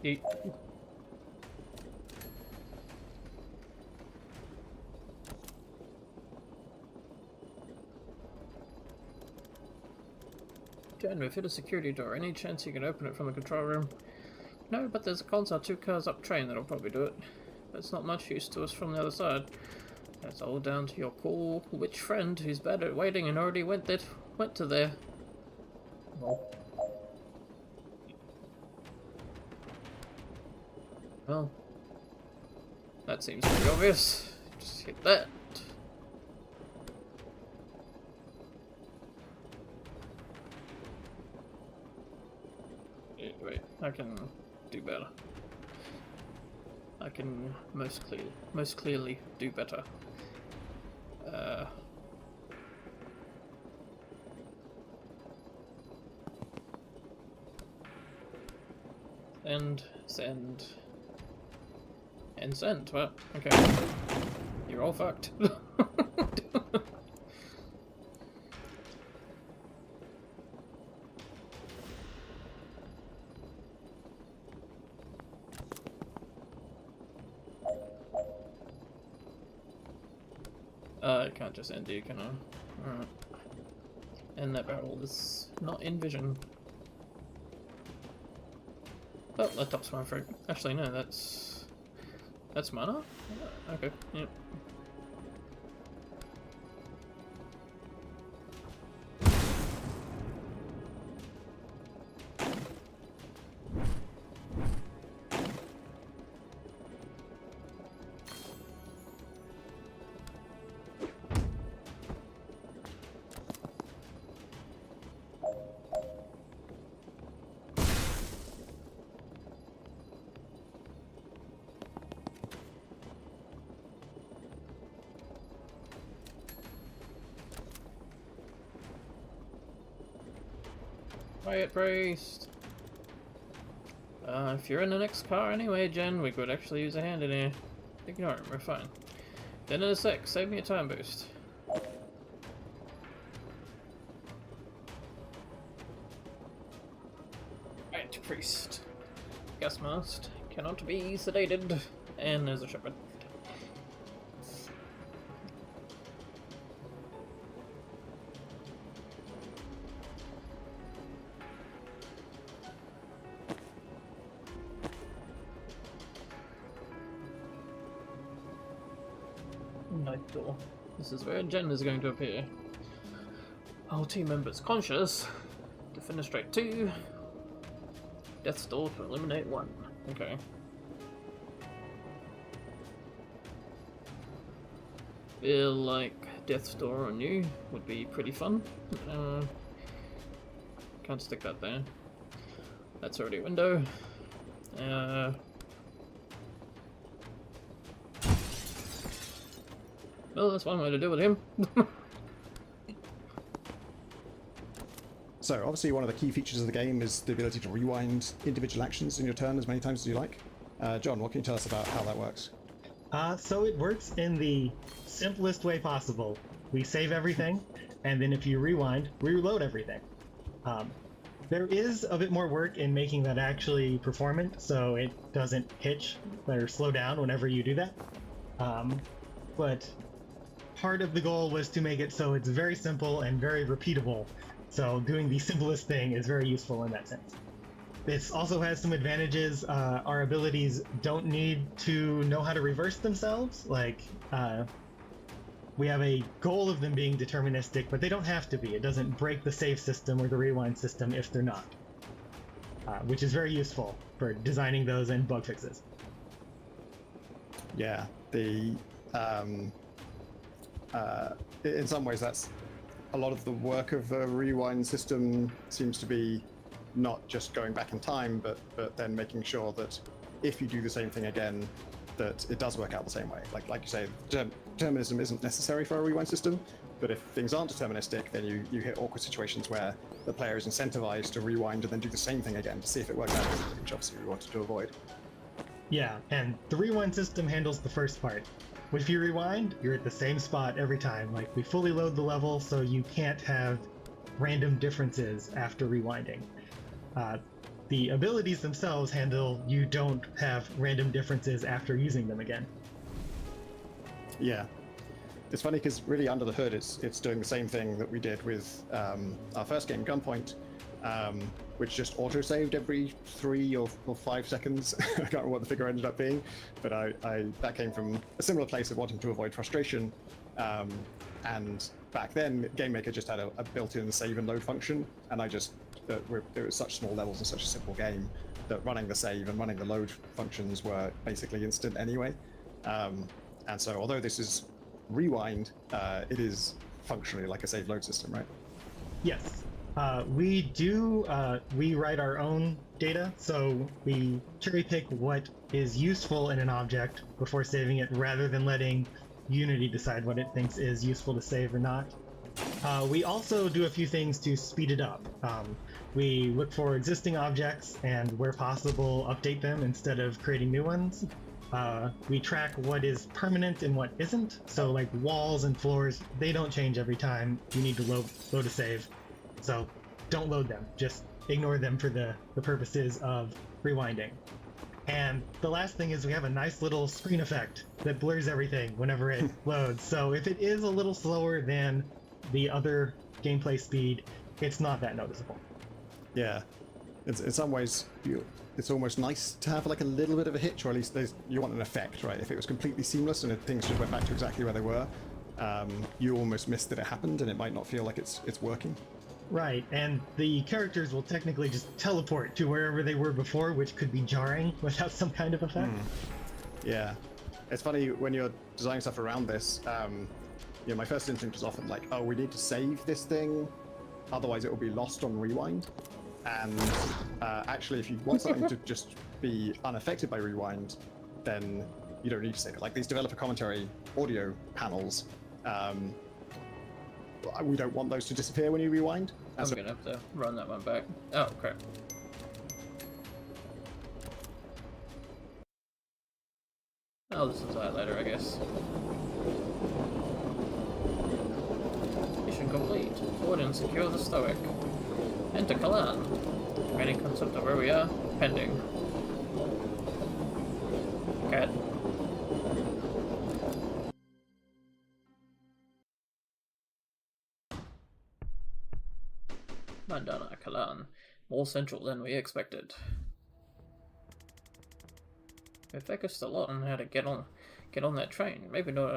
Eat. Jen, we've hit a security door. Any chance you can open it from the control room? No, but there's a console 2 cars up train that'll probably do it. But it's not much use to us from the other side. That's all down to your cool witch friend who's bad at waiting and already went to there. Well, that seems pretty obvious. Just hit that. Wait, I can do better. I can most clearly do better. And send. And send. Well, okay. You're all fucked. I can't just end you, can I? Alright. And that barrel is not in vision. Oh, that top's my fruit. Actually, no, that's mana? Okay, yep. Quiet, priest. If you're in the next car anyway, Jen, we could actually use a hand in here. Ignore him, we're fine. Then in a sec, save me a time boost. Right, priest. Gas mask. cannot be sedated. And there's a shepherd. Night door. This is where Jen is going to appear. All team members conscious. Defenestrate 2. Death's door to eliminate 1. Okay. Feel like Death's door on you would be pretty fun. Can't stick that there. That's already a window. Well, that's one way to deal with him. So obviously one of the key features of the game is the ability to rewind individual actions in your turn as many times as you like. John, what can you tell us about how that works? So it works in the simplest way possible. We save everything, and then if you rewind, we reload everything. There is a bit more work in making that actually performant, so it doesn't hitch or slow down whenever you do that. But part of the goal was to make it so it's very simple and very repeatable. So doing the simplest thing is very useful in that sense. This also has some advantages. Our abilities don't need to know how to reverse themselves. Like, we have a goal of them being deterministic, but they don't have to be. It doesn't break the save system or the rewind system if they're not, which is very useful for designing those and bug fixes. Yeah, in some ways that's a lot of the work of the rewind system seems to be not just going back in time, but then making sure that if you do the same thing again, that it does work out the same way. Like you say, determinism isn't necessary for a rewind system, but if things aren't deterministic, then you hit awkward situations where the player is incentivized to rewind and then do the same thing again to see if it works out, which obviously we wanted to avoid. Yeah, and the rewind system handles the first part. If you rewind, you're at the same spot every time. Like, we fully load the level, so you can't have random differences after rewinding. The abilities themselves handle you don't have random differences after using them again. Yeah. It's funny because really under the hood it's doing the same thing that we did with our first game, Gunpoint, which just auto-saved every 3 or 5 seconds. I can't remember what the figure ended up being, but that came from a similar place of wanting to avoid frustration. And back then, GameMaker just had a built-in save and load function, and there were such small levels and such a simple game that running the save and running the load functions were basically instant anyway. And so although this is rewind, it is functionally like a save load system, right? Yes. We write our own data, so we cherry pick what is useful in an object before saving it rather than letting Unity decide what it thinks is useful to save or not. We also do a few things to speed it up. We look for existing objects and, where possible, update them instead of creating new ones. We track what is permanent and what isn't. So like walls and floors, they don't change every time you need to load a save. So don't load them, just ignore them for the purposes of rewinding. And the last thing is we have a nice little screen effect that blurs everything whenever it loads. So if it is a little slower than the other gameplay speed, it's not that noticeable. Yeah. In some ways, it's almost nice to have like a little bit of a hitch, or at least you want an effect, right? If it was completely seamless and if things just went back to exactly where they were, you almost missed that it happened and it might not feel like it's working. Right, and the characters will technically just teleport to wherever they were before, which could be jarring without some kind of effect. Yeah. It's funny when you're designing stuff around this, my first instinct is often like, oh, we need to save this thing, otherwise it will be lost on rewind. And actually, if you want something to just be unaffected by rewind, then you don't need to save it. Like these developer commentary audio panels, we don't want those to disappear when you rewind. I'm gonna have to run that one back. Oh, crap. I'll listen to that later, I guess. Mission complete. Board and secure the Stoic. Enter Kalan. Remaining concept of where we are, pending. Mandana Kalan. More central than we expected. We focused a lot on how to get on that train. Maybe not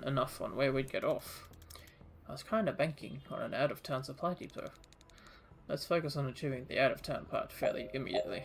enough on where we'd get off. I was kind of banking on an out-of-town supply depot. Let's focus on achieving the out-of-town part fairly immediately.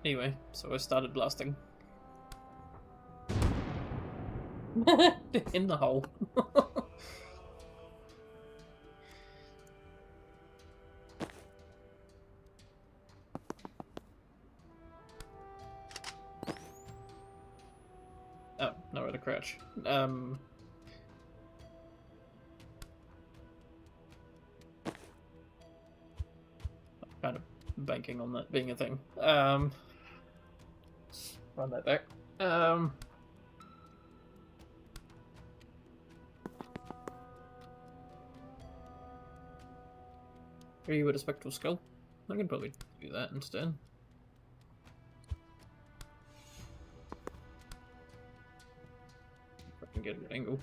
Anyway, so I started blasting. In the hole. Oh, nowhere to crouch. Kind of banking on that being a thing. Run that back. Are you with a spectral skull? I can probably do that instead. If I can get an angle.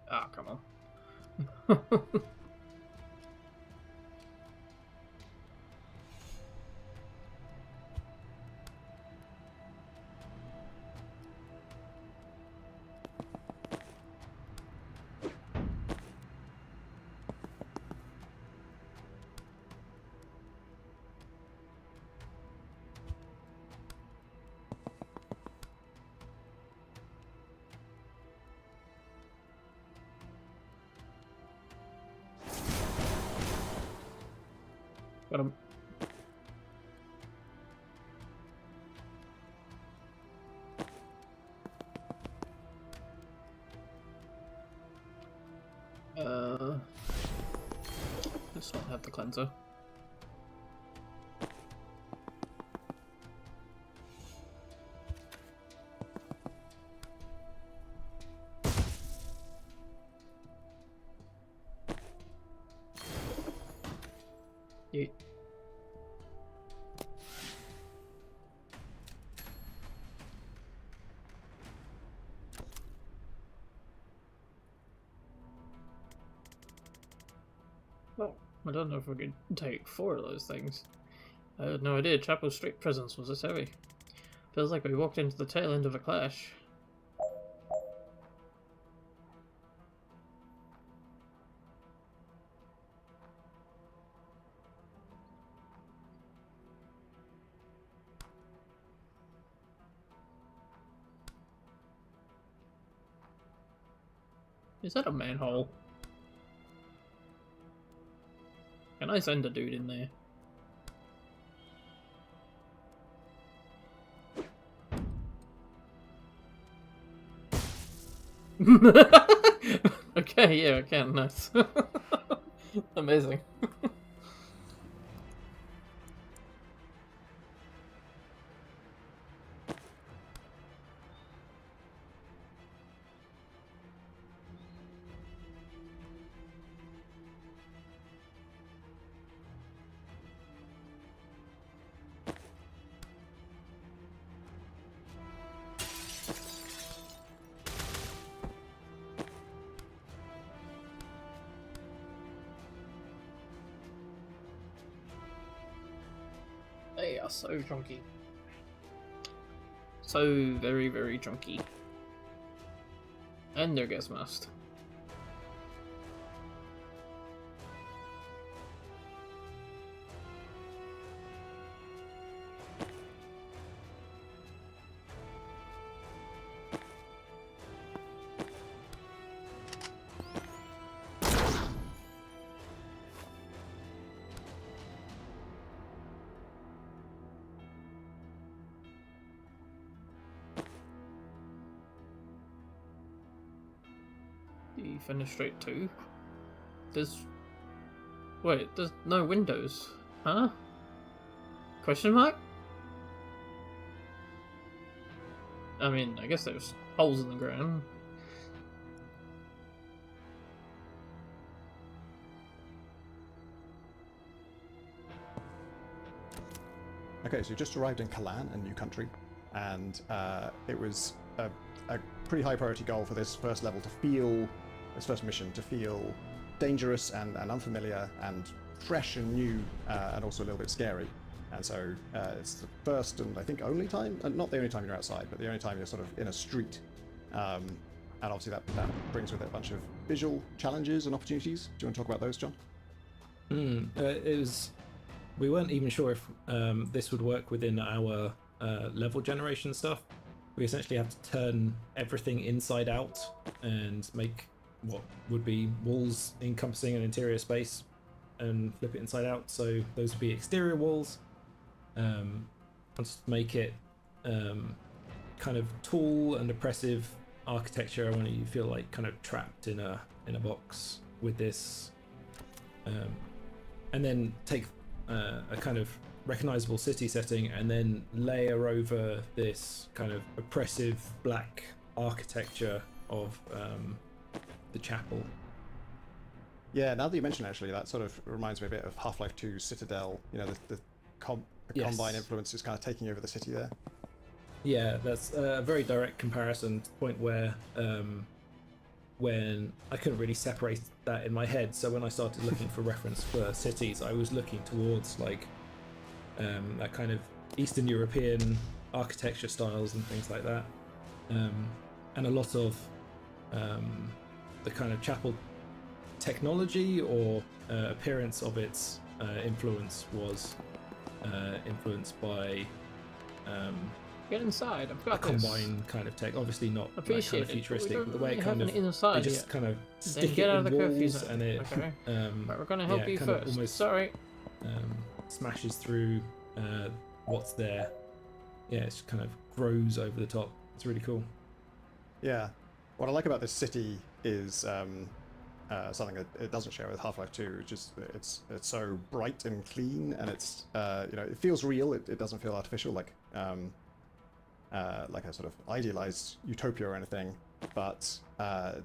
Ah, come on. Got him. This one have the cleanser. Yeet. Well, I don't know if we could take 4 of those things. I had no idea Chapel's street presence was this heavy. Feels like we walked into the tail end of a clash. Is that a manhole? Can I send a dude in there? Okay, yeah, I can. Nice. Amazing. They are so drunky. So very, very drunky. And their gas mask. The Fenestrate 2. Wait, there's no windows. Huh? Question mark? I mean, I guess there's holes in the ground. Okay, so you just arrived in Kalan, a new country, and it was a pretty high priority goal for this first level to feel, this first mission, to feel dangerous and unfamiliar and fresh and new, and also a little bit scary. And so it's the first and I think only time, not the only time you're outside, but the only time you're sort of in a street. And obviously that brings with it a bunch of visual challenges and opportunities. Do you want to talk about those, John? It was. We weren't even sure if this would work within our level generation stuff. We essentially have to turn everything inside out and make what would be walls encompassing an interior space and flip it inside out. So those would be exterior walls. Wanted to make it kind of tall and oppressive architecture. I want you to feel like kind of trapped in a box with this, and then take a kind of recognizable city setting and then layer over this kind of oppressive black architecture of the chapel. Yeah, now that you mention it, actually, that sort of reminds me a bit of Half-Life 2 Citadel. You know, the Yes. Combine influence is kind of taking over the city there. Yeah, that's a very direct comparison to the point where when I couldn't really separate that in my head, so when I started looking for reference for cities, I was looking towards like that kind of Eastern European architecture styles and things like that, and a lot of the kind of chapel technology or appearance of its influence was influenced by Get inside. I've a got this. Combine kind of tech. Obviously not that kind Appreciate of it, futuristic, but we but the way it don't kind really of have an inside they just yet. kind of Then stick get it out in of the curfew walls zone. and it Okay. Right, we're gonna help you kind of first. almost Sorry. smashes through what's there. Yeah, it kind of grows over the top. It's really cool. Yeah. What I like about this city is something that it doesn't share with Half-Life 2, which is it's so bright and clean, and it's you know, it feels real. It doesn't feel artificial, like a sort of idealized utopia or anything. But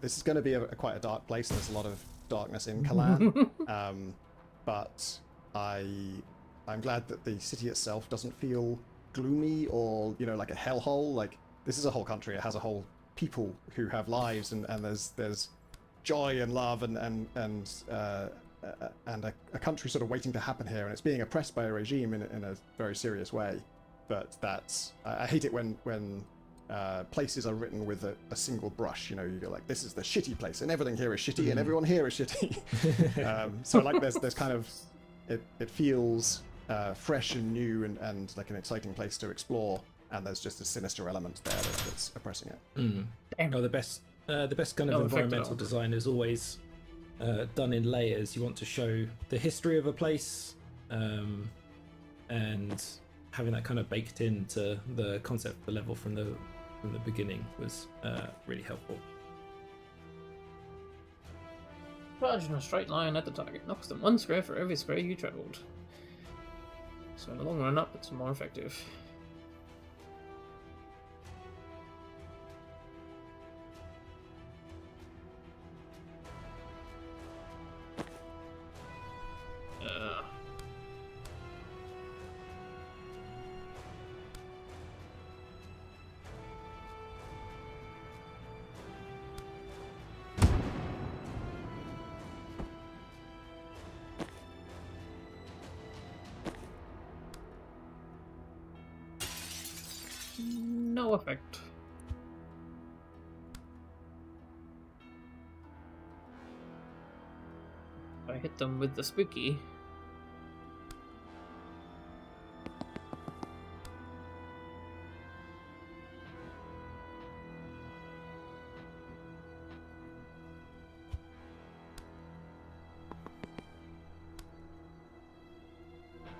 this is going to be quite a dark place. There's a lot of darkness in Kalan. But I'm glad that the city itself doesn't feel gloomy or, you know, like a hellhole. Like, this is a whole country. It has a whole people who have lives, and there's joy and love and a country sort of waiting to happen here, and it's being oppressed by a regime in a very serious way. But that's I hate it when places are written with a single brush. You know, you go like, this is the shitty place, and everything here is shitty, and everyone here is shitty. So I like there's kind of it feels fresh and new and like an exciting place to explore, and there's just a sinister element there that's oppressing it. Oh, the best kind of environmental design is always done in layers. You want to show the history of a place, and having that kind of baked into the concept of the level from the beginning was really helpful. Charge in a straight line at the target knocks them 1 square for every square you travelled. So in the long run up, it's more effective. No effect. If I hit them with the spooky.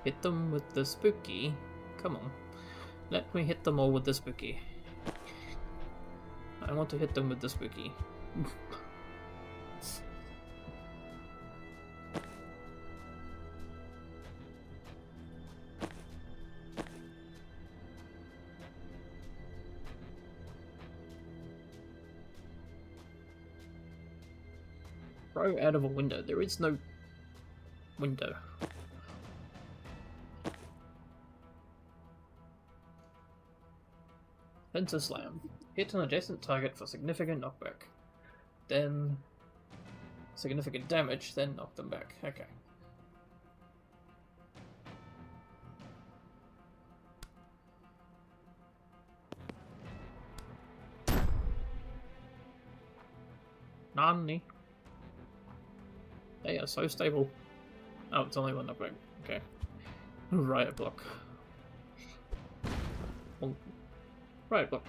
Hit them with the spooky. Come on. Let me hit them all with the spooky. I want to hit them with the spooky. Throw out of a window. There is no window. Fencer slam. Hit an adjacent target for significant knockback. Then significant damage, then knock them back. Okay. Nani? They are so stable. Oh, it's only one knockback. Okay. Riot block. Oh. Riot block.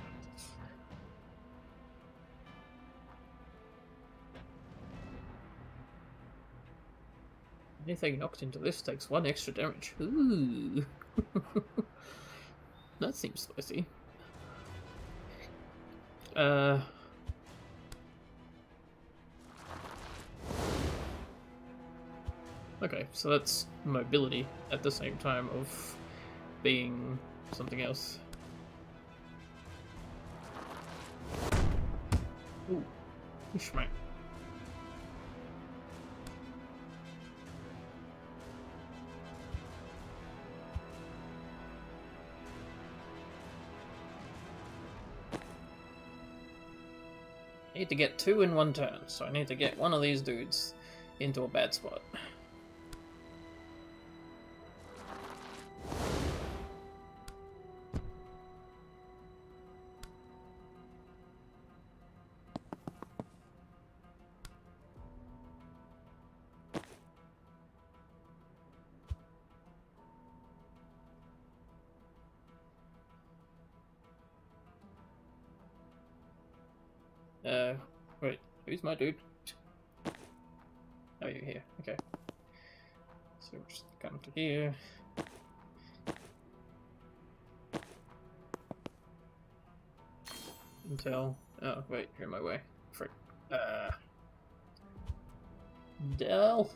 Anything knocked into this takes 1 extra damage. Ooh. That seems spicy. Okay, so that's mobility at the same time of being something else. Ooh, schmack. I need to get 2 in 1 turn, so I need to get one of these dudes into a bad spot. Wait, who's my dude? Oh, you're here, okay. So we'll just come to here. Until, oh wait, you're in my way. Frick. Dell?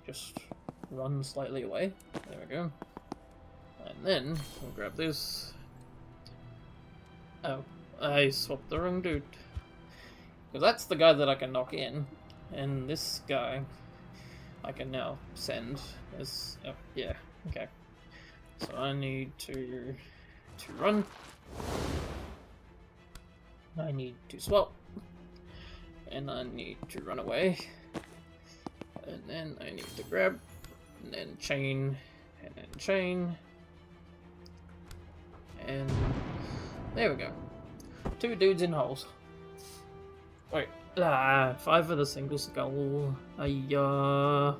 Just run slightly away. There we go. And then, we'll grab this. Oh, I swapped the wrong dude. Because that's the guy that I can knock in. And this guy, I can now send as... Oh, yeah, okay. So I need to run. I need to swap. And I need to run away. And then I need to grab. And then chain. And then chain. And there we go. 2 dudes in holes. Wait. 5 for the single skull. Hiya.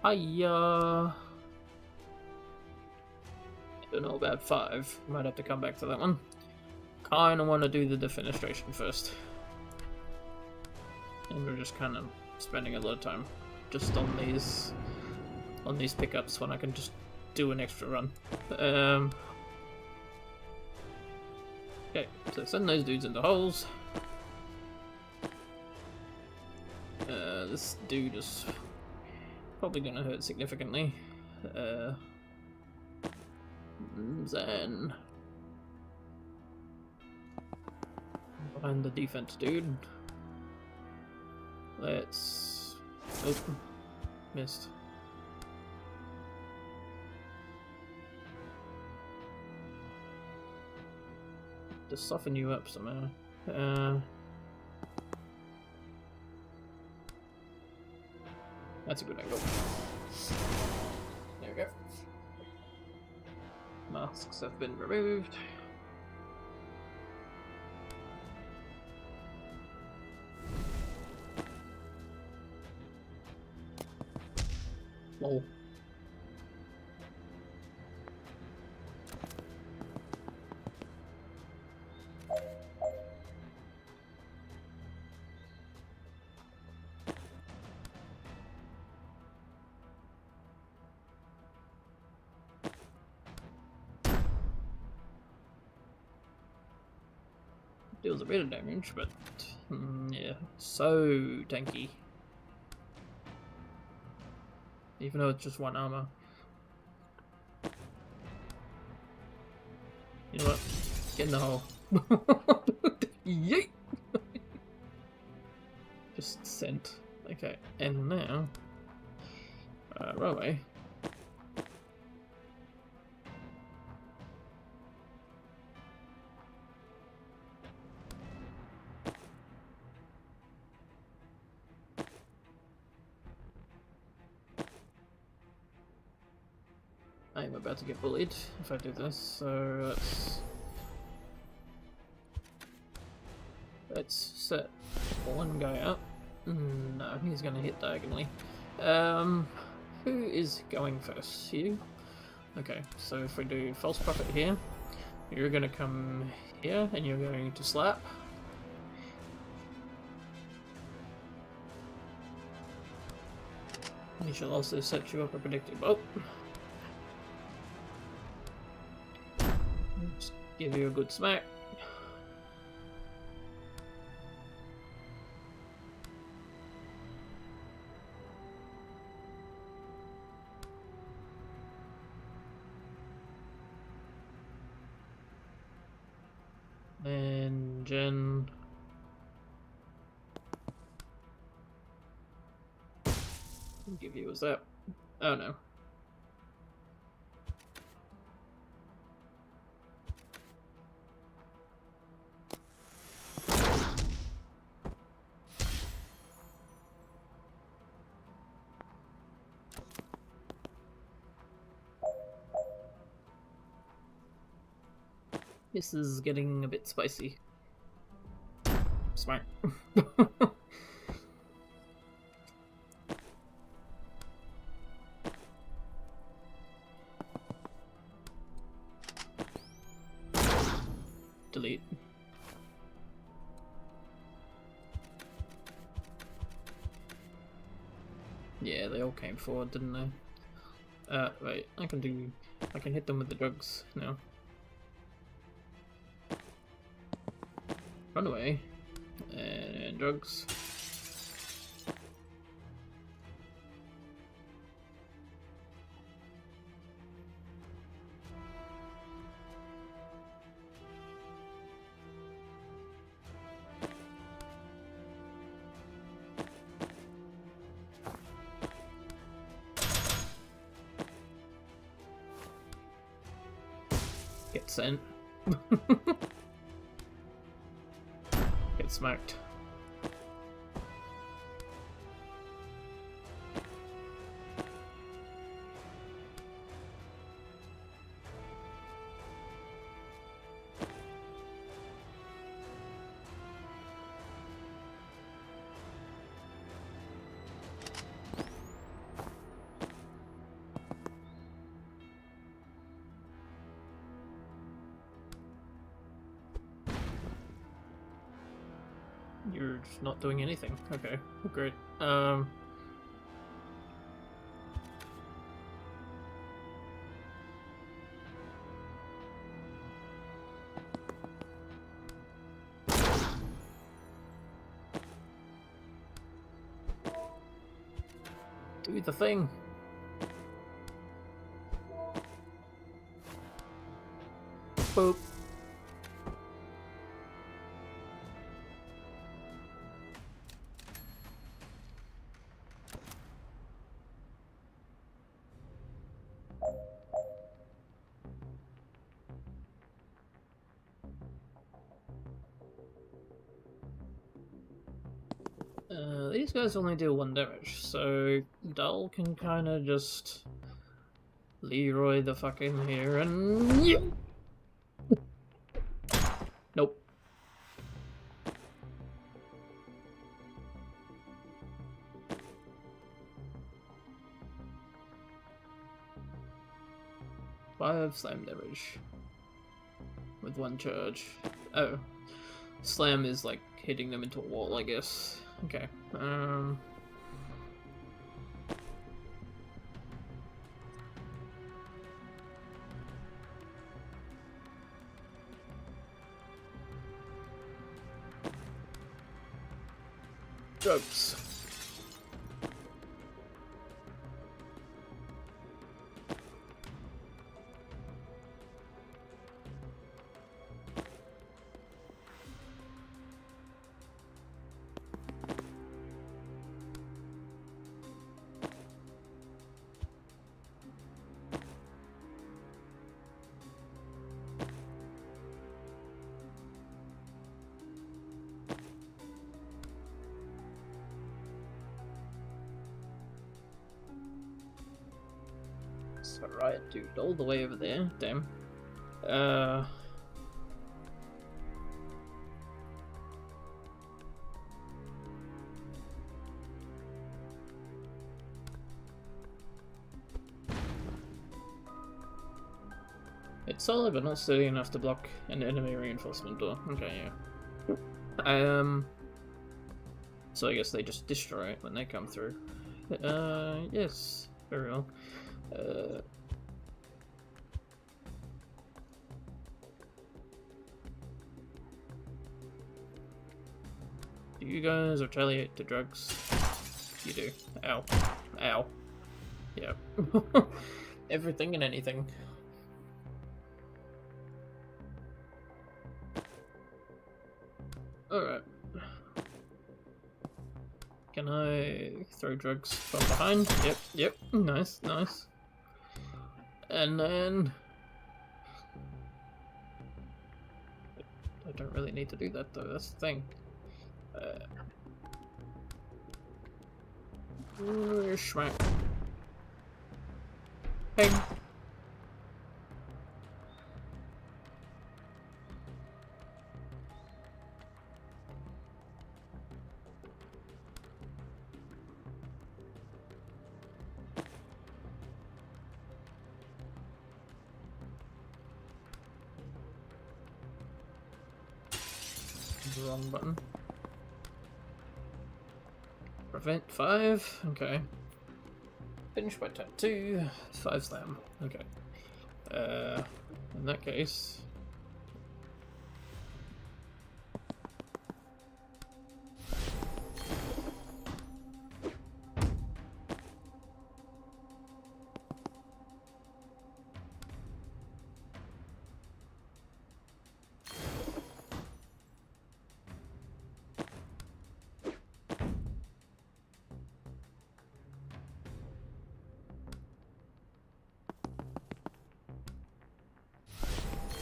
Hiya. Don't know about 5. Might have to come back to that one. Kinda want to do the defenestration first. And we're just kind of spending a lot of time just on these pickups when I can just do an extra run. Okay, so send those dudes into holes. This dude is probably gonna hurt significantly. Then behind the defense dude. Let's... Oh, missed. To soften you up somehow. That's a good angle. There we go. Masks have been removed. Lol. Deals a bit of damage, but yeah, so tanky. Even though it's just 1 armor. You know what? Get in the hole. Yeet! Just sent. Okay, and now... railway. I'm about to get bullied if I do this, so let's set one guy up. No, he's gonna hit diagonally. Who is going first? You? Okay, so if we do false prophet here, you're gonna come here and you're going to slap. We shall also set you up a predicted bolt. Just give you a good smack. And Jen. I'll give you a zap. Oh no. This is getting a bit spicy. Smart. Delete. Yeah, they all came forward, didn't they? Wait, I can hit them with the drugs now. Run away. And drugs. Get sent. Get smacked. You're just not doing anything. Okay, great. Do the thing. Boop. These guys only deal 1 damage, so Dull can kind of just Leroy the fuck in here and... Yep. Nope. Five slam damage with 1 charge. Oh, slam is like hitting them into a wall, I guess. Okay. Drugs. That's alright, dude. All the way over there. Damn. It's solid, but not sturdy enough to block an enemy reinforcement door. Okay, yeah. So I guess they just destroy it when they come through. Yes. Very well. Do you guys retaliate to drugs? You do. Ow. Ow. Yeah. Everything and anything. Alright. Can I throw drugs from behind? Yep, yep. Nice, nice. And then... I don't really need to do that though, that's the thing. Schmack. Ping. Wrong button. Prevent 5, okay. Finish by type 2, 5 slam, okay. In that case...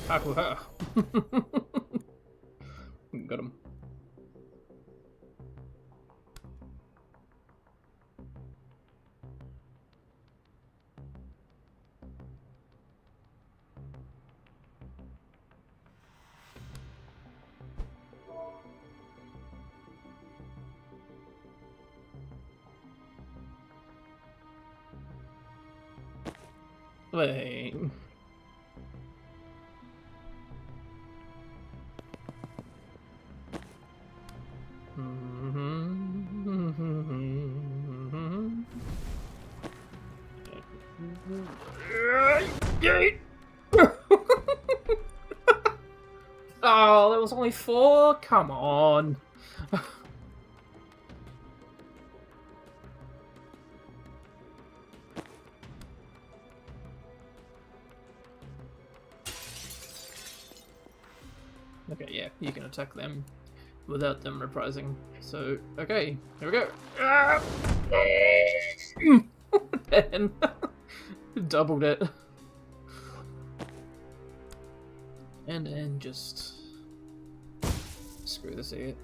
Hakuha. Got him. Wait. Oh, there was only 4? Come on. Okay, yeah, you can attack them without them reprising. So, okay, here we go. Then doubled it. And then just screw this idiot.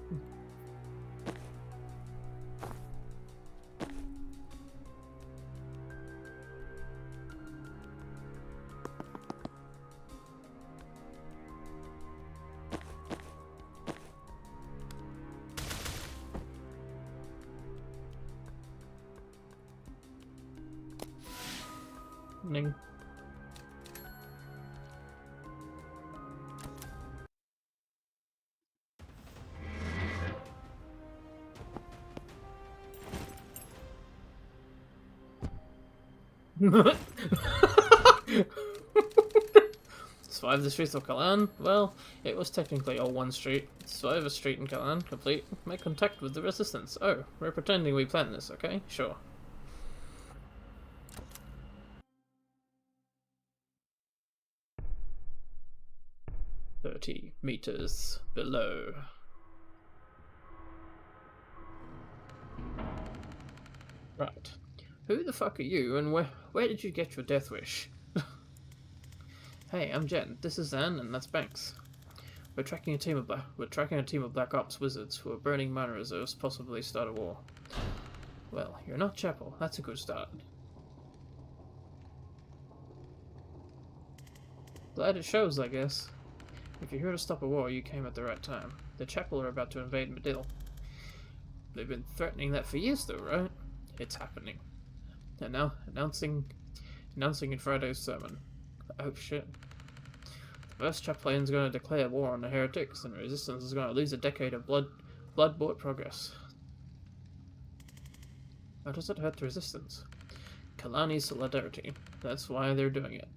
Ning. Survive the streets of Kalan? Well, it was technically all one street. Survive a street in Kalan, complete. Make contact with the resistance. Oh, we're pretending we planned this, okay? Sure. "30 meters below." Right. Who the fuck are you, and where did you get your death wish? Hey, I'm Jen. This is Zan, and that's Banks. We're tracking a team of Black Ops wizards who are burning mine reserves, possibly start a war. Well, you're not Chapel. That's a good start. Glad it shows, I guess. If you're here to stop a war, you came at the right time. The chapel are about to invade Medill. They've been threatening that for years, though, right? It's happening. And now, announcing in Friday's sermon. Oh shit. The first chaplain's going to declare war on the heretics, and resistance is going to lose a decade of blood-bought progress. How does it hurt the resistance? Kalani solidarity. That's why they're doing it.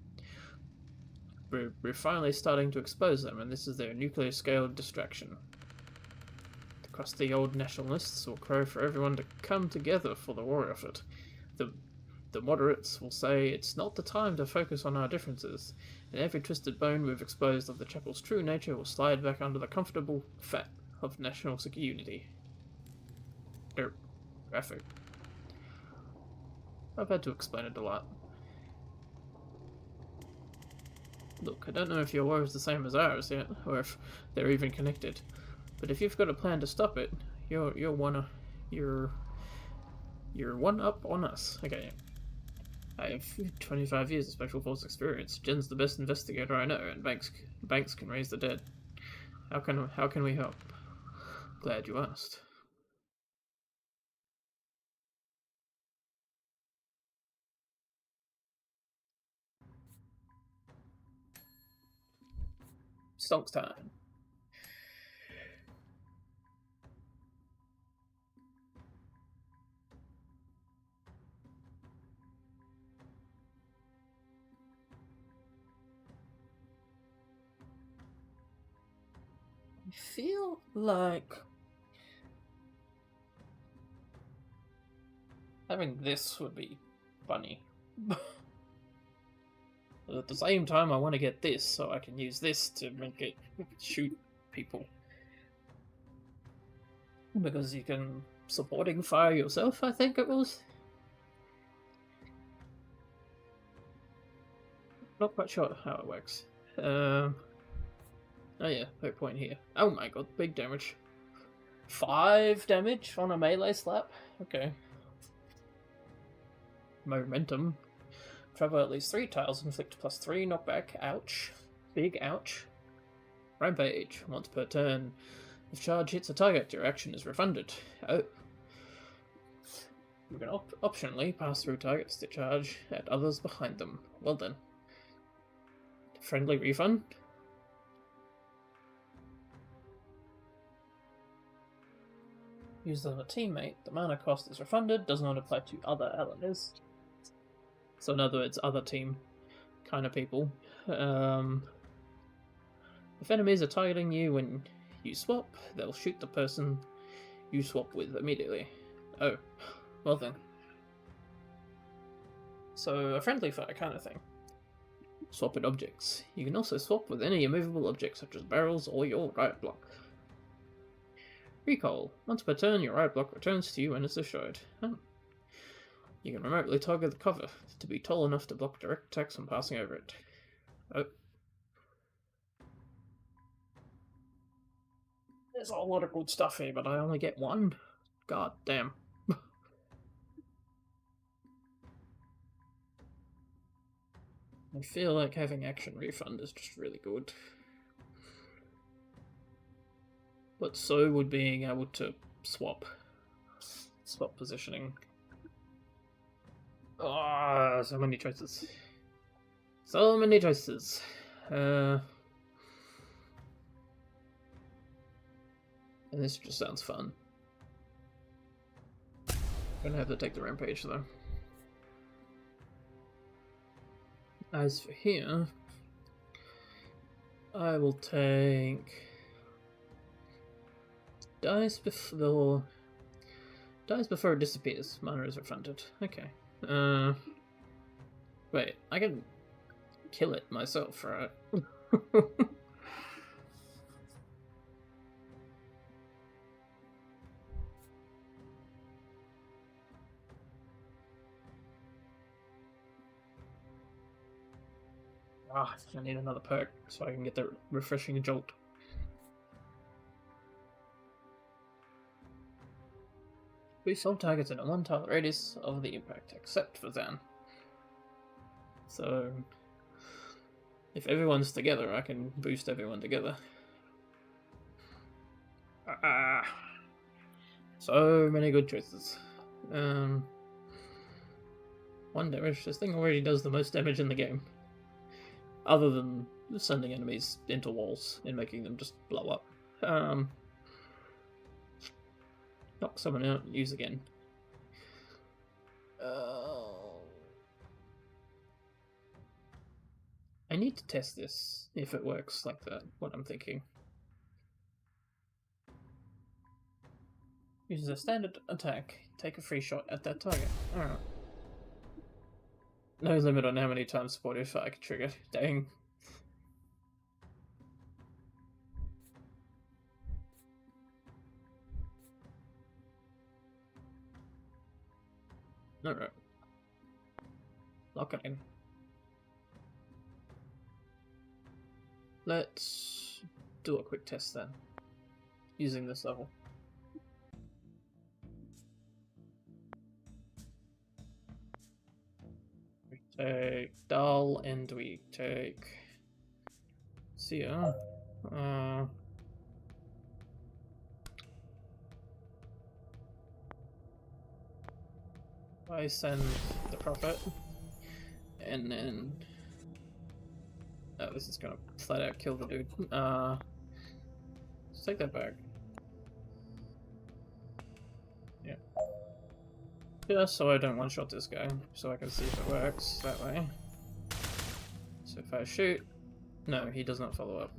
We're finally starting to expose them, and this is their nuclear-scale distraction. The crusty old nationalists will crow for everyone to come together for the war effort. The moderates will say it's not the time to focus on our differences, and every twisted bone we've exposed of the chapel's true nature will slide back under the comfortable fat of national unity. Graphic. I've had to explain it a lot. Look, I don't know if your war is the same as ours yet, or if they're even connected. But if you've got a plan to stop it, you're one up on us. Okay. I have 25 years of Special Force experience. Jen's the best investigator I know, and Banks can raise the dead. How can we help? Glad you asked. Stonks time. I feel like having this would be funny. But at the same time, I want to get this so I can use this to make it shoot people. Because you can supporting fire yourself, I think it was. Not quite sure how it works. Oh yeah, no point here. Oh my god, big damage. 5 damage on a melee slap? Okay. Momentum. Travel at least 3 tiles, inflict +3 knockback. Ouch. Big ouch. Rampage. Once per turn. If charge hits a target, your action is refunded. Oh. You can optionally pass through targets to charge at others behind them. Well then. Friendly refund? Used on a teammate, the mana cost is refunded, does not apply to other allies. So in other words, other team kind of people. If enemies are targeting you when you swap, they'll shoot the person you swap with immediately. Oh, well then. So a friendly fire kind of thing. Swap with objects. You can also swap with any immovable object such as barrels or your riot block. Recall. Once per turn, your riot block returns to you when it's destroyed. Oh. You can remotely target the cover to be tall enough to block direct attacks when passing over it. Oh. There's a lot of good stuff here, but I only get one? God damn. I feel like having action refund is just really good. But so would being able to swap positioning. Ah, so many choices. So many choices. And this just sounds fun. Gonna have to take the rampage though. As for here, I will take dice before it disappears. Mana is refunded. Okay. Wait, I can kill it myself, right? Ah, I need another perk so I can get the refreshing jolt. Boost all targets in a 1 tile radius of the impact, except for Zan. So, If everyone's together, I can boost everyone together. Ah, so many good choices. 1 damage. This thing already does the most damage in the game. Other than sending enemies into walls and making them just blow up. Knock someone out and use again. I need to test this, if it works like that, what I'm thinking. Uses a standard attack. Take a free shot at that target. Alright. No limit on how many times supportive fire can trigger. Dang. Alright. Lock it in. Let's do a quick test then, using this level. We take dull and we take Sia. I send the Prophet, and then this is gonna flat out kill the dude. Let's take that back. Yeah. Just so I don't one-shot this guy, so I can see if it works that way. So if I shoot... No, he does not follow up.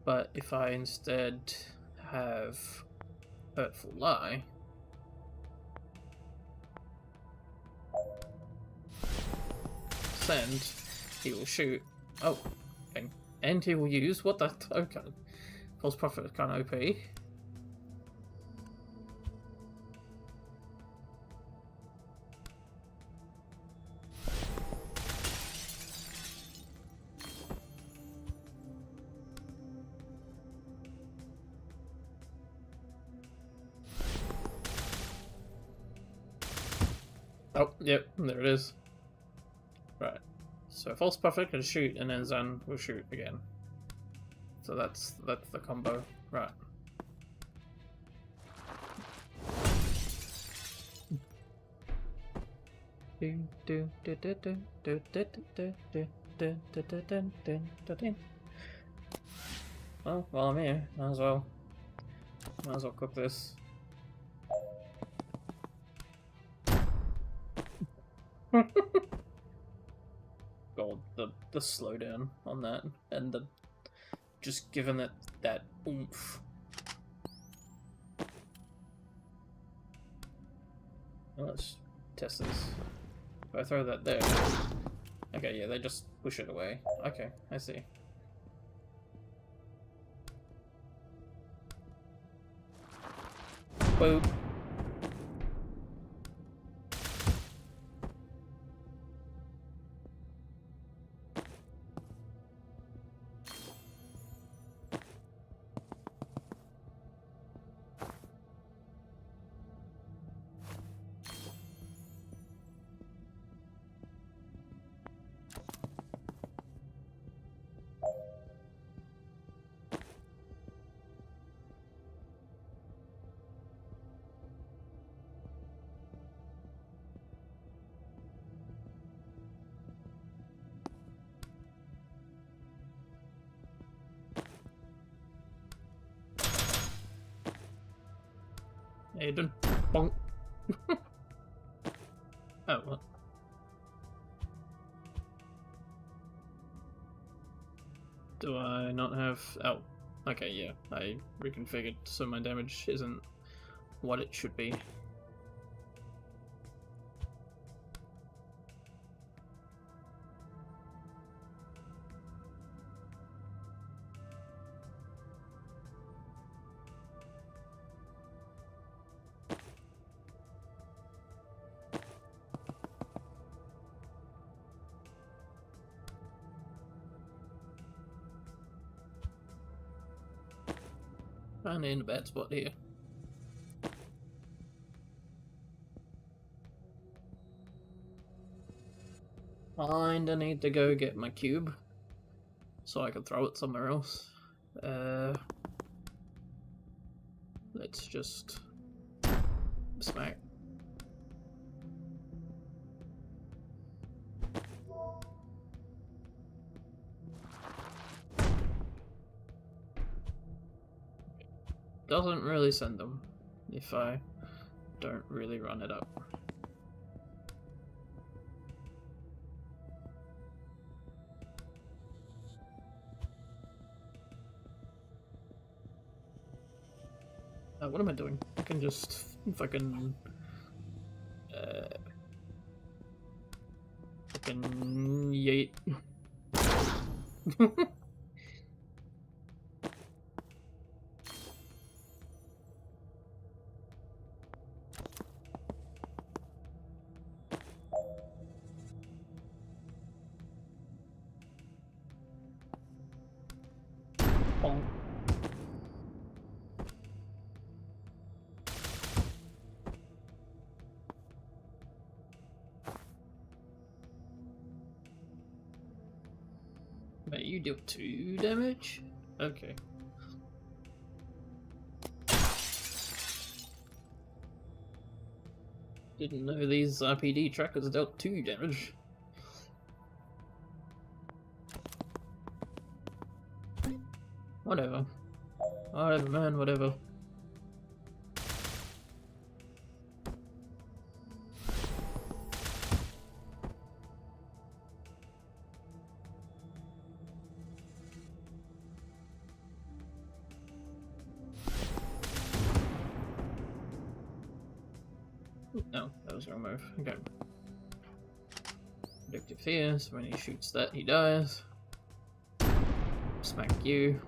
But if I instead have Hurtful Lie... Send, he will shoot. Oh, okay. And he will use what the okay. False Prophet is kind of OP. Oh, yep, there it is. Right, so False Prophet can shoot, and then Zan will shoot again. So that's the combo, right? Well, while I'm here, might as well cook this. God, the slowdown on that, and the just given it that oomph. Well, let's test this. If I throw that there, okay, yeah, they just push it away. Okay, I see. Boop. How you doing? Bonk. Oh, what? Do I not have... Oh, okay, yeah. I reconfigured so my damage isn't what it should be. I'm in a bad spot here. Kinda need to go get my cube so I can throw it somewhere else. Let's just smack. Doesn't really send them if I don't really run it up. What am I doing? I can just fucking fucking yeet. Bonk. Wait, you deal 2 damage? Okay. Didn't know these RPD trackers dealt 2 damage. Whatever. Whatever, man, whatever. No, that was the wrong move. Okay. Predictive fear, so when he shoots that, he dies. Smack you.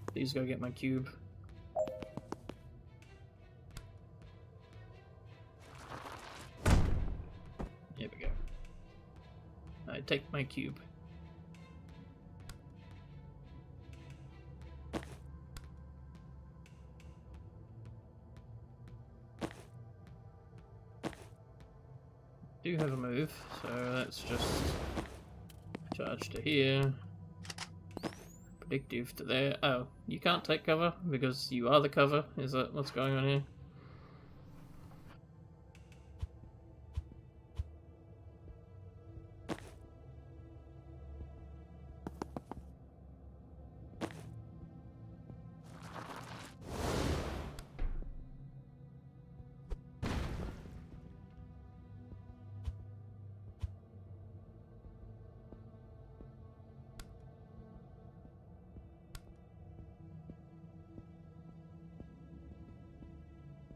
Please go get my cube. Here we go. I take my cube. Do have a move, so let's just charge to here. Predictive to there. Oh, you can't take cover because you are the cover? Is that what's going on here?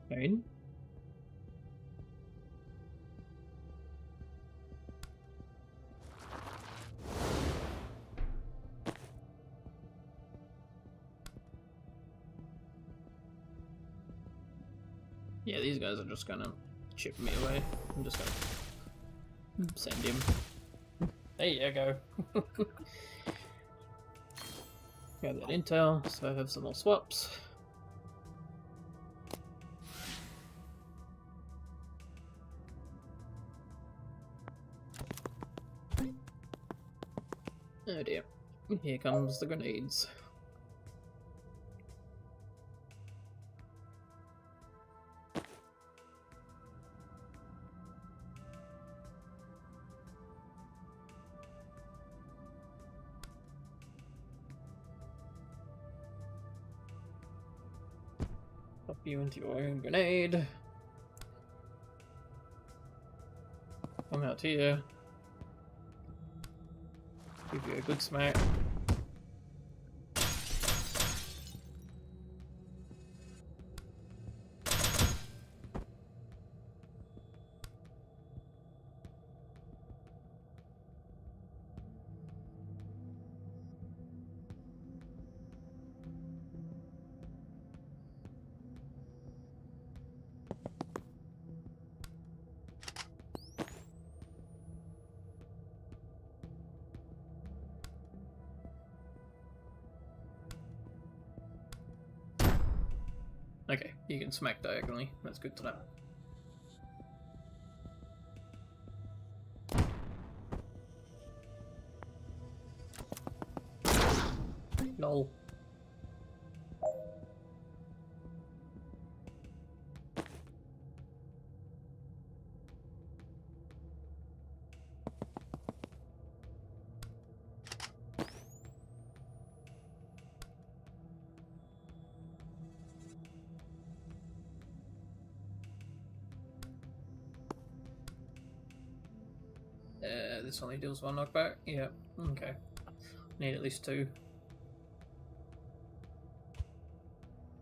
Pain? Yeah, these guys are just gonna chip me away. I'm just gonna send him. There you go. Got that intel, so I have some more swaps. Oh dear. Here comes the grenades. Pop you into your own grenade. Come out here. Give you a good smack. Okay, you can smack diagonally. That's good to know. Lol. This only deals one knockback? Yeah, okay. Need at least 2.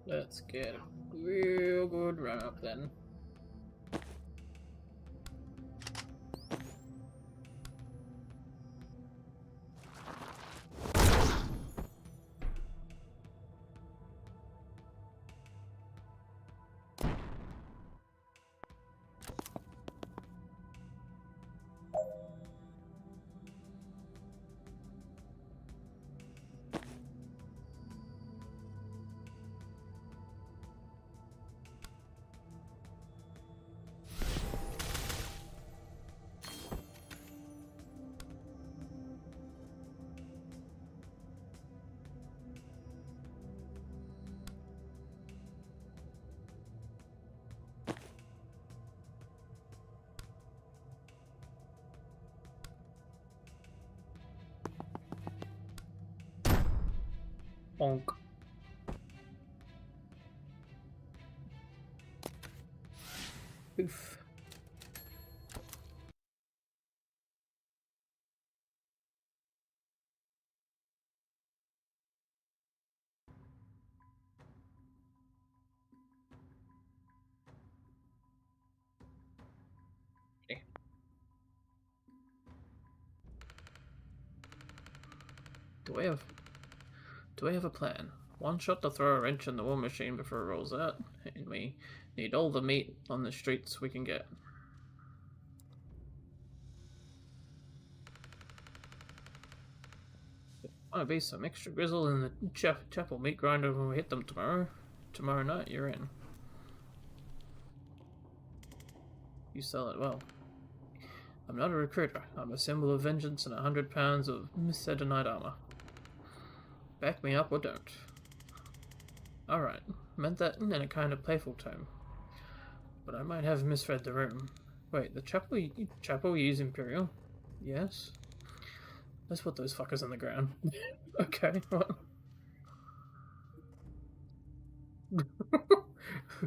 Let's get a real good run up then. Bonk. Oof. Okay. Do I have a plan? One shot to throw a wrench in the war machine before it rolls out, and we need all the meat on the streets we can get. Wanna be some extra grizzle in the chapel meat grinder when we hit them tomorrow? Tomorrow night, you're in. You sell it well. I'm not a recruiter. I'm a symbol of vengeance and 100 pounds of Missedonite armor. Back me up or don't. Alright, meant that in a kind of playful tone. But I might have misread the room. Wait, the chapel use Imperial? Yes? Let's put those fuckers on the ground. Okay, what?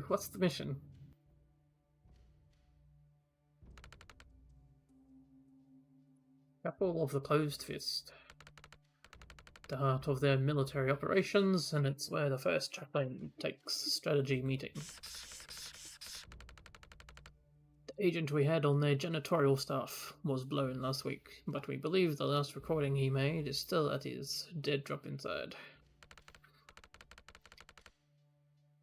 What's the mission? Chapel of the Closed Fist. The heart of their military operations, and it's where the first chaplain takes strategy meeting. The agent we had on their janitorial staff was blown last week, but we believe the last recording he made is still at his dead drop inside.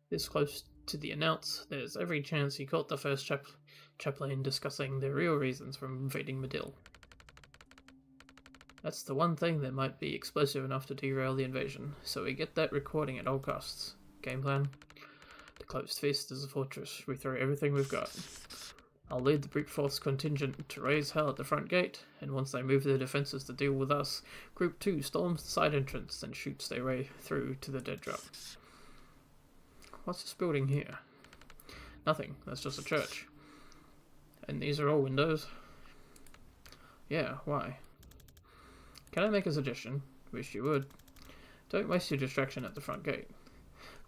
This close to the announce, there's every chance he caught the first chaplain discussing the real reasons for invading Medill. That's the one thing that might be explosive enough to derail the invasion, so we get that recording at all costs. Game plan? The Closed Fist is a fortress. We throw everything we've got. I'll lead the brute force contingent to raise hell at the front gate, and once they move their defenses to deal with us, Group 2 storms the side entrance and shoots their way through to the dead drop. What's this building here? Nothing. That's just a church. And these are all windows? Yeah, why? Can I make a suggestion? Wish you would. Don't waste your distraction at the front gate.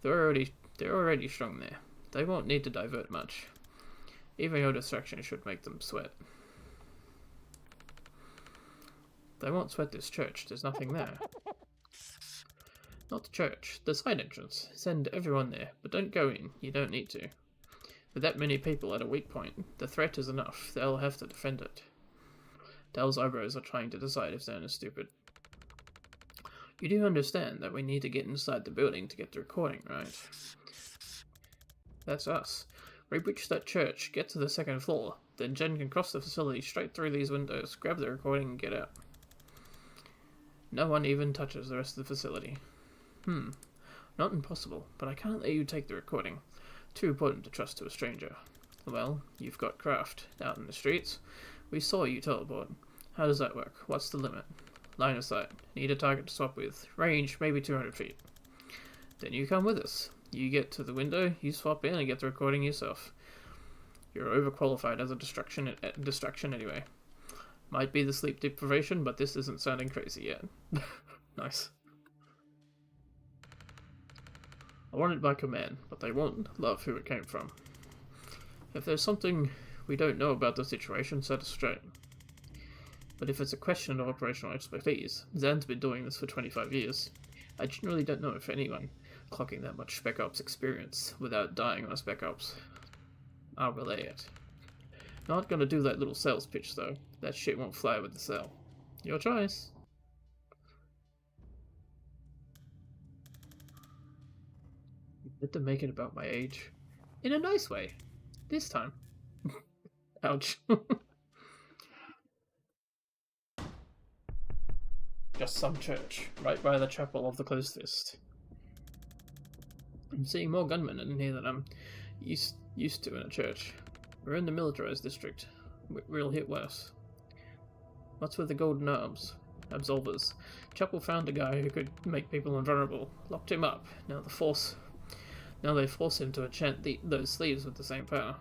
They're already strong there. They won't need to divert much. Even your distraction should make them sweat. They won't sweat this church. There's nothing there. Not the church. The side entrance. Send everyone there, but don't go in. You don't need to. With that many people at a weak point, the threat is enough. They'll have to defend it. Dell's eyebrows are trying to decide if Zan is stupid. You do understand that we need to get inside the building to get the recording, right? That's us. We breach that church, get to the second floor, then Jen can cross the facility straight through these windows, grab the recording and get out. No one even touches the rest of the facility. Not impossible, but I can't let you take the recording. Too important to trust to a stranger. Well, you've got craft out in the streets. We saw you teleport. How does that work? What's the limit? Line of sight. Need a target to swap with. Range, maybe 200 feet. Then you come with us. You get to the window, you swap in and get the recording yourself. You're overqualified as a distraction anyway. Might be the sleep deprivation, but this isn't sounding crazy yet. Nice. I want it by command, but they won't love who it came from. If there's something we don't know about the situation, set us straight. But if it's a question of operational expertise, Zan's been doing this for 25 years. I generally don't know if anyone clocking that much Spec Ops experience without dying on a Spec Ops. I'll relay it. Not gonna do that little sales pitch though. That shit won't fly with the sell. Your choice. You had to make it about my age. In a nice way. This time. Ouch. Just some church, right by the chapel of the Closed Fist. I'm seeing more gunmen in here than I'm used to in a church. We're in the militarized district. We'll hit worse. What's with the golden arms? Absolvers. Chapel found a guy who could make people invulnerable. Locked him up. Now they force him to enchant those sleeves with the same power.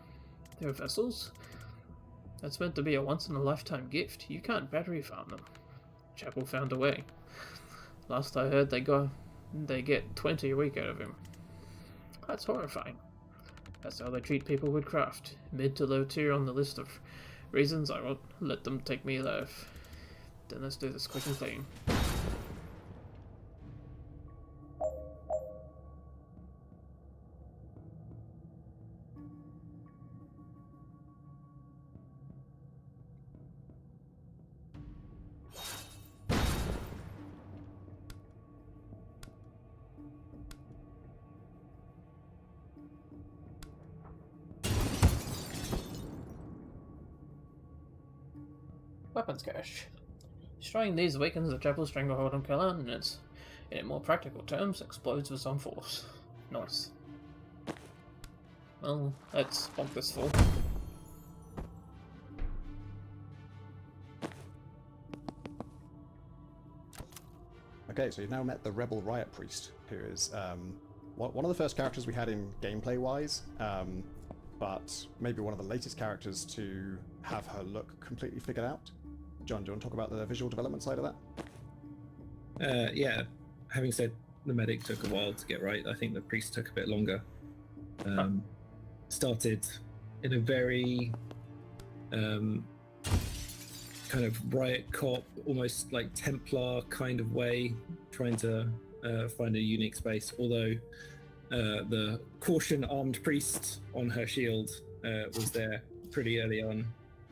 They're vessels? That's meant to be a once-in-a-lifetime gift. You can't battery farm them. Chapel found a way. Last I heard, they get 20 a week out of him. That's horrifying. That's how they treat people with craft. Mid to low tier on the list of reasons I won't let them take me alive. Then let's do this quick and clean. Weapons cache. Destroying these awakens the Chapel Stranglehold on Kalan, and it's, in more practical terms, explodes with some force. Nice. Well, let's bonk this full. Okay, so you've now met the Rebel Riot Priest, who is one of the first characters we had in gameplay-wise, but maybe one of the latest characters to have her look completely figured out. John, do you want to talk about the visual development side of that? Yeah, having said the medic took a while to get right, I think the priest took a bit longer. Started in a very kind of riot cop, almost like Templar kind of way, trying to find a unique space, although the caution armed priest on her shield was there pretty early on.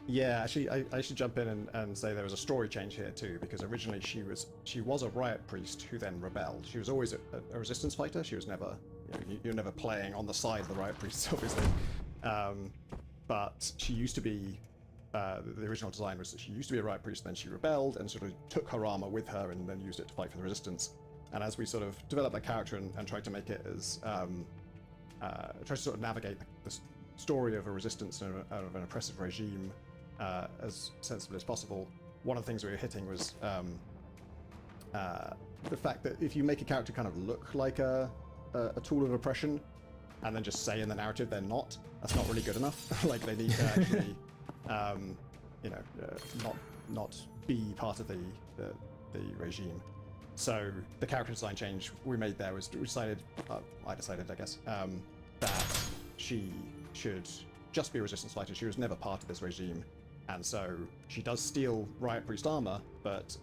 Yeah, actually, I should jump in and say there was a story change here too, because originally she was a riot priest who then rebelled. She was always a resistance fighter. She was never, you're never playing on the side of the riot priests, obviously. But she used to be, the original design was that she used to be a riot priest, then she rebelled and sort of took her armor with her and then used it to fight for the resistance. And as we sort of developed that character and tried to make it as, tried to sort of navigate the story of a resistance and of an oppressive regime as sensibly as possible, one of the things we were hitting was the fact that if you make a character kind of look like a tool of oppression, and then just say in the narrative they're not, that's not really good enough. Like they need to actually, not be part of the regime. So the character design change we made there was I decided, I guess, that she should just be a resistance fighter. She was never part of this regime. And so she does steal Riot Priest armor, but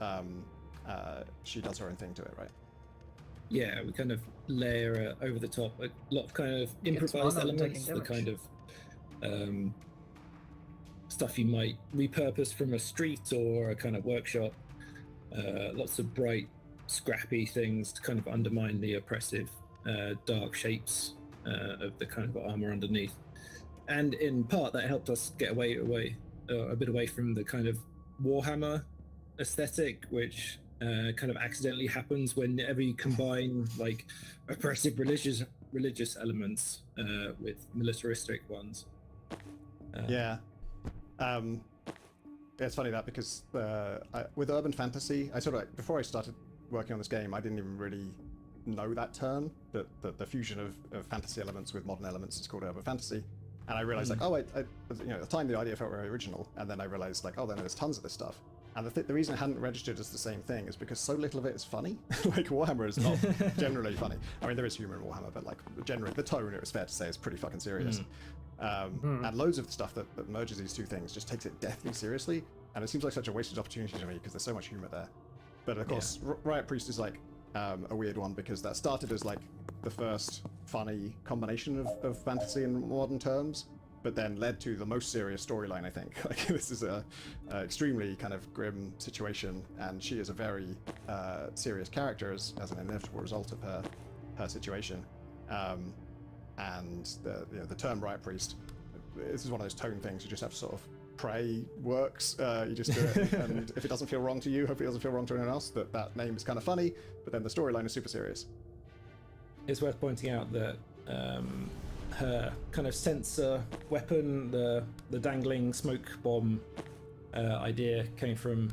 she does her own thing to it, right? Yeah, we kind of layer over the top a lot of kind of improvised elements, the kind of stuff you might repurpose from a street or a kind of workshop. Lots of bright, scrappy things to kind of undermine the oppressive, dark shapes of the kind of armor underneath. And in part, that helped us get a bit away from the kind of Warhammer aesthetic, which kind of accidentally happens whenever you combine like oppressive religious elements with militaristic ones. Yeah. It's funny that because with urban fantasy, I sort of before I started working on this game, I didn't even really know that term. That the fusion of fantasy elements with modern elements is called urban fantasy. And I realized like, at the time the idea felt very original, and then I realized like, then there's tons of this stuff. And the reason it hadn't registered as the same thing is because so little of it is funny. Like Warhammer is not generally funny. I mean, there is humor in Warhammer, but like generally the tone, it was fair to say, is pretty fucking serious. And loads of the stuff that merges these two things just takes it deathly seriously, and it seems like such a wasted opportunity to me because there's so much humor there. But of course, Riot Priest is like a weird one because that started as like the first funny combination of fantasy and modern terms, but then led to the most serious storyline, I think. Like, this is a extremely kind of grim situation, and she is a very serious character as an inevitable result of her situation. And the term Riot Priest, this is one of those tone things you just have to sort of pray works. You just do it, and if it doesn't feel wrong to you, hopefully it doesn't feel wrong to anyone else, that name is kind of funny, but then the storyline is super serious. It's worth pointing out that her kind of sensor weapon, the dangling smoke bomb idea, came from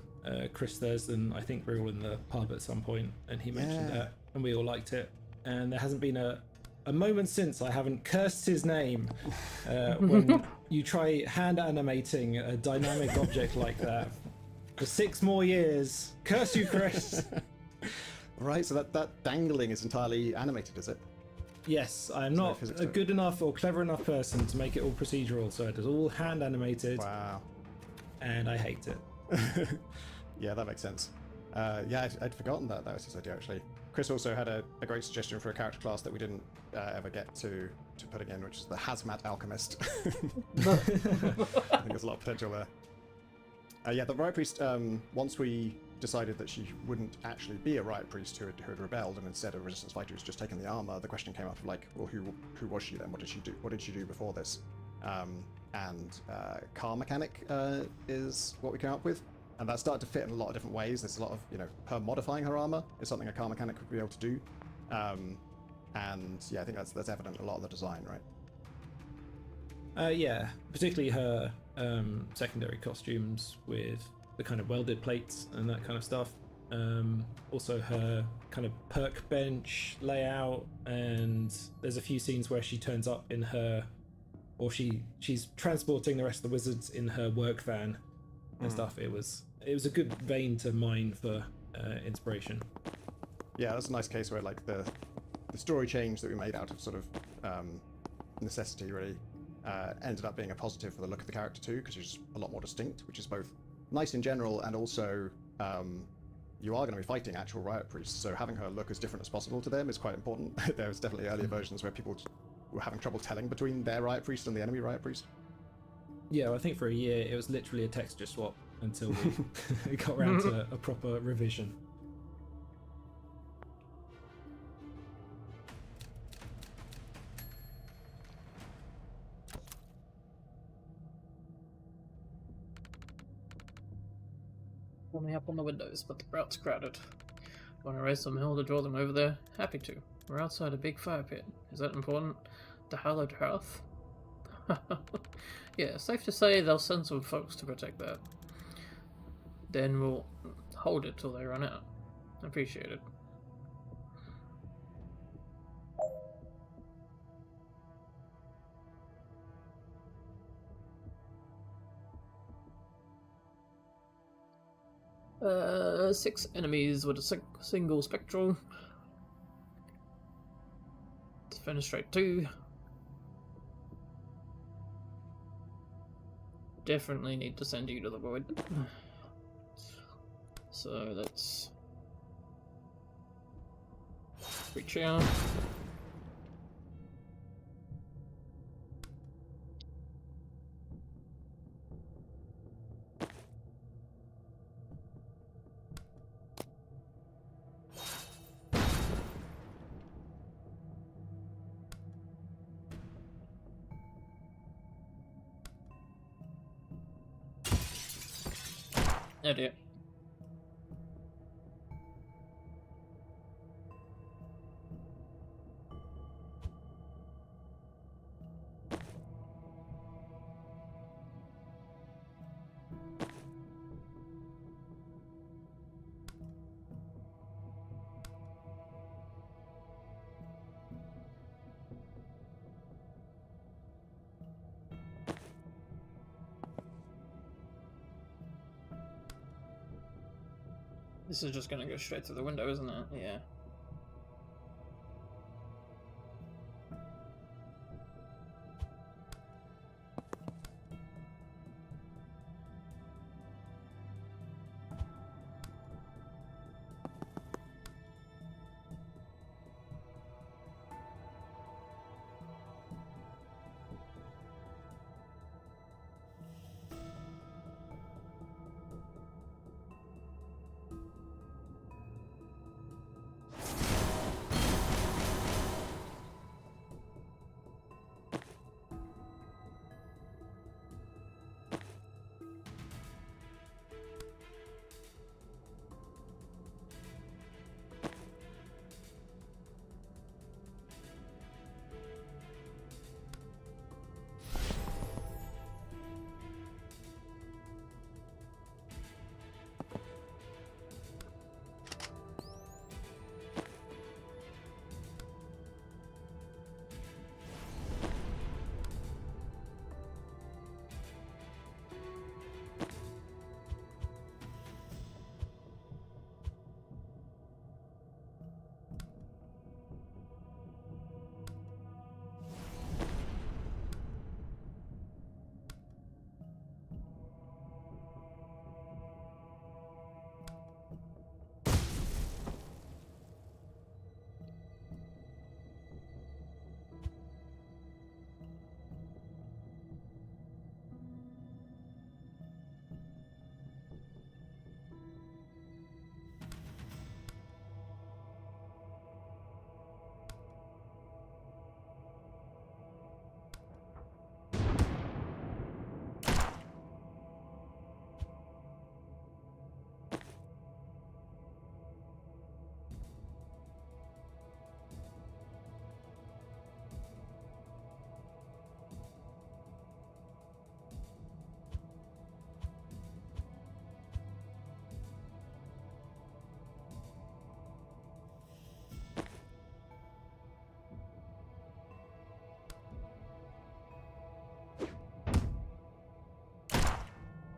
Chris Thurston. I think we were all in the pub at some point, and he mentioned that, and we all liked it. And there hasn't been a moment since I haven't cursed his name when you try hand animating a dynamic object like that for 6 more years. Curse you, Chris! Right, so that dangling is entirely animated, is it? Yes, I'm not a good enough or clever enough person to make it all procedural, so it is all hand animated. Wow. And I hate it. Yeah, that makes sense. I'd forgotten that was his idea, actually. Chris also had a great suggestion for a character class that we didn't ever get to putting in, which is the Hazmat Alchemist. I think there's a lot of potential there. The Riot Priest, once we decided that she wouldn't actually be a Riot Priest who had rebelled and instead a Resistance fighter who's just taken the armor, the question came up of like, well, who was she then? What did she do? What did she do before this? Car mechanic is what we came up with. And that started to fit in a lot of different ways. There's a lot of, her modifying her armor is something a car mechanic would be able to do. I think that's evident in a lot of the design, right? Yeah, particularly her secondary costumes with the kind of welded plates and that kind of stuff. Also her kind of perk bench layout, and there's a few scenes where she turns up in her, or she's transporting the rest of the wizards in her work van and stuff. It was a good vein to mine for inspiration. Yeah, that's a nice case where like the story change that we made out of sort of necessity really ended up being a positive for the look of the character too, because she's a lot more distinct, which is both nice in general and also you are going to be fighting actual Riot Priests, so having her look as different as possible to them is quite important. There's definitely earlier versions where people were having trouble telling between their Riot Priest and the enemy Riot Priest. Yeah, I think for a year it was literally a texture swap until we got around to a proper revision. Only up on the windows, but the route's crowded. Want to raise some hill to draw them over there? Happy to. We're outside a big fire pit. Is that important? The hallowed hearth? Yeah, safe to say they'll send some folks to protect that. Then we'll hold it till they run out. Appreciate it. Six enemies with a single spectral. Defenestrate 2. Definitely need to send you to the void. So let's reach out. Oh dear. This is just gonna go straight through the window, isn't it? Yeah.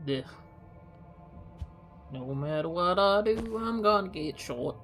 Yeah. No matter what I do, I'm gonna get shot.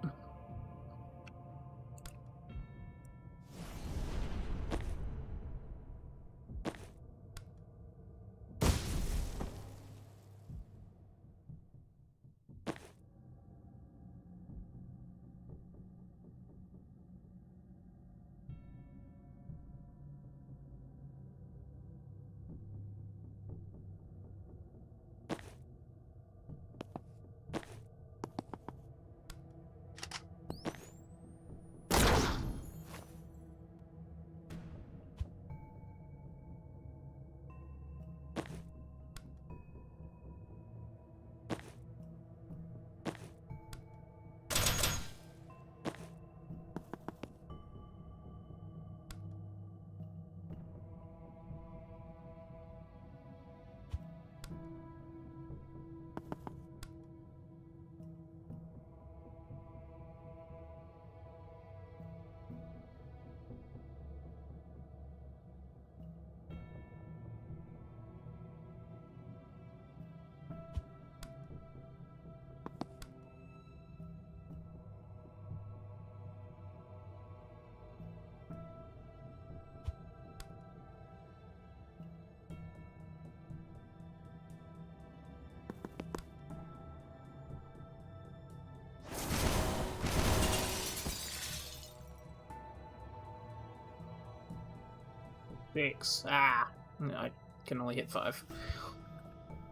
Six. Ah! I can only hit 5.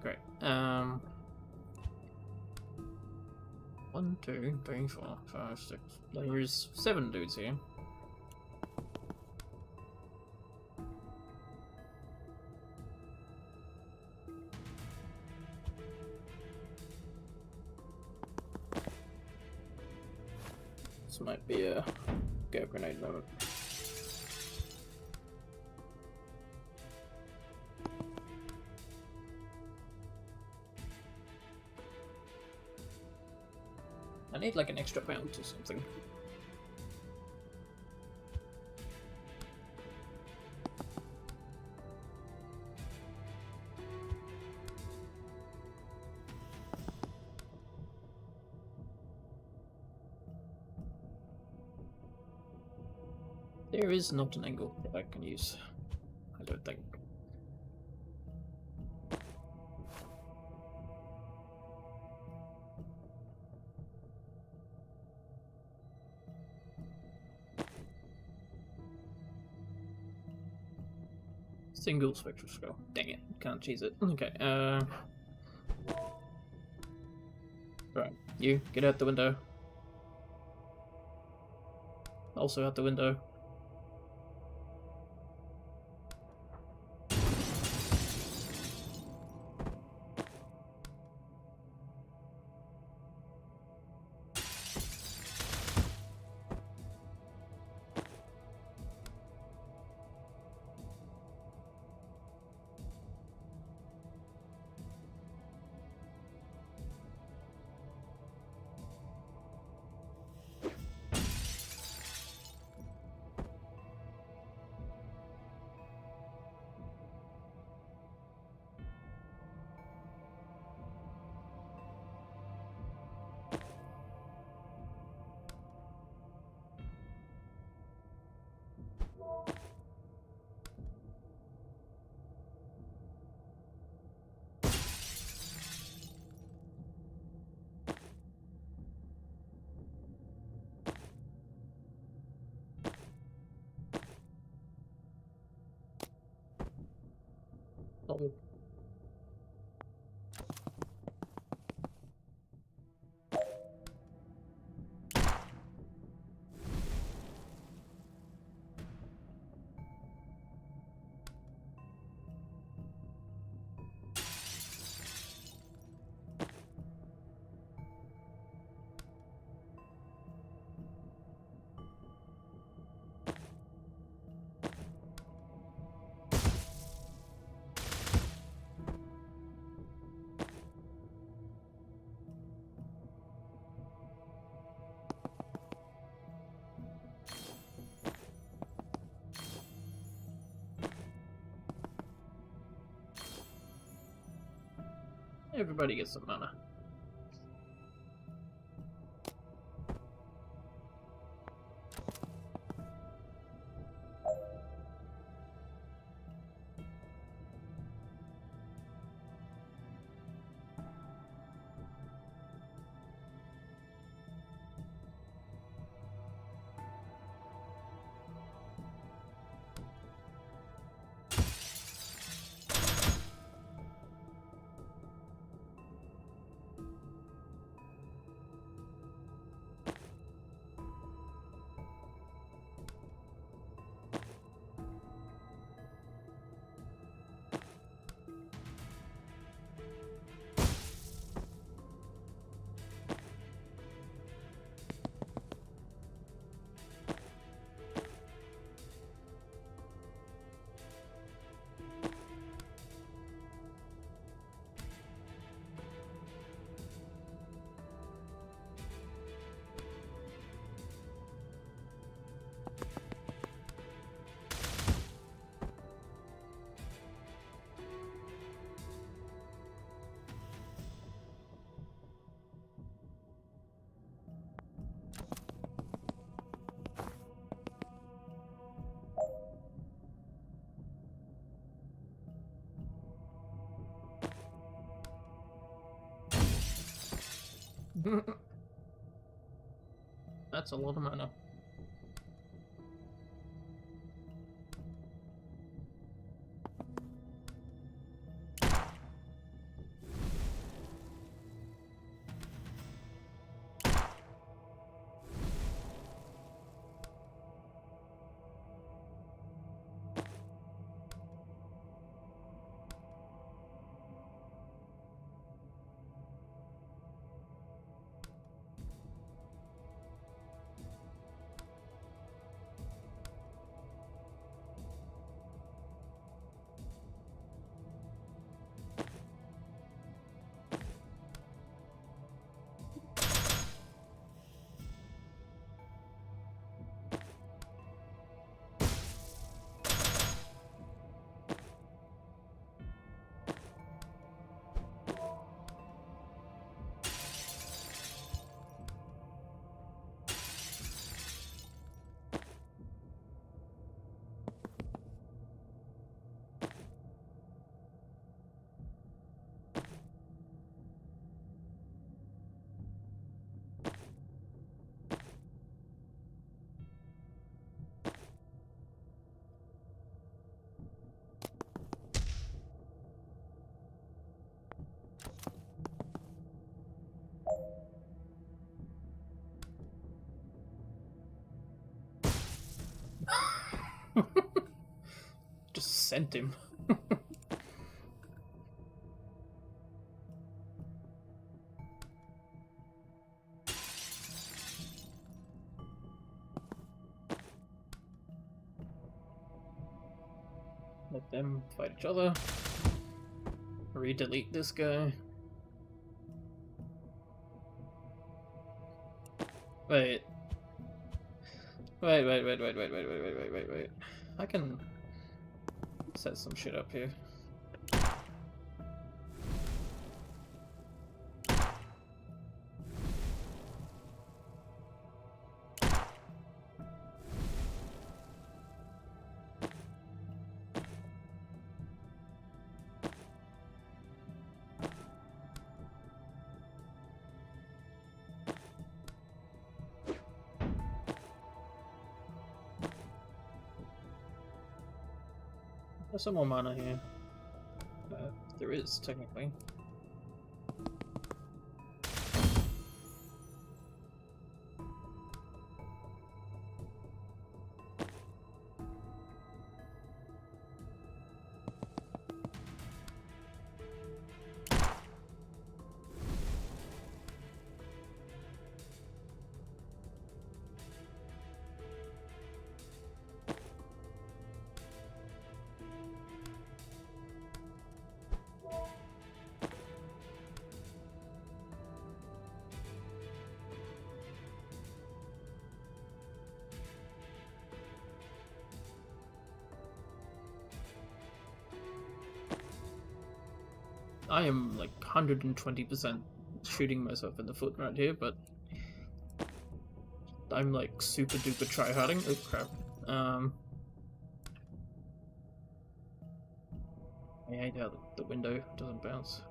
Great. 1, 2, 3, 4, 5, 6. There's 7 dudes here. This might be a go grenade moment. I need like an extra bounce or something. There is not an angle that I can use. I don't think. Single spectral scroll. Dang it, can't cheese it. Okay, right, you, get out the window. Also out the window. Oh. Everybody gets some mana. That's a lot of mana. Just sent him. Let them fight each other. Re-delete this guy. Wait. Wait. I can set some shit up here. There's some more mana here. There is, technically. I am like 120% shooting myself in the foot right here, but I'm like super duper tryharding. Oh crap. I hate how the window doesn't bounce.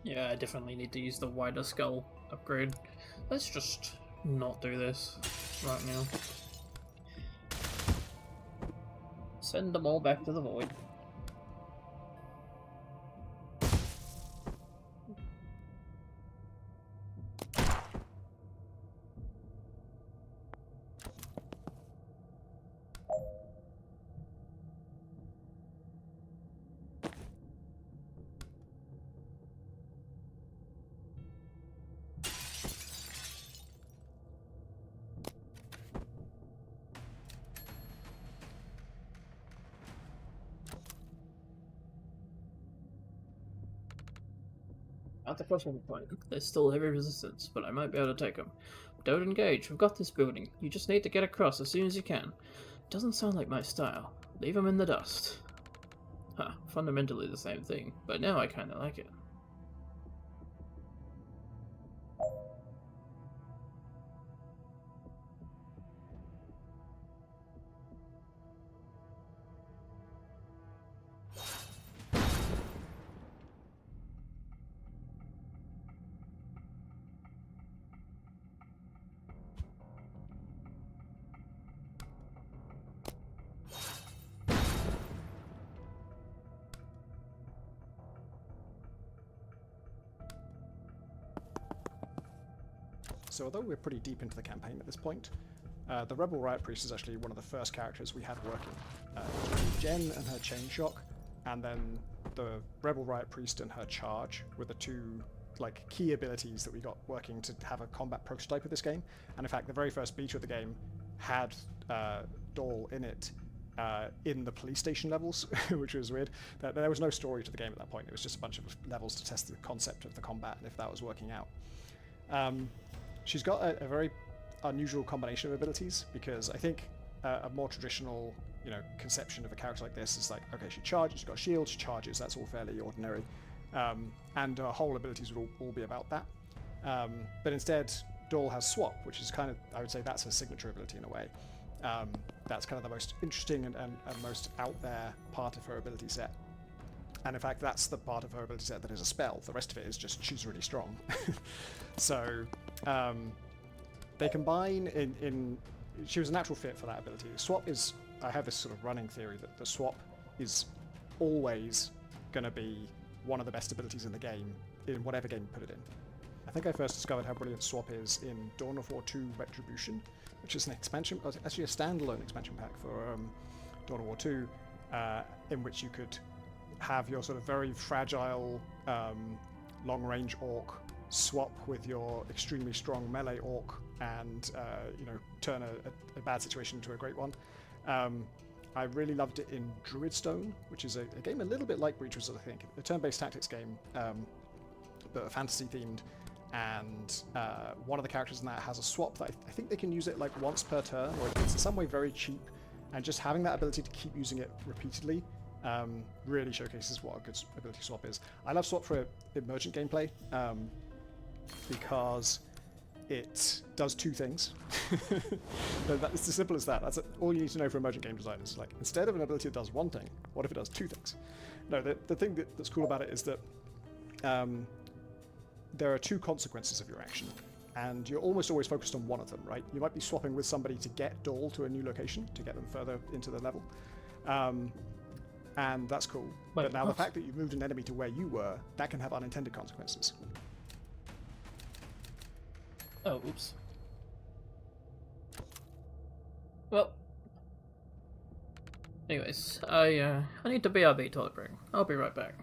Yeah, I definitely need to use the wider skull upgrade. Let's just not do this right now. Send them all back to the void. At the crossing point, there's still heavy resistance, but I might be able to take them. Don't engage, we've got this building. You just need to get across as soon as you can. Doesn't sound like my style. Leave them in the dust. Huh, fundamentally the same thing, but now I kinda like it. So although we're pretty deep into the campaign at this point, the Rebel Riot Priest is actually one of the first characters we had working. It was Jen and her Chain Shock, and then the Rebel Riot Priest and her Charge were the two like key abilities that we got working to have a combat prototype of this game. And in fact, the very first beta of the game had Dahl in it in the police station levels, which was weird. There was no story to the game at that point. It was just a bunch of levels to test the concept of the combat and if that was working out. She's got a very unusual combination of abilities, because I think a more traditional, conception of a character like this is like, okay, she charges, she's got a shield, she charges, that's all fairly ordinary. And her whole abilities would all be about that. But instead, Dahl has Swap, which is kind of, I would say that's her signature ability in a way. That's kind of the most interesting and most out there part of her ability set. And in fact, that's the part of her ability set that is a spell. The rest of it is just she's really strong. So they combine in she was a natural fit for that ability. Swap is, I have this sort of running theory that the Swap is always going to be one of the best abilities in the game, in whatever game you put it in. I think I first discovered how brilliant Swap is in Dawn of War 2 Retribution, which is an expansion, actually a standalone expansion pack for Dawn of War 2, in which you could have your sort of very fragile long-range orc swap with your extremely strong melee orc and turn a bad situation into a great one. I really loved it in Druidstone, which is a game a little bit like Breach Wizard, I think, a turn-based tactics game, but fantasy-themed. And one of the characters in that has a swap that I think they can use it like once per turn, or it's in some way very cheap. And just having that ability to keep using it repeatedly really showcases what a good ability swap is. I love Swap for emergent gameplay because it does two things. It's as simple as that. That's all you need to know for emergent game designers. Like, instead of an ability that does one thing, what if it does two things? No, the thing that's cool about it is that there are two consequences of your action, and you're almost always focused on one of them, right? You might be swapping with somebody to get Dahl to a new location, to get them further into the level. And that's cool. But now the fact that you've moved an enemy to where you were, that can have unintended consequences. Oh, oops. Well. Anyways, I need to BRB toilet break. I'll be right back.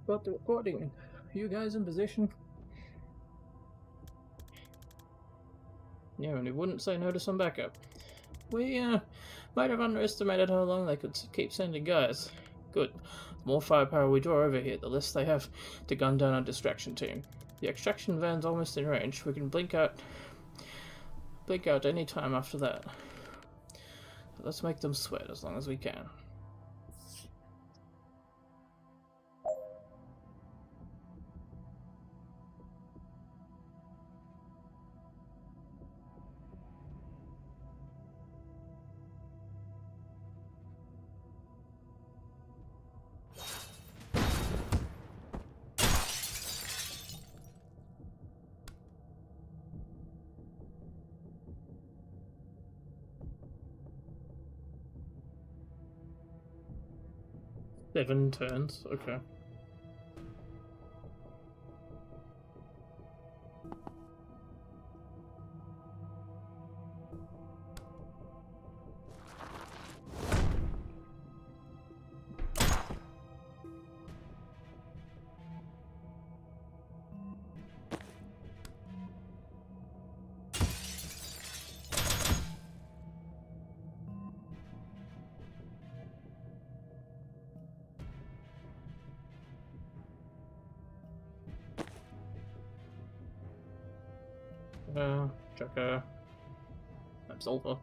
Got the recording. You guys in position? Yeah, and he wouldn't say no to some backup. We, might have underestimated how long they could keep sending guys. Good. The more firepower we draw over here, the less they have to gun down our distraction team. The extraction van's almost in range. We can blink out any time after that. Let's make them sweat as long as we can. Seven turns, okay. Check Absolver.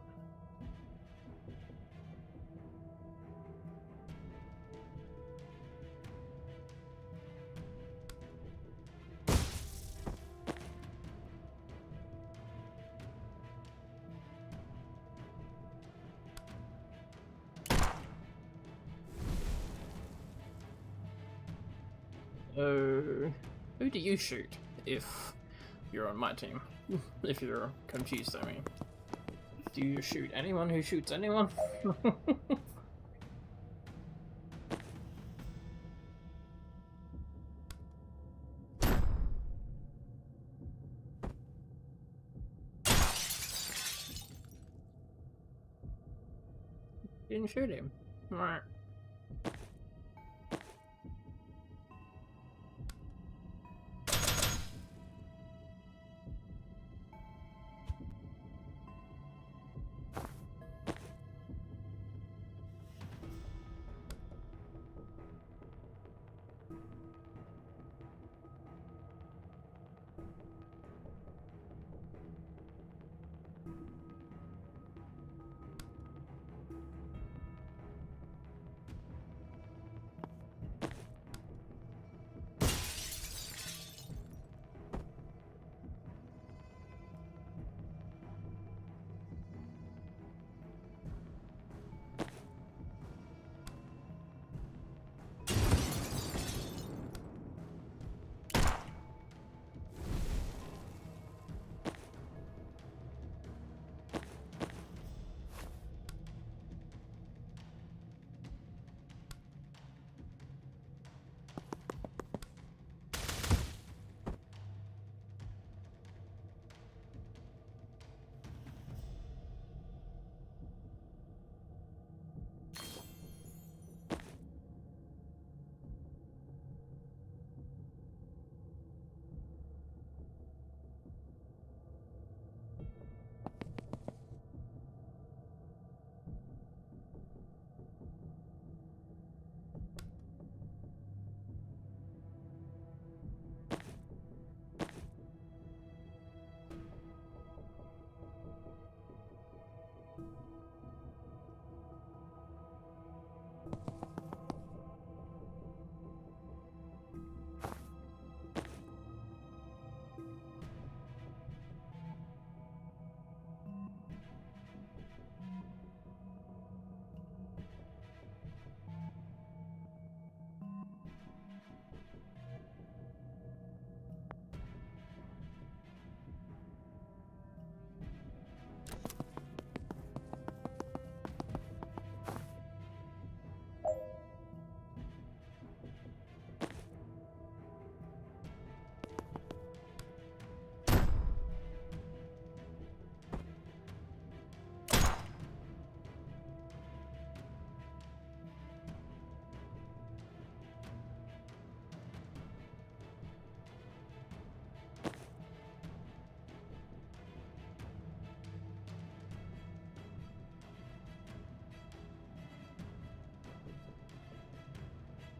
Who do you shoot if you're on my team? If you're confused, I mean. Do you shoot anyone who shoots anyone? Didn't shoot him. Right.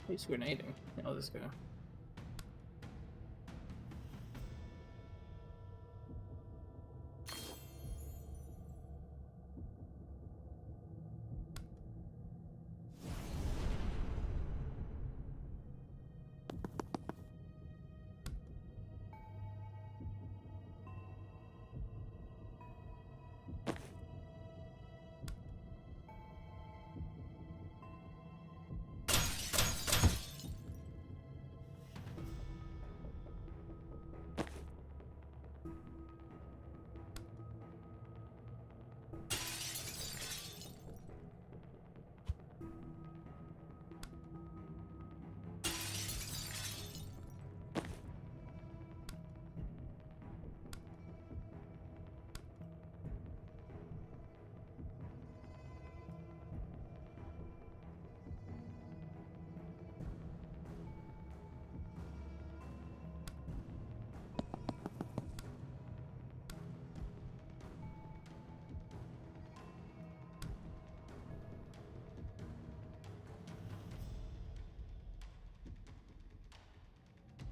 He's grenading. Oh, this guy.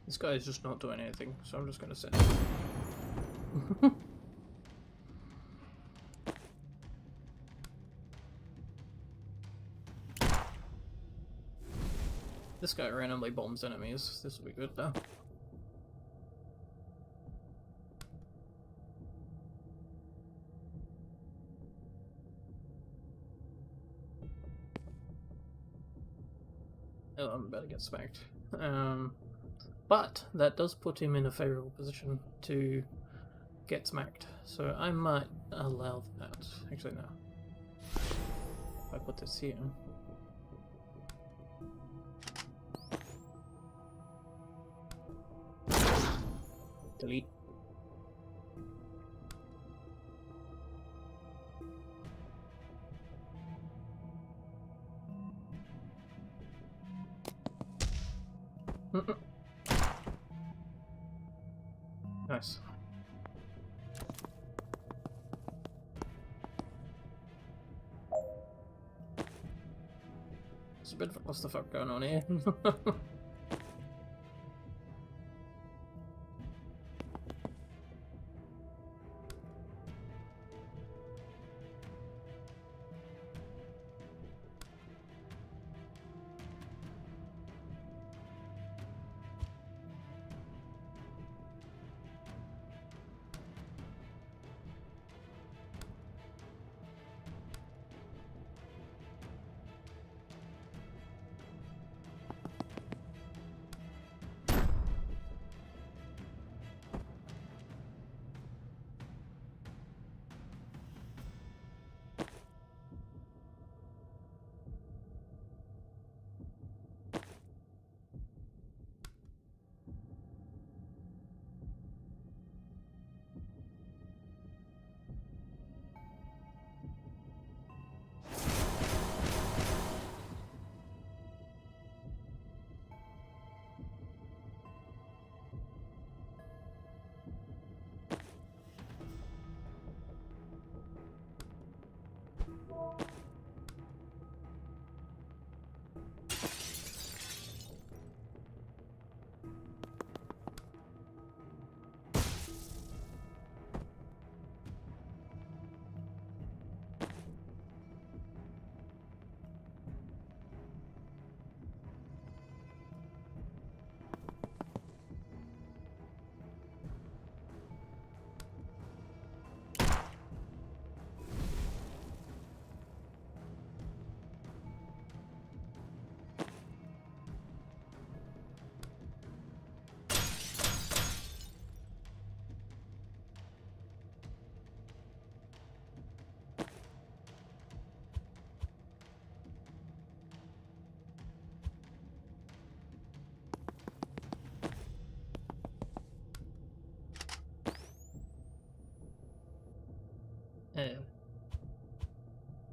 This guy is just not doing anything, so I'm just gonna sit. This guy randomly bombs enemies. This will be good now. Oh, I'm about to get smacked. But that does put him in a favourable position to get smacked. So I might allow that. Actually, no. If I put this here. Delete. Nice. There's a bit of a clusterfuck going on here.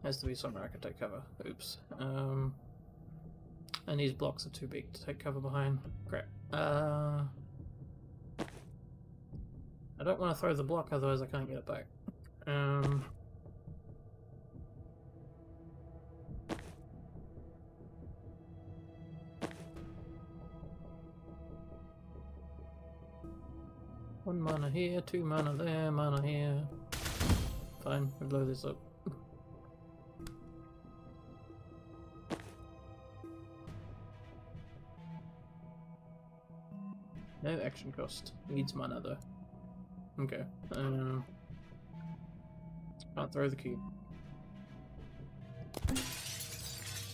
Has to be somewhere I can take cover. Oops. And these blocks are too big to take cover behind. Crap. I don't want to throw the block, otherwise I can't get it back. One mana here, 2 mana there, mana here. Fine, we blow this up. No action cost. Needs mana though. Okay. Can't throw the cube.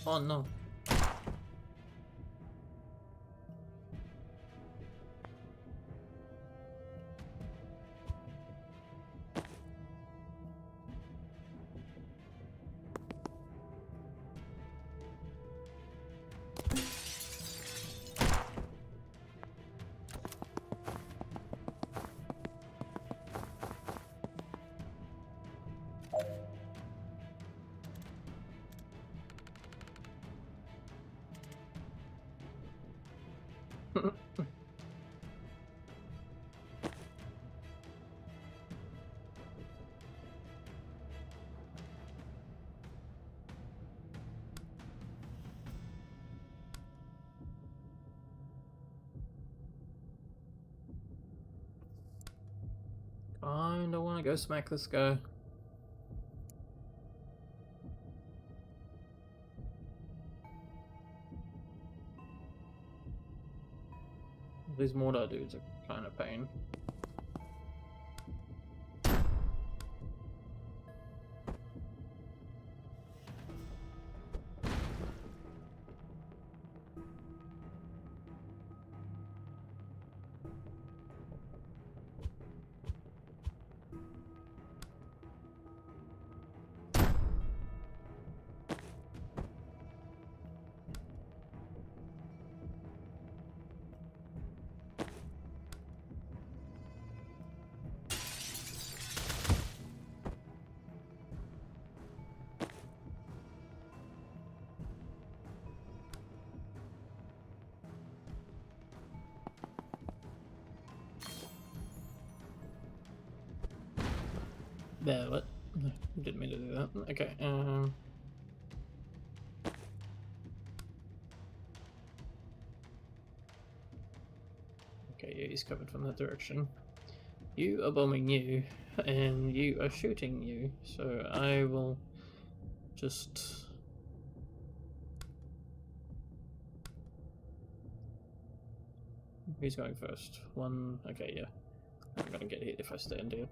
Oh no. Fine, I want to go smack this guy. These mortar dudes are kind of pain. There, what? No, didn't mean to do that. Okay, okay, yeah, he's coming from that direction. You are bombing you, and you are shooting you, so I will just... Who's going first? One... Okay, yeah. I'm gonna get hit if I stand here.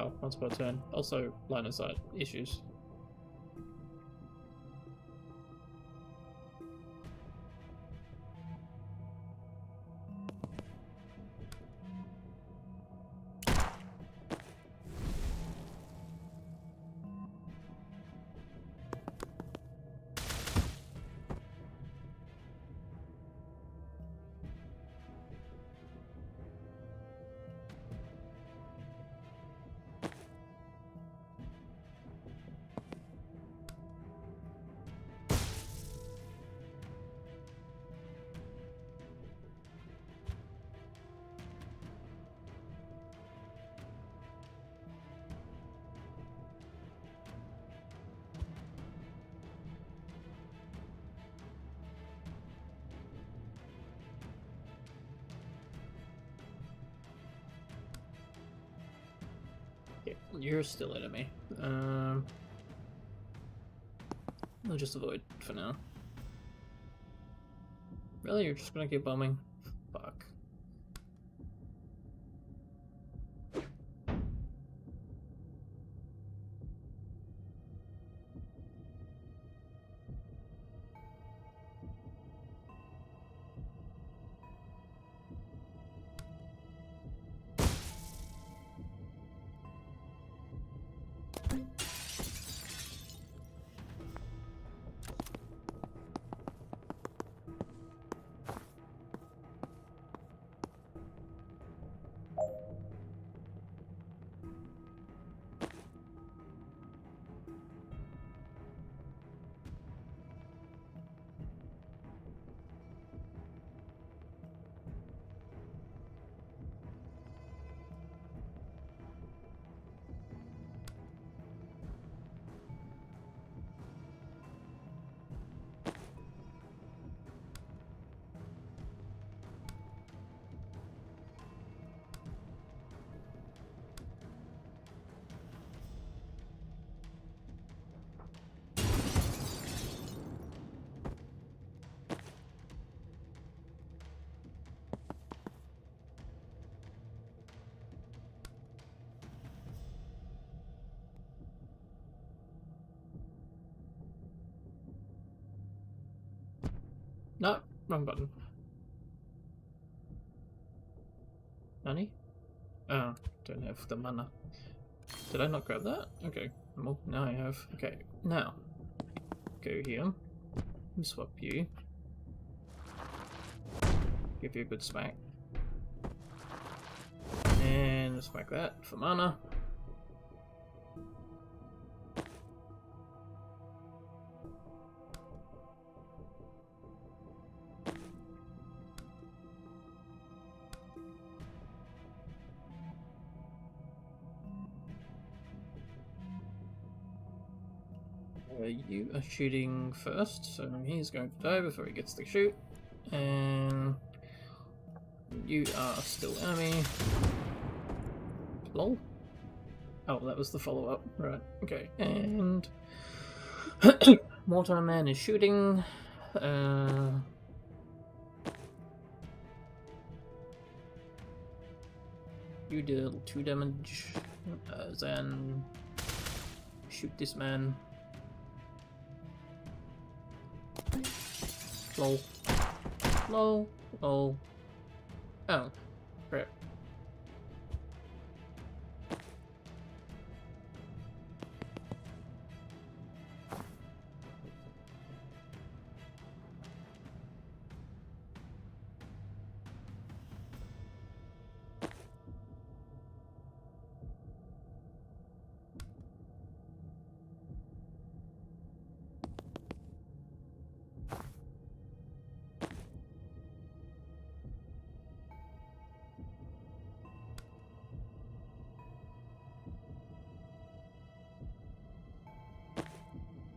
Oh, once per turn. Also, line of sight issues. Yeah, you're still enemy. I'll just avoid for now. Really? You're just gonna keep bombing? Fuck. No, wrong button. Nani? Oh, don't have the mana. Did I not grab that? Okay, well, now I have. Okay, now, go here, swap you, give you a good smack, and smack that for mana. you are shooting first, so he's going to die before he gets to shoot. And you are still enemy. Lol. Oh, that was the follow-up. Right, okay. And Mortar Man is shooting. You deal 2 damage. Then shoot this man. Lol. Lol. Lol. Oh, crap.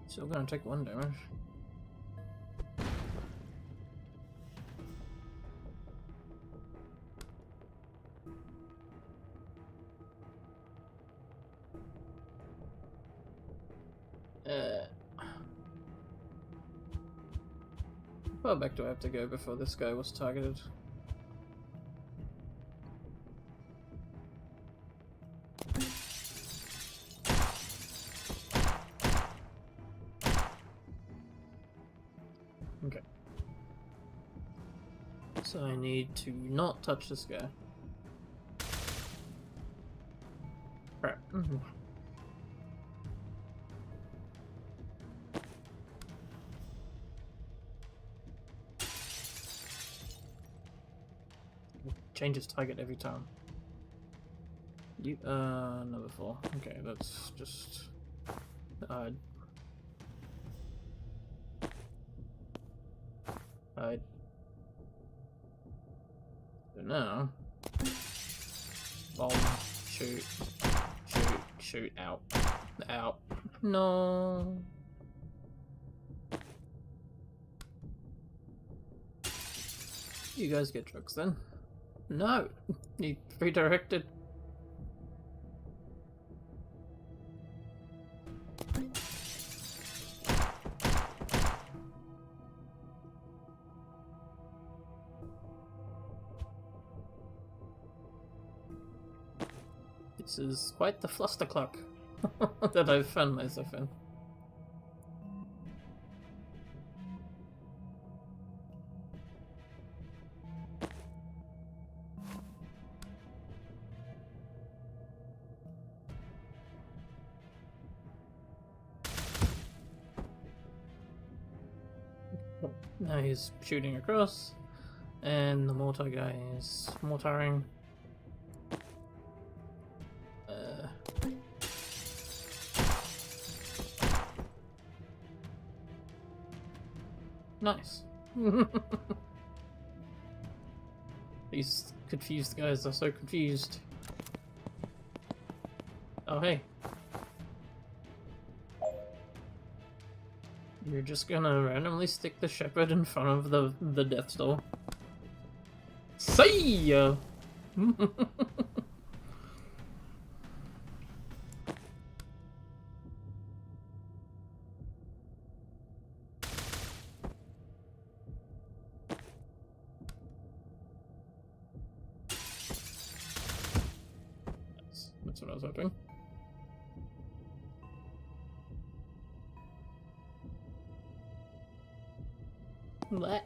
Still gonna take 1 damage. How far back do I have to go before this guy was targeted? Okay. So I need to not touch this guy. Crap. Changes target every time. You another 4. Okay, that's just so now bomb, shoot, out. No. You guys get drugs then. No, you redirected. This is quite the flustercluck that I've found myself in. Now he's shooting across, and the mortar guy is mortaring. Nice. These confused guys are so confused. Oh hey. You're just gonna randomly stick the shepherd in front of the death door. See ya! That's what I was hoping. What?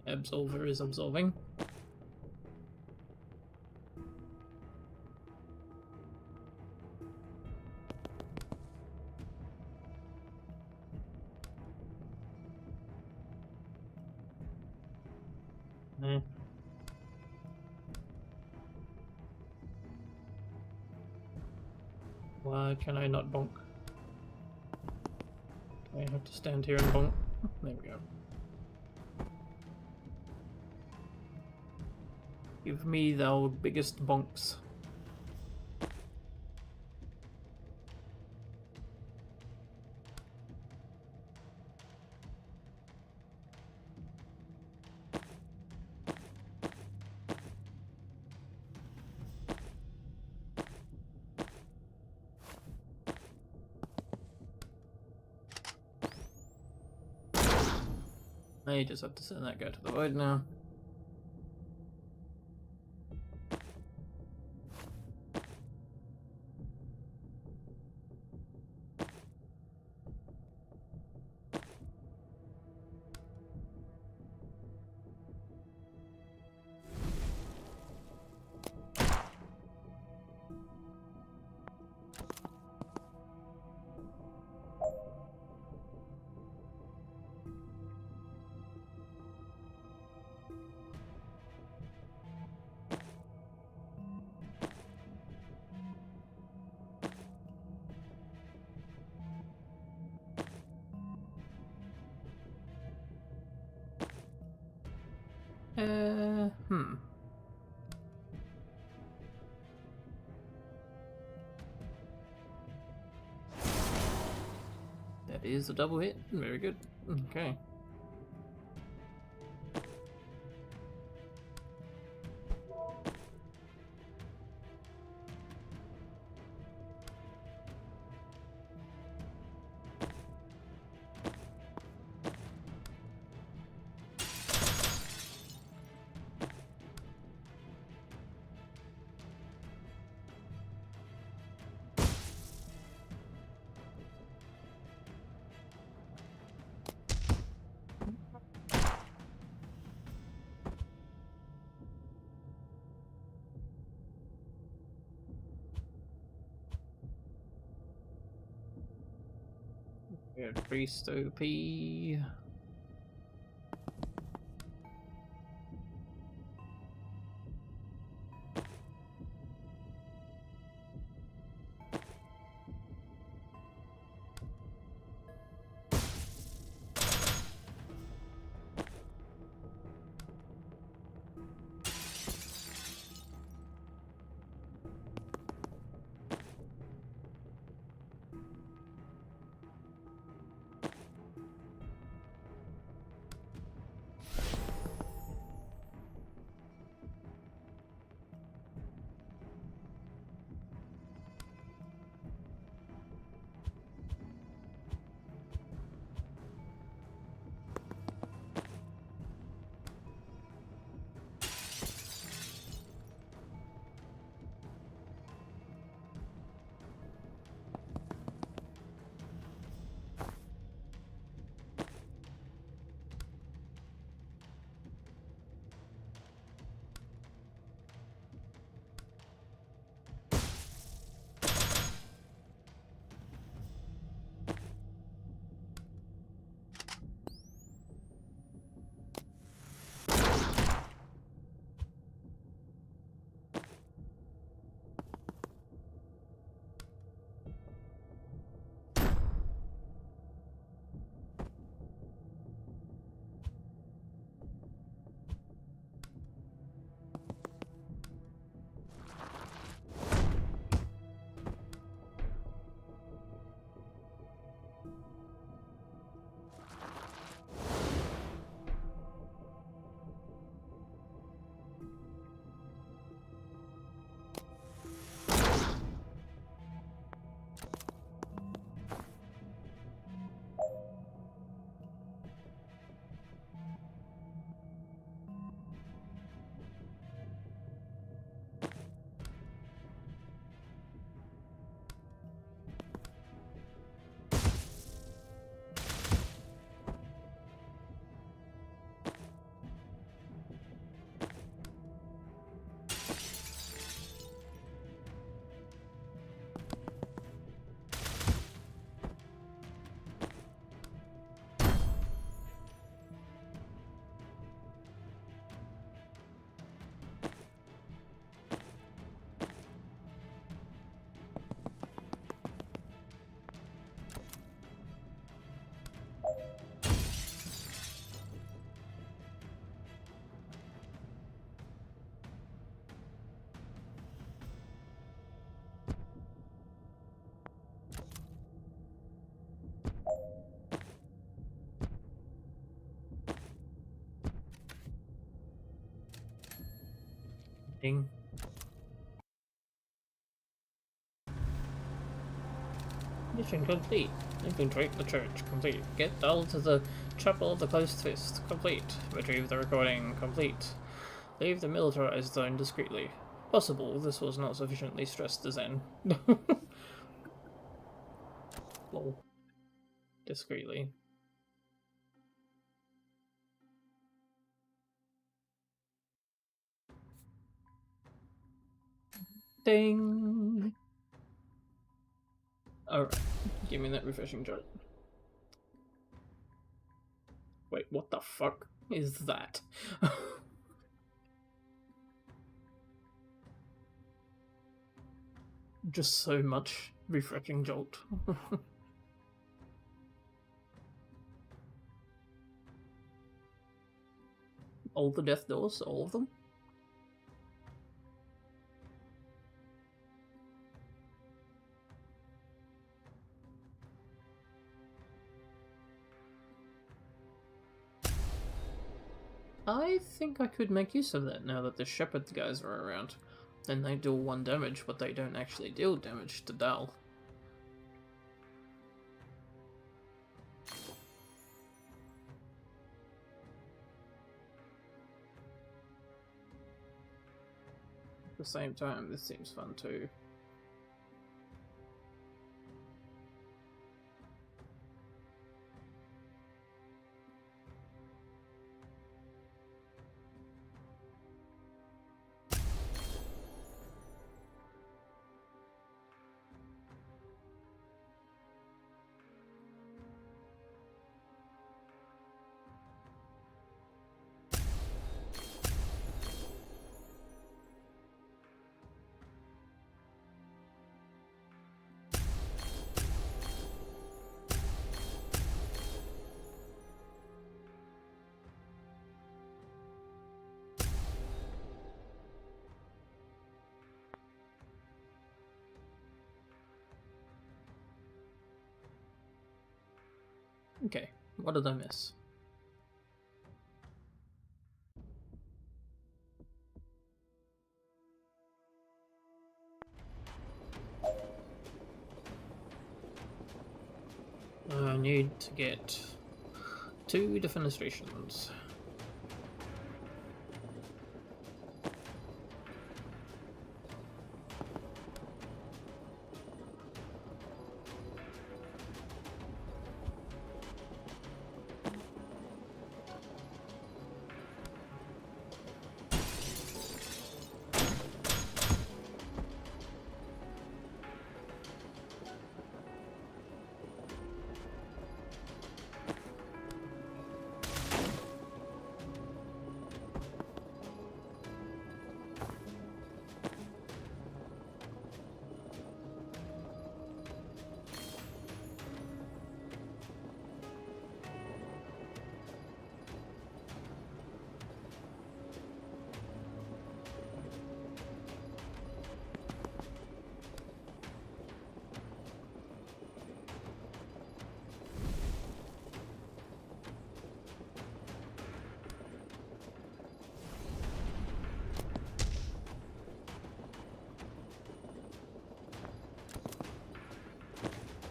Absolver is absolving. Why can I not bonk? Do I have to stand here and bonk? There we go. Give me the biggest bonks. I just have to send that guy to the void now. Hmm. That is a double hit. Very good. Okay. Yeah, priest OP. Ding. Mission complete. Infiltrate the church. Complete. Get Dull to the Chapel of the Closed Fist. Complete. Retrieve the recording. Complete. Leave the militarized zone discreetly. Possible. This was not sufficiently stressed to Zen. Lol. Discreetly. Ding! Alright, give me that refreshing jolt. Wait, what the fuck is that? Just so much refreshing jolt. All the death doors, all of them? I think I could make use of that now that the Shepherd guys are around. Then they deal 1 damage, but they don't actually deal damage to Dal. At the same time, this seems fun too. Okay, what did I miss? I need to get 2 defenestrations.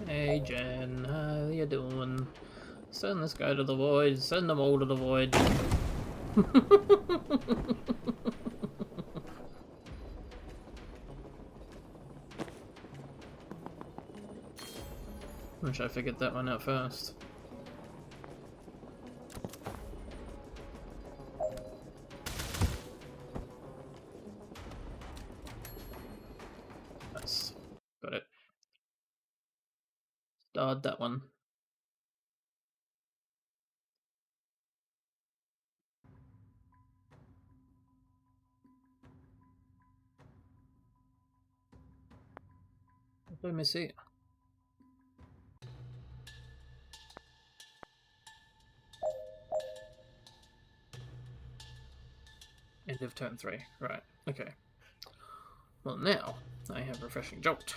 Hey Jen, how you doing? Send this guy to the void, send them all to the void. Wish I figured that one out first. Nice. Got it. Starred that one. Let me see. End of turn 3. Right, okay. Well now, I have Refreshing Jolt.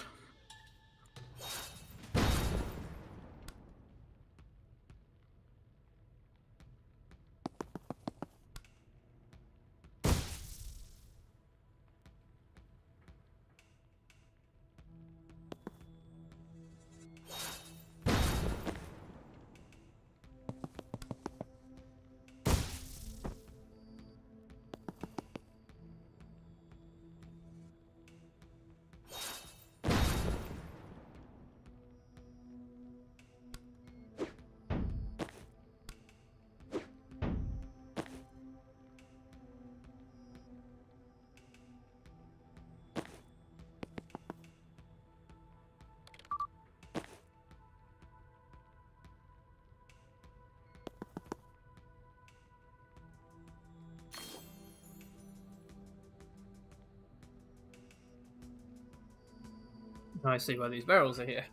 I see why these barrels are here.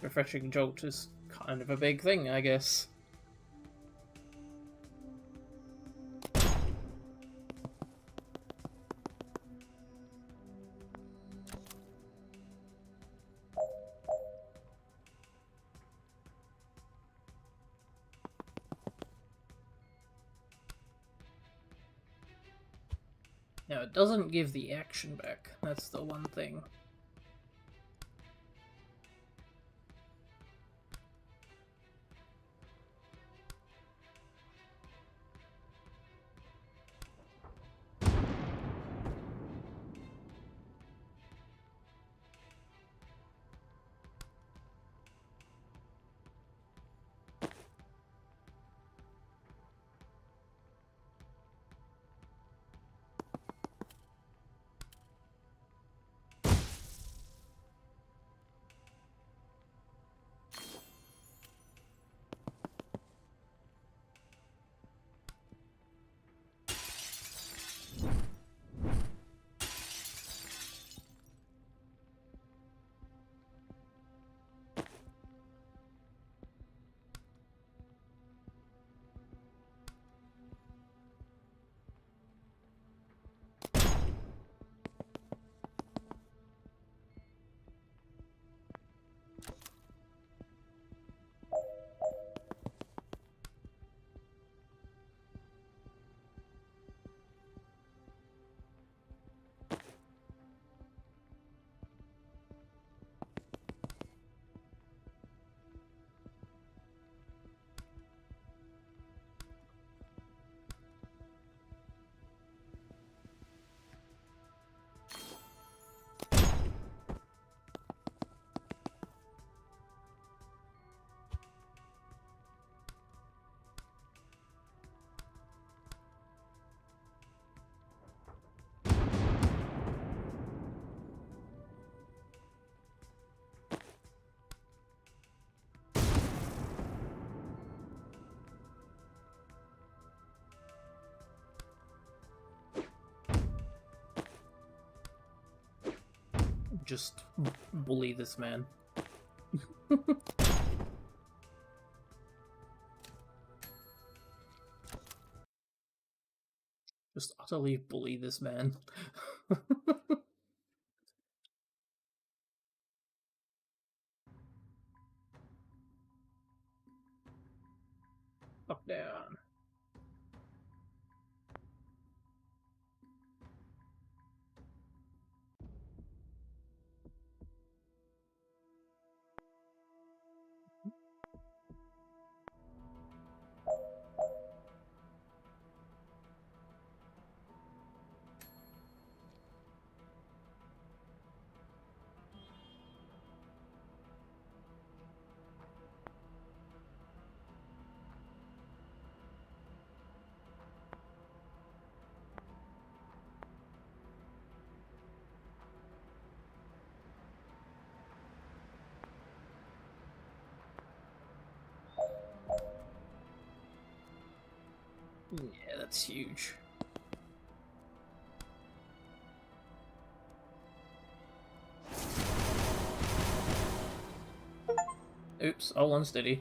Refreshing jolt is kind of a big thing, I guess. Now, it doesn't give the action back. That's the one thing. Just bully this man. Just utterly bully this man. Up down. Yeah, that's huge. Oops, all unsteady.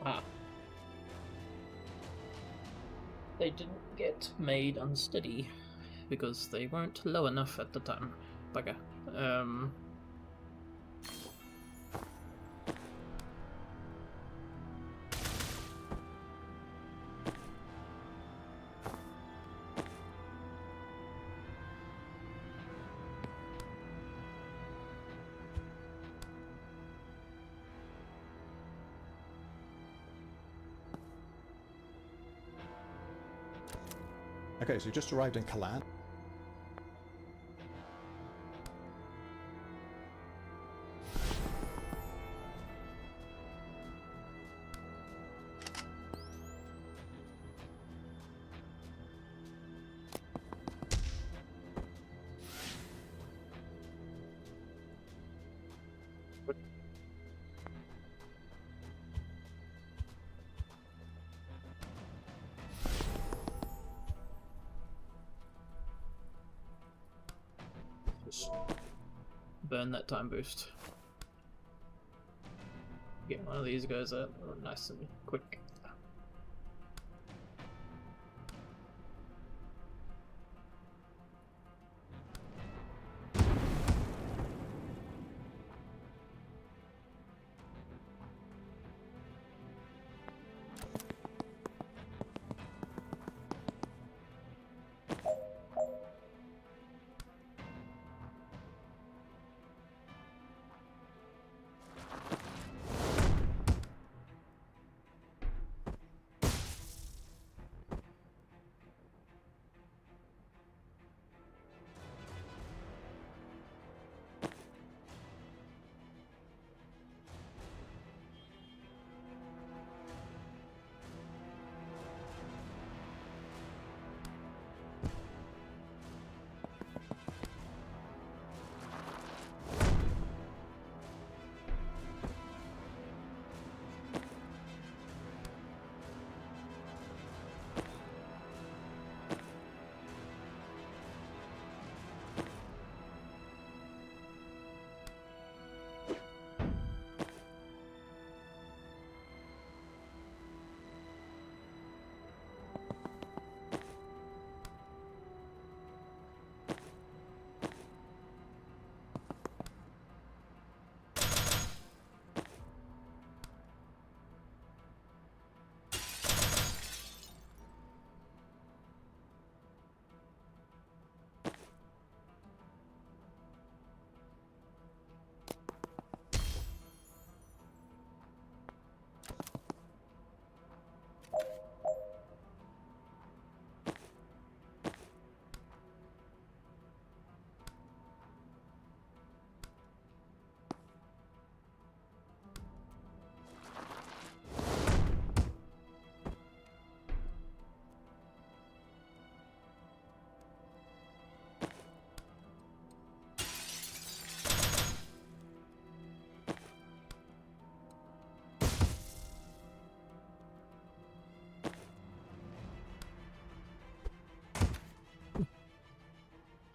Ah. They didn't get made unsteady. because they weren't low enough at the time. Bugger. Okay, so you just arrived in Kalan. Just burn that time boost. Get one of these guys out nice and quick.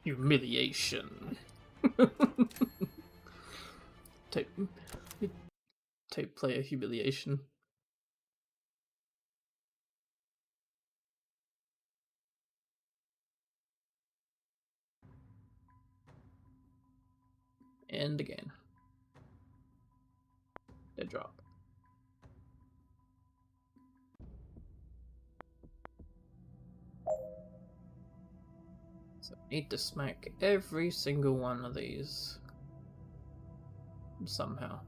Humiliation. Type player humiliation. And again. Dead drop. So I need to smack every single one of these. Somehow.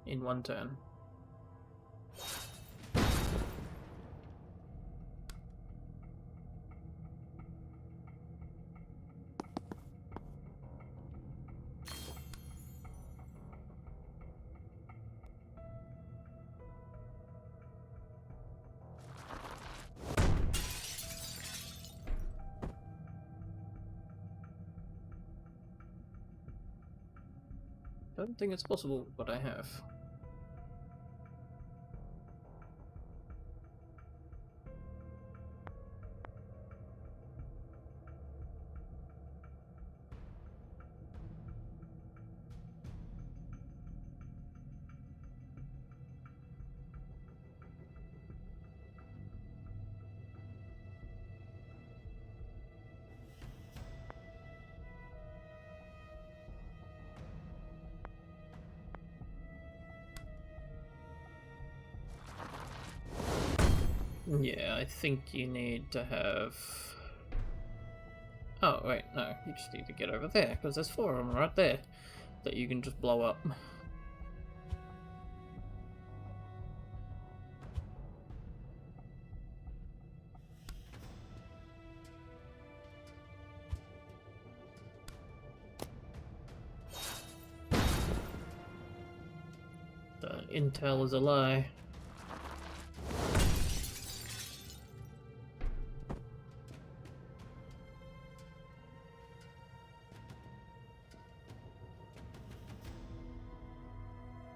In one turn. Don't think it's possible, but I have. Yeah, I think you need to have... Oh, wait, no, you just need to get over there, because there's 4 of them right there that you can just blow up. The intel is a lie.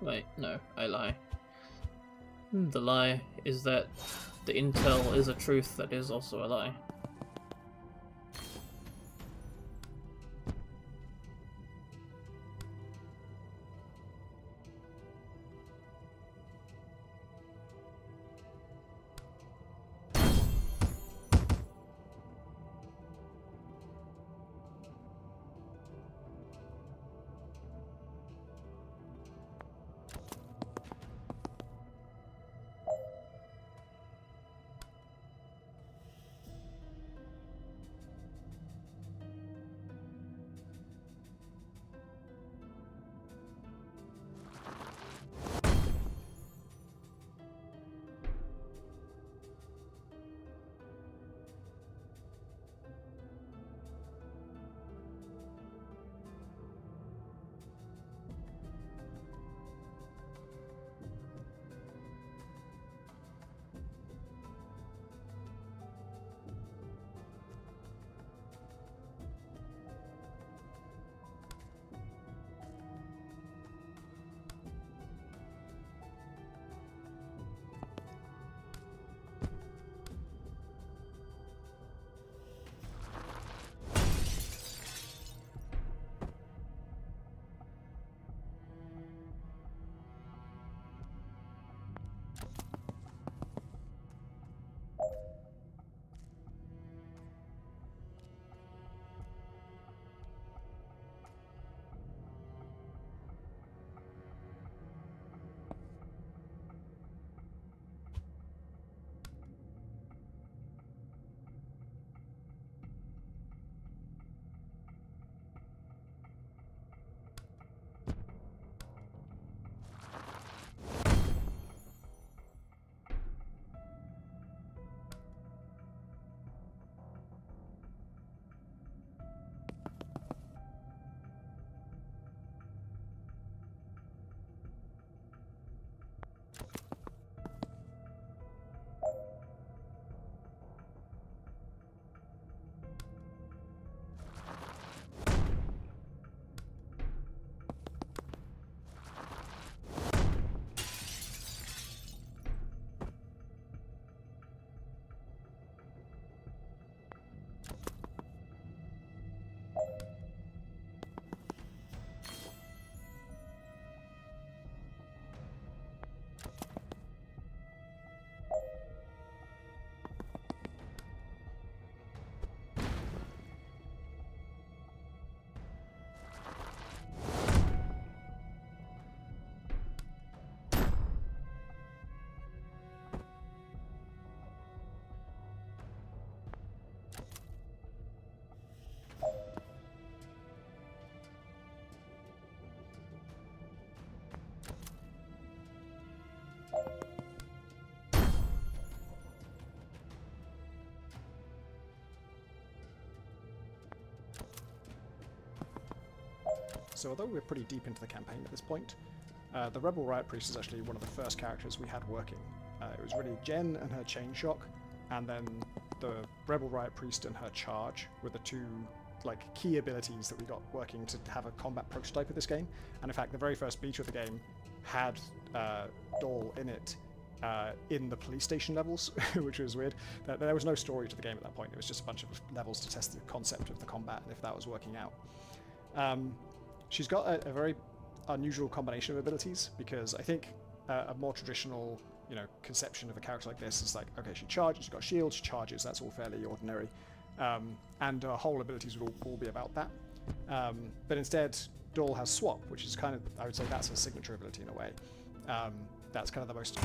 Wait, no, I lie. The lie is that the intel is a truth that is also a lie. So although we're pretty deep into the campaign at this point, the Rebel Riot Priest is actually one of the first characters we had working. It was really Jen and her Chain Shock, and then the Rebel Riot Priest and her Charge were the two key abilities that we got working to have a combat prototype of this game. And in fact, the very first beta of the game had Dahl in it in the police station levels, which was weird. There was no story to the game at that point. It was just a bunch of levels to test the concept of the combat and if that was working out. She's got a very unusual combination of abilities, because I think a more traditional, conception of a character like this is like, okay, she charges, she's got shield, she charges, that's all fairly ordinary. And her whole abilities would all be about that. But instead, Dahl has swap, which is kind of, I would say that's her signature ability in a way. That's kind of the most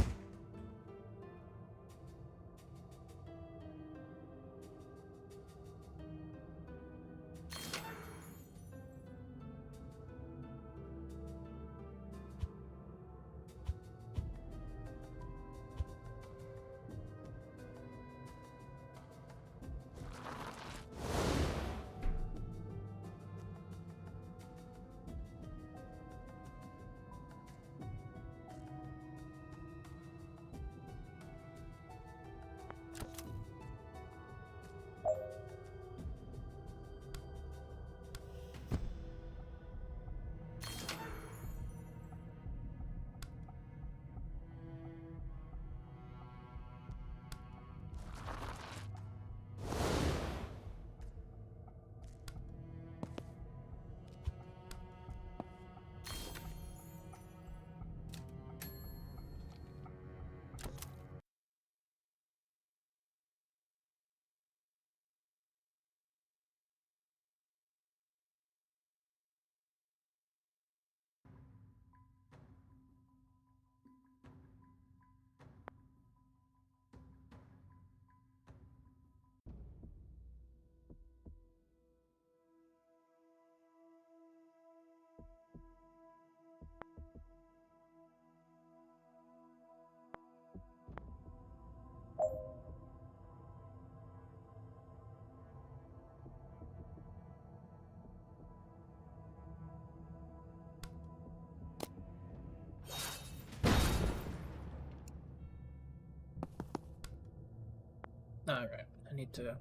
I need to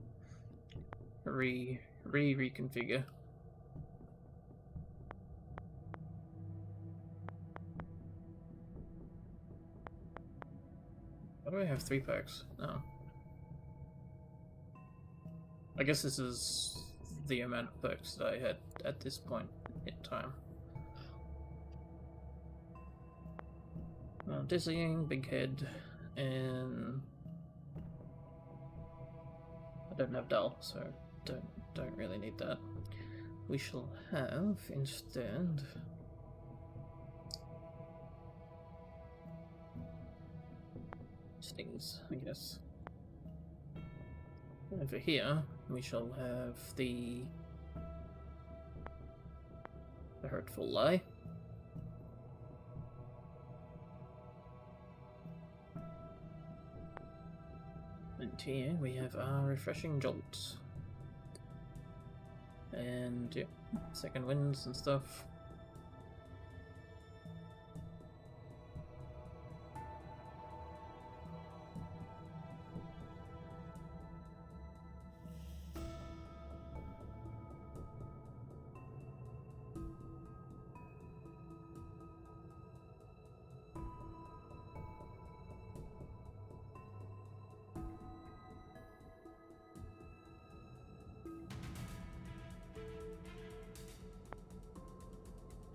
reconfigure. Why do I have 3 packs? Oh. I guess this is the amount of perks that I had at this point in time. Dizzying, big head, and I don't have dull, so don't really need that. We shall have instead stings, I guess. Over here, we shall have the Hurtful Lie. And here we have our Refreshing Jolts. And yeah, second winds and stuff.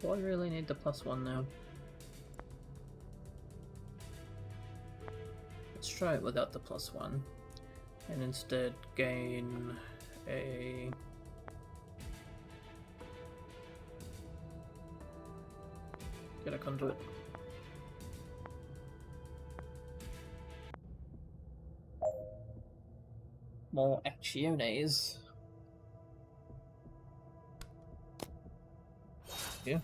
Do I really need the +1 now? Let's try it without the +1 and instead gain a get a conduit. More acciones. Yeah.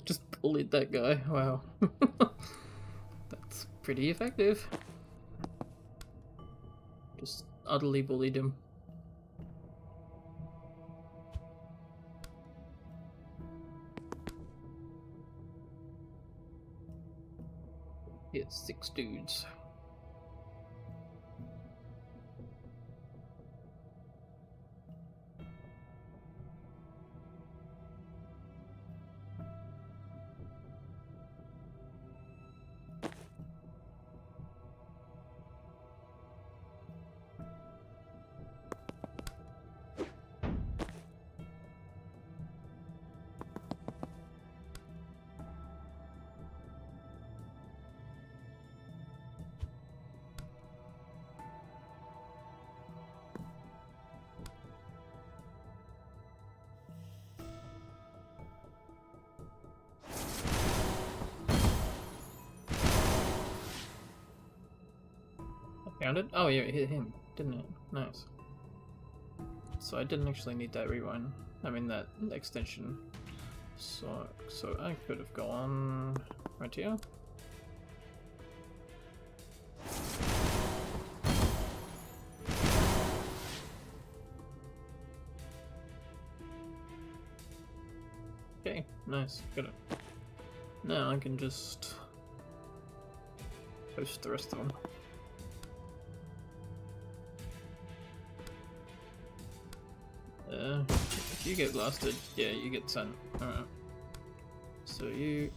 Just bullied that guy. Wow. That's pretty effective. Just utterly bullied him. Hit 6 dudes. Found it? Oh yeah, it hit him, didn't it? Nice. So I didn't actually need that rewind. I mean that extension. So I could have gone right here. Okay, nice, got it. Now I can just post the rest of them. If you get blasted, yeah, you get sent. Alright. So you.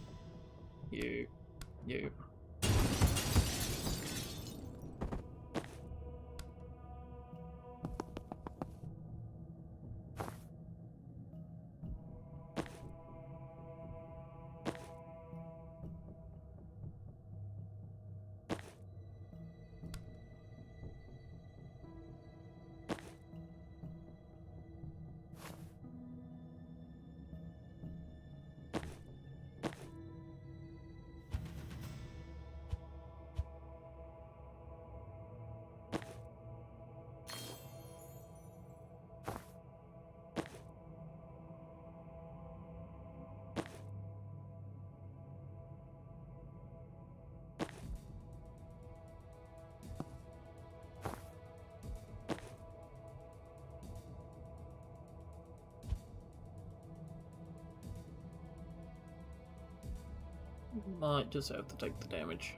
Might just have to take the damage.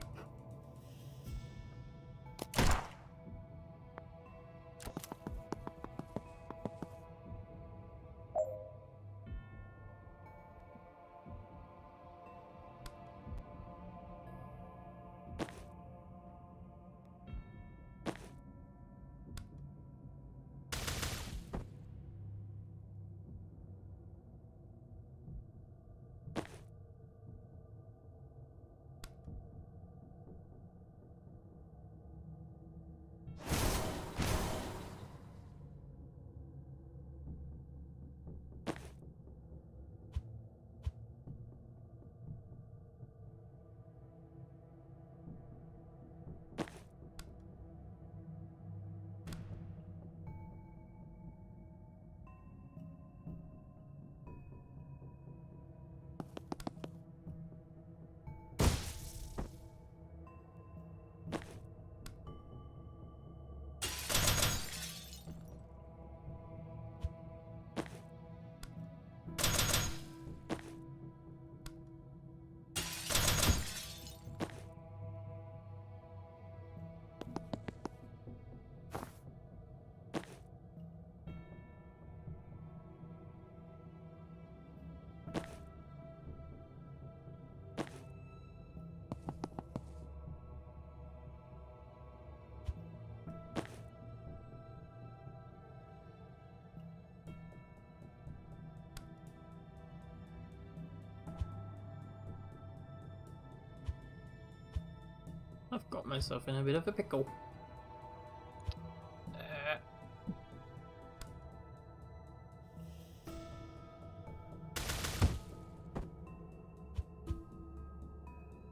I've got myself in a bit of a pickle.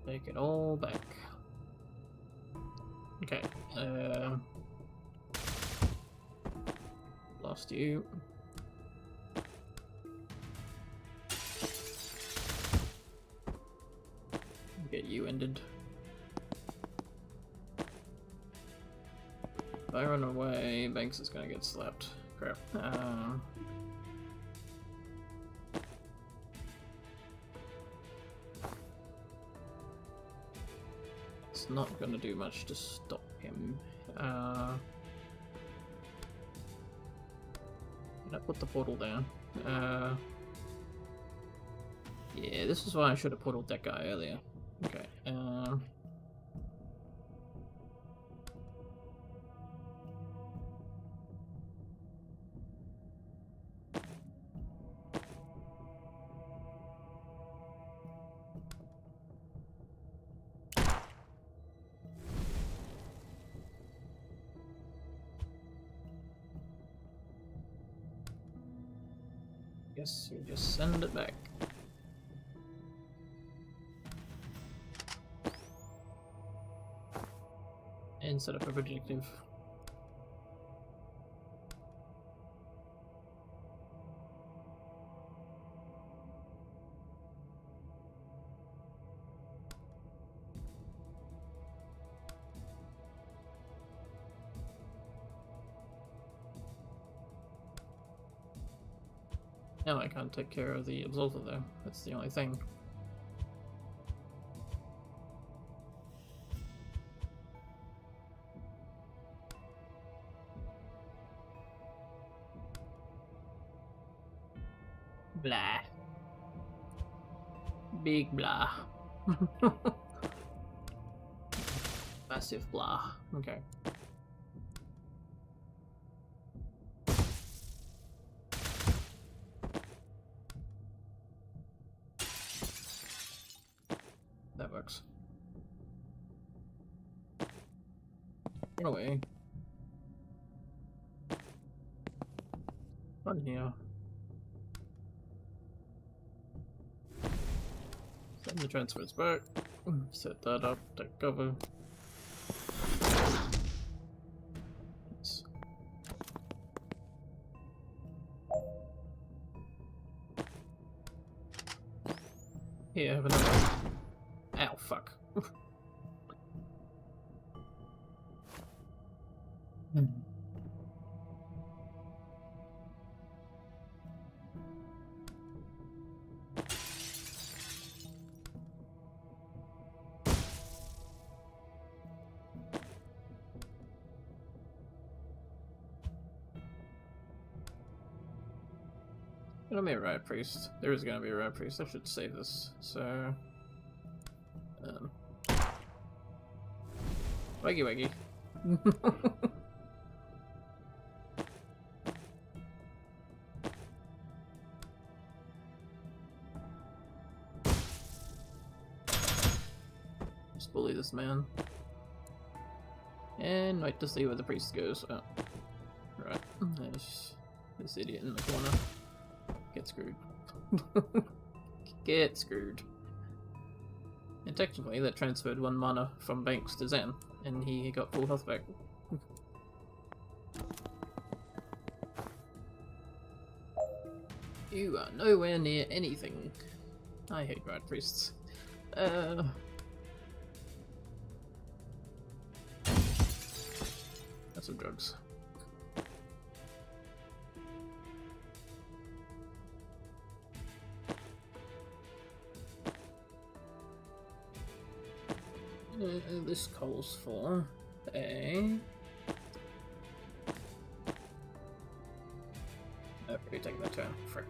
Take it all back. Okay. Lost you. Get you ended. If I run away, Banks is gonna get slapped. Crap. It's not gonna do much to stop him. Can I put the portal down? Yeah, this is why I should have portaled that guy earlier. Okay. Guess we just send it back. Instead of a projective. Now I can't take care of the Absolver though, that's the only thing. Blah. Big blah. Massive blah. Okay. That works. Run away. Run here. Send the transfers back. Set that up. Take cover. Yes. Here, have another. Ow, fuck. Gonna be a riot priest. There is gonna be a riot priest. I should save this. So, waggy waggy. Just bully this man. And wait to see where the priest goes. Oh. Right. There's this idiot in the corner. Get screwed. Get screwed. And technically that transferred 1 mana from Banks to Zan, and he got full health back. You are nowhere near anything. I hate riot priests. Have some drugs. This calls for a... Oh, we take that turn. Frick.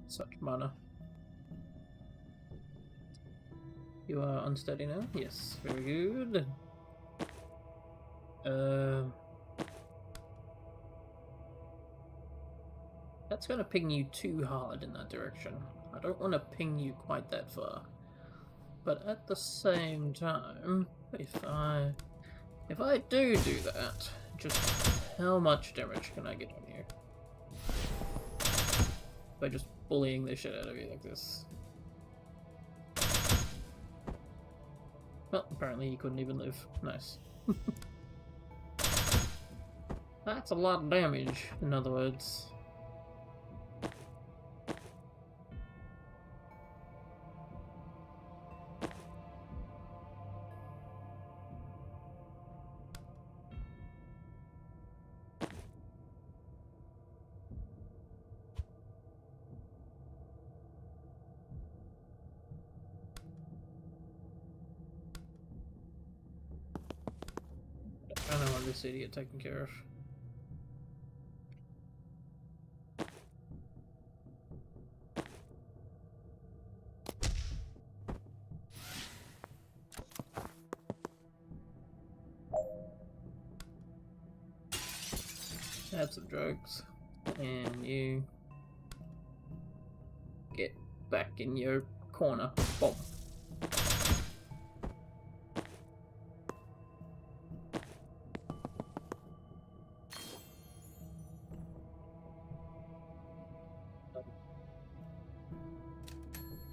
Such mana. You are unsteady now? Yes, very good. That's gonna ping you too hard in that direction. I don't want to ping you quite that far. But at the same time, if I do that, just how much damage can I get on you? By just bullying the shit out of you like this. Well, apparently he couldn't even live. Nice. That's a lot of damage, in other words. I don't want this idiot taken care of. Have some drugs, and you get back in your corner. Boom.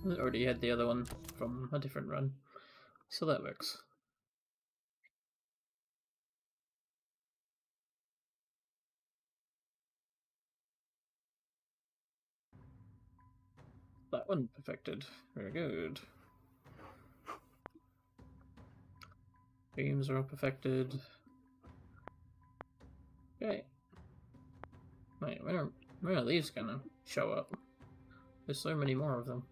I already had the other one from a different run, so that works. That one perfected. Very good. Beams are all perfected. Okay. Wait, where are these gonna show up? There's so many more of them.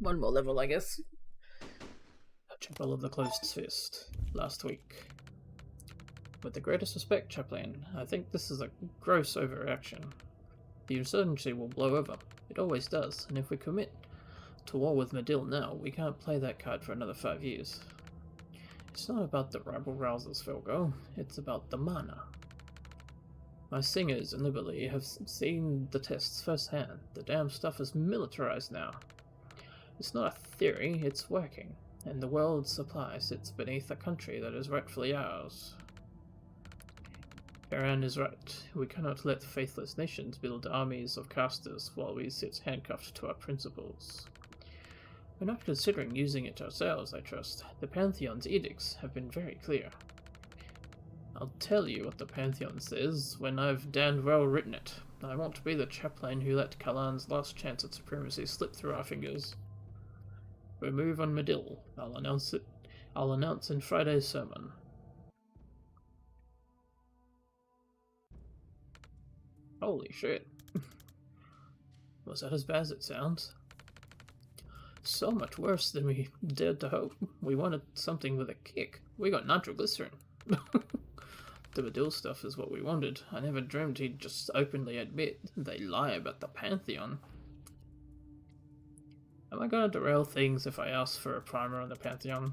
One more level, I guess. Chapel of the Closed Fist, last week. With the greatest respect, Chaplain, I think this is a gross overreaction. The insurgency will blow over. It always does, and if we commit to war with Medil now, we can't play that card for another 5 years. It's not about the rabble rousers, Filgo. It's about the mana. My singers in Liberty have seen the tests firsthand. The damn stuff is militarized now. It's not a theory, it's working, and the world's supply sits beneath a country that is rightfully ours. Aaron is right. We cannot let faithless nations build armies of casters while we sit handcuffed to our principles. We're not considering using it ourselves, I trust. The Pantheon's edicts have been very clear. I'll tell you what the Pantheon says when I've damned well written it. I won't be the chaplain who let Kalan's last chance at supremacy slip through our fingers. Remove on Medill. I'll announce it. I'll announce in Friday's sermon. Holy shit. Was that as bad as it sounds? So much worse than we dared to hope. We wanted something with a kick. We got nitroglycerin. The Medill stuff is what we wanted. I never dreamed he'd just openly admit they lie about the Pantheon. Am I going to derail things if I ask for a primer on the Pantheon?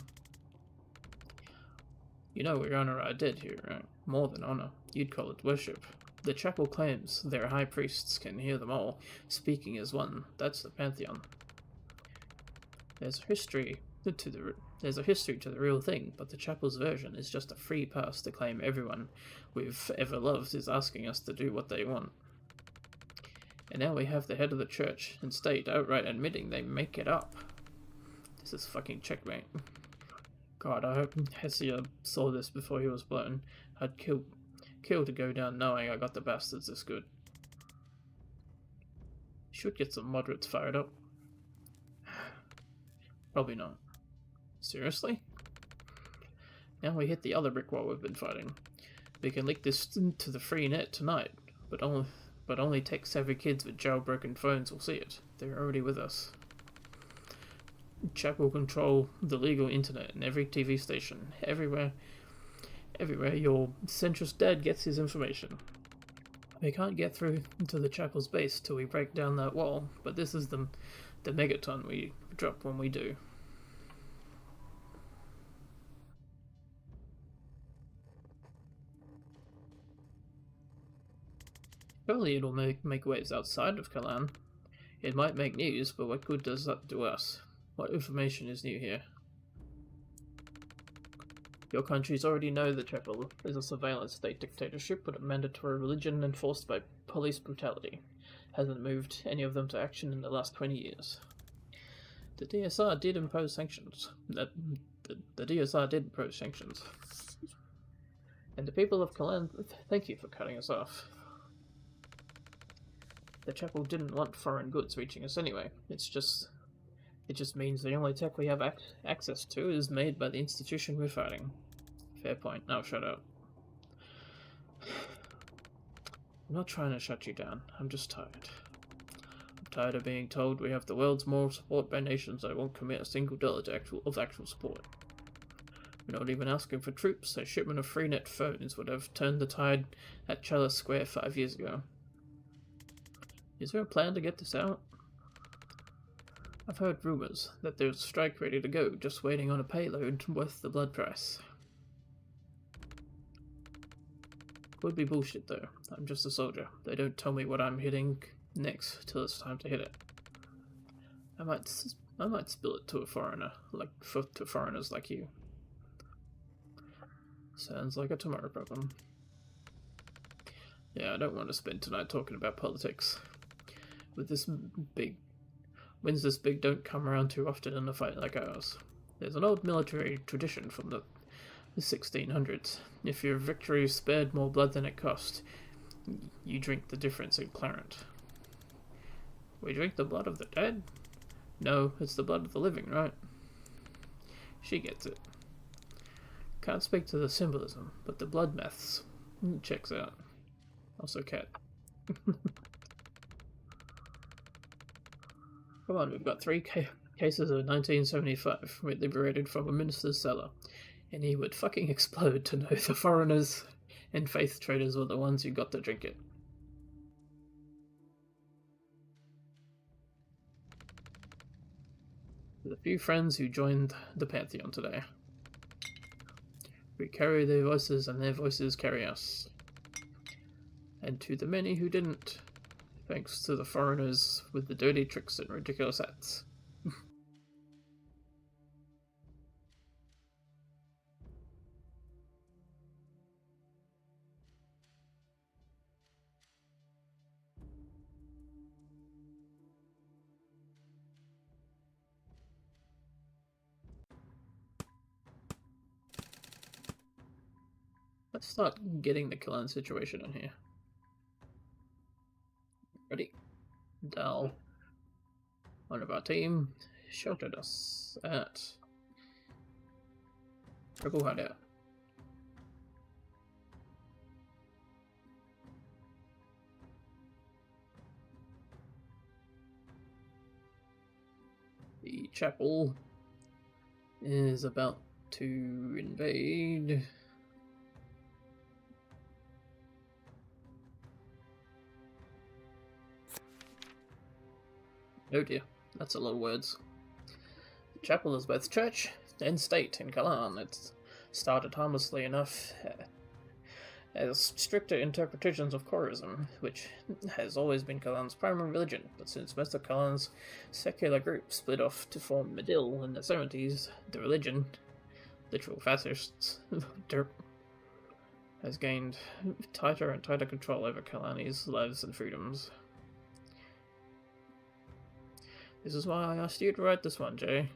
You know we honor our dead here, right? More than honor. You'd call it worship. The chapel claims their high priests can hear them all, speaking as one. That's the Pantheon. There's a history to the real thing, but the chapel's version is just a free pass to claim everyone we've ever loved is asking us to do what they want. And now we have the head of the church and state outright admitting they make it up. This is fucking checkmate. God, I hope Hessia saw this before he was blown. I'd kill to go down knowing I got the bastards this good. Should get some moderates fired up. Probably not. Seriously? Now we hit the other brick wall we've been fighting. We can leak this to the free net tonight, but only tech-savvy kids with jailbroken phones will see it. They're already with us. Chapel control the legal internet and every TV station. Everywhere your centrist dad gets his information. We can't get through to the chapel's base till we break down that wall, but this is the megaton we drop when we do. Surely it'll make waves outside of Kalan. It might make news, but what good does that do us? What information is new here? Your countries already know the chapel is a surveillance state dictatorship with a mandatory religion enforced by police brutality. Hasn't moved any of them to action in the last 20 years. The DSR did impose sanctions. The DSR did impose sanctions. And the people of Kalan, thank you for cutting us off. The chapel didn't want foreign goods reaching us anyway. It just means the only tech we have access to is made by the institution we're fighting. Fair point. Now shut up. I'm not trying to shut you down. I'm just tired. I'm tired of being told we have the world's moral support by nations that won't commit a single dollar to actual support. We're not even asking for troops. A shipment of Freenet phones would have turned the tide at Chalice Square 5 years ago. Is there a plan to get this out? I've heard rumors that there's a strike ready to go, just waiting on a payload worth the blood price. Could be bullshit though. I'm just a soldier. They don't tell me what I'm hitting next till it's time to hit it. I might spill it to a foreigner, to foreigners like you. Sounds like a tomorrow problem. Yeah, I don't want to spend tonight talking about politics. With this big wins this big don't come around too often in a fight like ours. There's an old military tradition from the 1600s. If your victory spared more blood than it cost, you drink the difference in Clarent. We drink the blood of the dead? No, it's the blood of the living, right? She gets it. Can't speak to the symbolism, but the blood maths checks out. Also cat. Come on, we've got 3 cases of 1975 we liberated from a minister's cellar, and he would fucking explode to know the foreigners and faith traders were the ones who got to drink it. The few friends who joined the Pantheon today. We carry their voices and their voices carry us. And to the many who didn't, thanks to the foreigners with the dirty tricks and ridiculous hats. Let's start getting the Kalan situation in here. Ready? Dal, one of our team, sheltered us at Rebel Hideout. The chapel is about to invade. Oh dear, that's a lot of words. The chapel is both church and state in Kalan. It's started harmlessly enough as stricter interpretations of Khorism, which has always been Kalan's primary religion, but since most of Kalan's secular groups split off to form Medil in the 70s, the religion, literal fascists, derp, has gained tighter and tighter control over Kalani's lives and freedoms. This is why I asked you to write this one, Jay.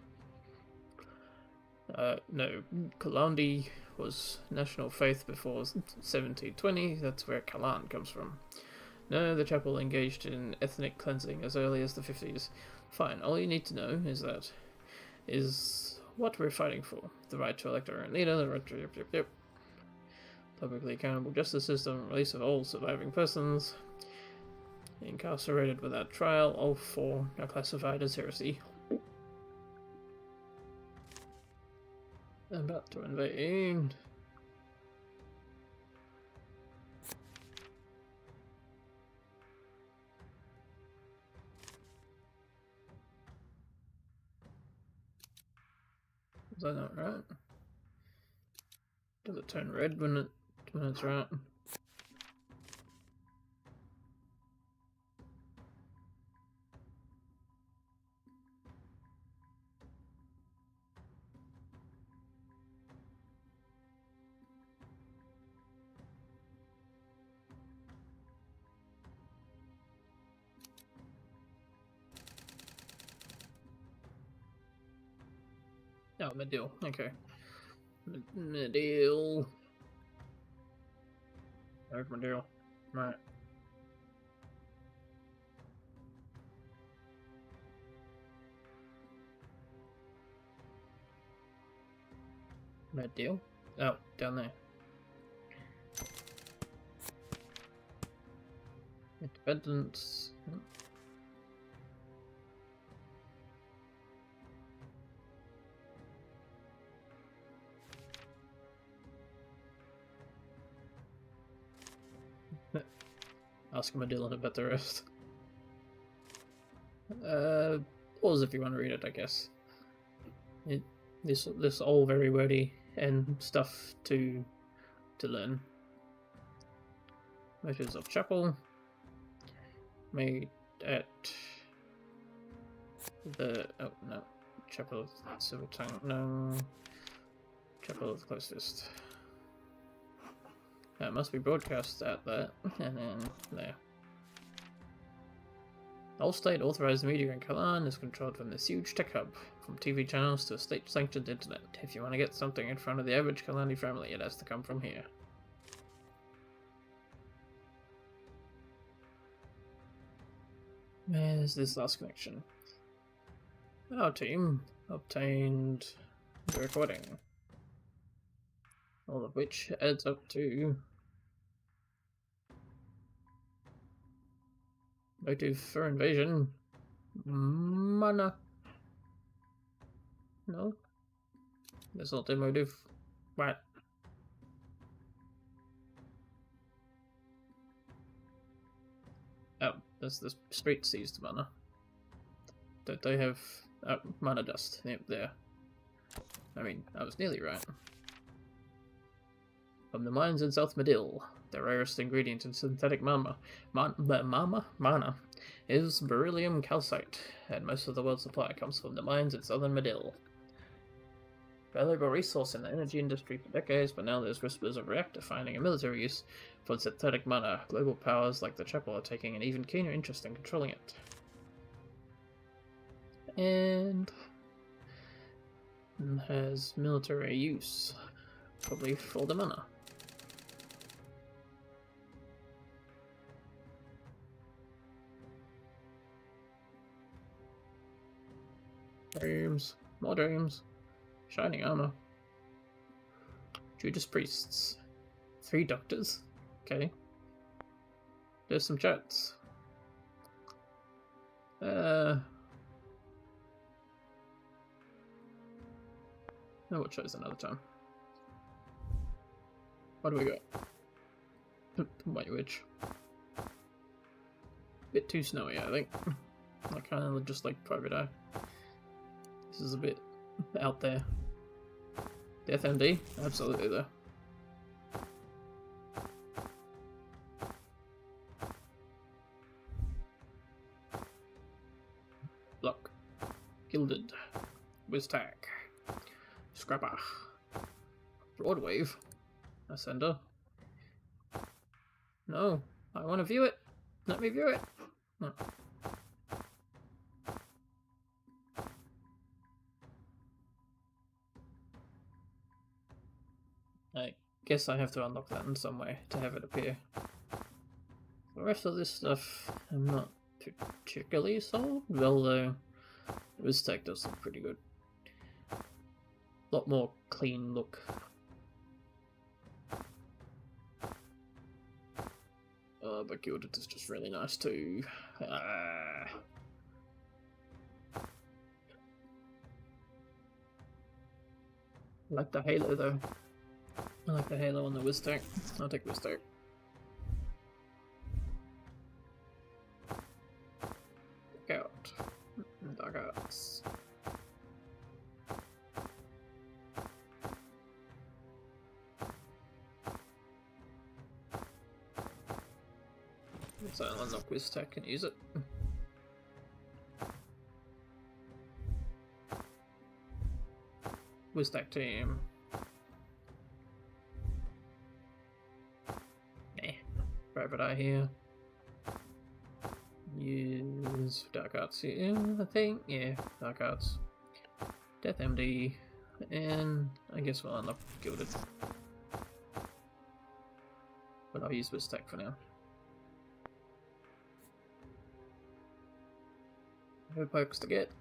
No, Kalandi was national faith before 1720, that's where Kalan comes from. No, the chapel engaged in ethnic cleansing as early as the 50s. Fine, all you need to know is what we're fighting for. The right to elect our own leader, the right to publicly accountable justice system, release of all surviving persons, incarcerated without trial, all four are classified as heresy. About to invade. Is that not right? Does it turn red when it's right? Oh, Medil. Okay. Medil. There's Medil. Right. Medil? Oh, down there. Independence. Ask Dylan about the rest. Pause if you want to read it, I guess. This all very wordy and stuff to learn. Motives of chapel made at the chapel of Civil Tongue, no, chapel of Close Fist. It must be broadcast at that, and then there. All state-authorized media in Kalan is controlled from this huge tech hub, from TV channels to a state-sanctioned internet. If you want to get something in front of the average Kalani family, it has to come from here. There's this last connection. Our team obtained the recording, all of which adds up to motive for invasion. Mana. No? That's not the motive. Right. Oh, that's the street seized mana. That they have mana dust. Yep, there. I mean, I was nearly right. From the mines in South Medil, the rarest ingredient in synthetic mana is beryllium calcite, and most of the world's supply comes from the mines in southern Medil. Valuable resource in the energy industry for decades, but now there's whispers of reactor finding and military use for synthetic mana. Global powers like the Chapel are taking an even keener interest in controlling it. And has military use, probably for the mana. Dreams. More dreams. Shining armor. Judas priests. 3 doctors. Okay. There's some chats. No, we'll choose another time. What do we got? White Witch. Bit too snowy, I think. I kind of just like Private Eye. This is a bit out there. Death MD? Absolutely though. Block. Gilded. Wiztack. Scrapper. Broadwave. Ascender. No, I want to view it. Let me view it. No. I guess I have to unlock that in some way to have it appear. The rest of this stuff, I'm not particularly sold, although this tech does look pretty good. A lot more clean look. But Gilded is just really nice too. I like the halo though. I like the halo on the Wiztack. I'll take Wiztack. Dark out. Dark outs. So I'll unlock Wiztack and use it. Wiztack team. Private Eye here. Use Dark Arts here, I think. Yeah, Dark Arts. Death MD. And I guess we'll unlock Gilded. But I'll use Wiztack for now. No pokes to get.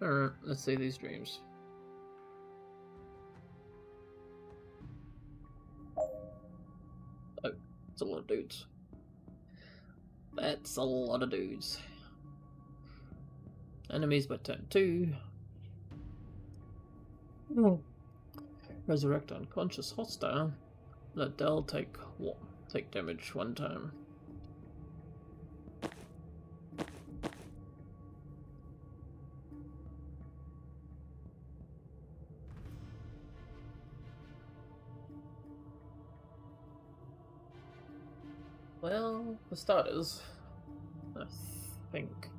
Alright, let's see these dreams. Oh, it's a lot of dudes. That's a lot of dudes. Enemies by turn 2. Resurrect unconscious hostile. Let Dell take damage 1 time. Well, for starters, I think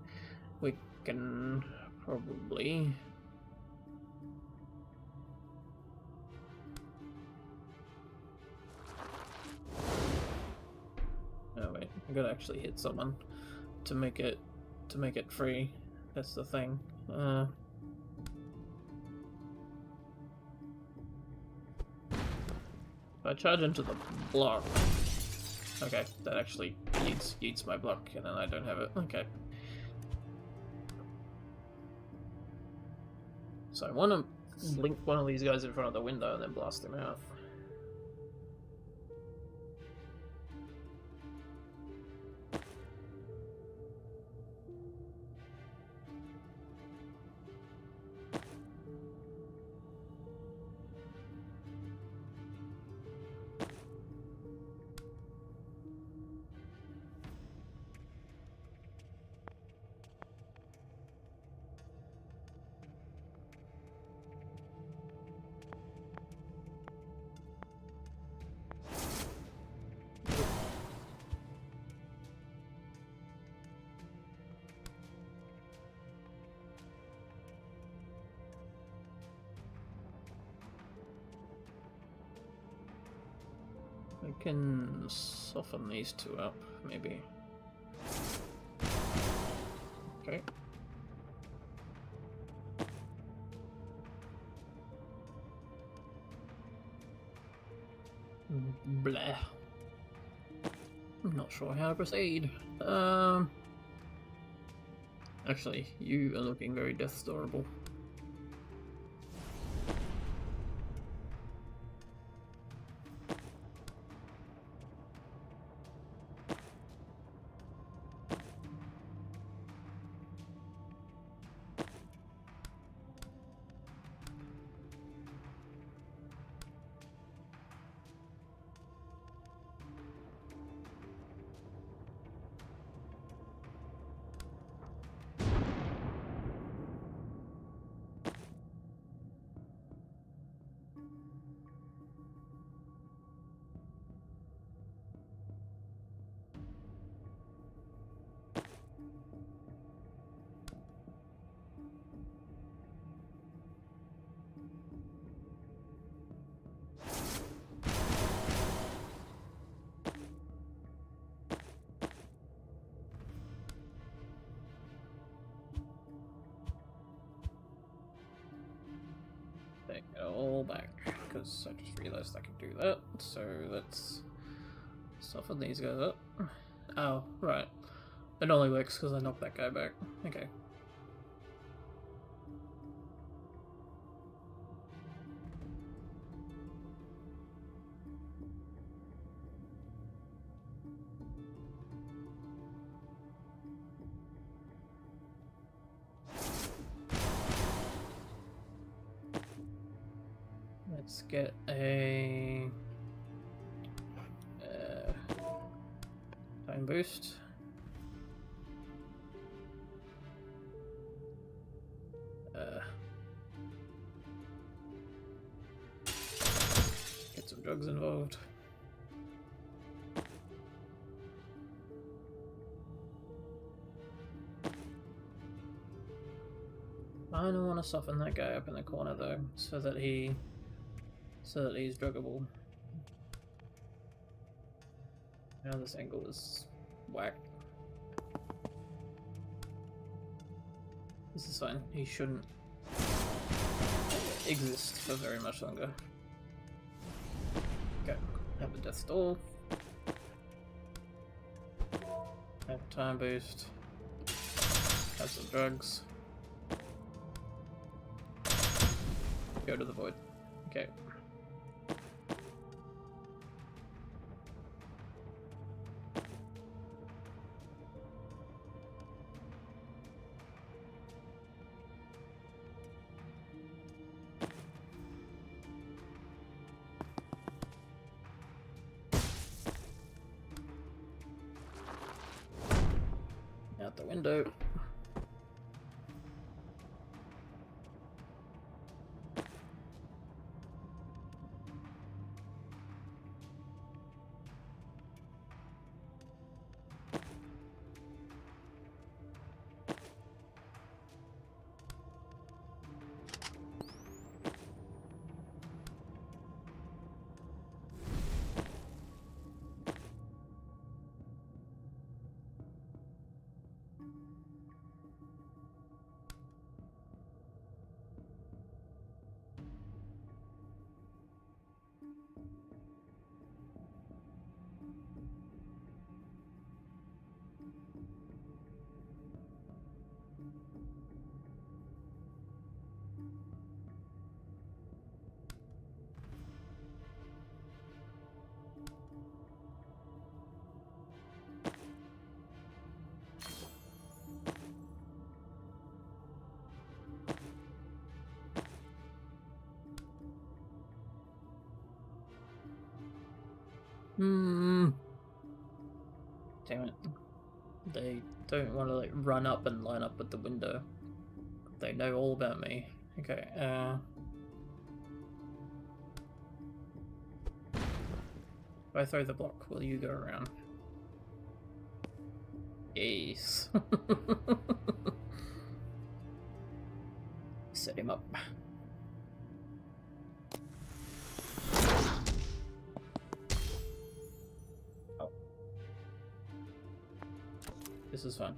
we can probably... Oh wait, I gotta actually hit someone to make it free. That's the thing. If I charge into the block. Okay, that actually yeets my block, and then I don't have it. Okay. So I want to blink one of these guys in front of the window and then blast him out. I can soften these 2 up, maybe. Okay. Blah. I'm not sure how to proceed. Actually, you are looking very death storable. Take it all back, because I just realised I could do that. So let's soften these guys up. Oh, right. It only works because I knocked that guy back. Okay. Let's get a time boost. Get some drugs involved. I don't want to soften that guy up in the corner though, so that he's druggable. Now this angle is whack. This is fine. He shouldn't exist for very much longer. Okay, have a death stall. Have a time boost. Have some drugs. Go to the void. Okay. Out the window. Damn it. They don't want to like run up and line up at the window. They know all about me. Okay, if I throw the block, will you go around? Yes. Set him up. This is fun.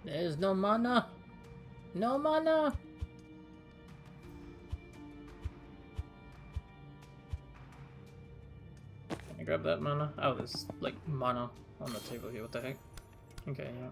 There's no mana. No mana. Can I grab that mana? Oh, there's like mana on the table here. What the heck? Okay, yeah.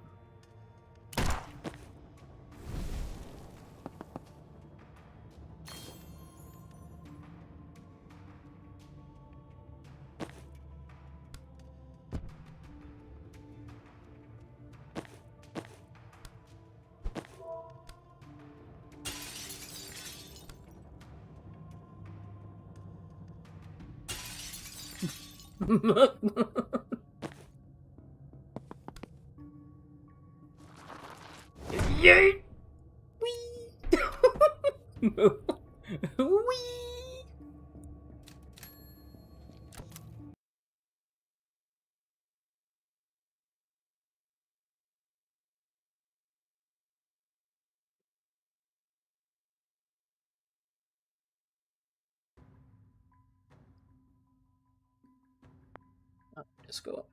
Yeet! Wee! Wee! Let's go up.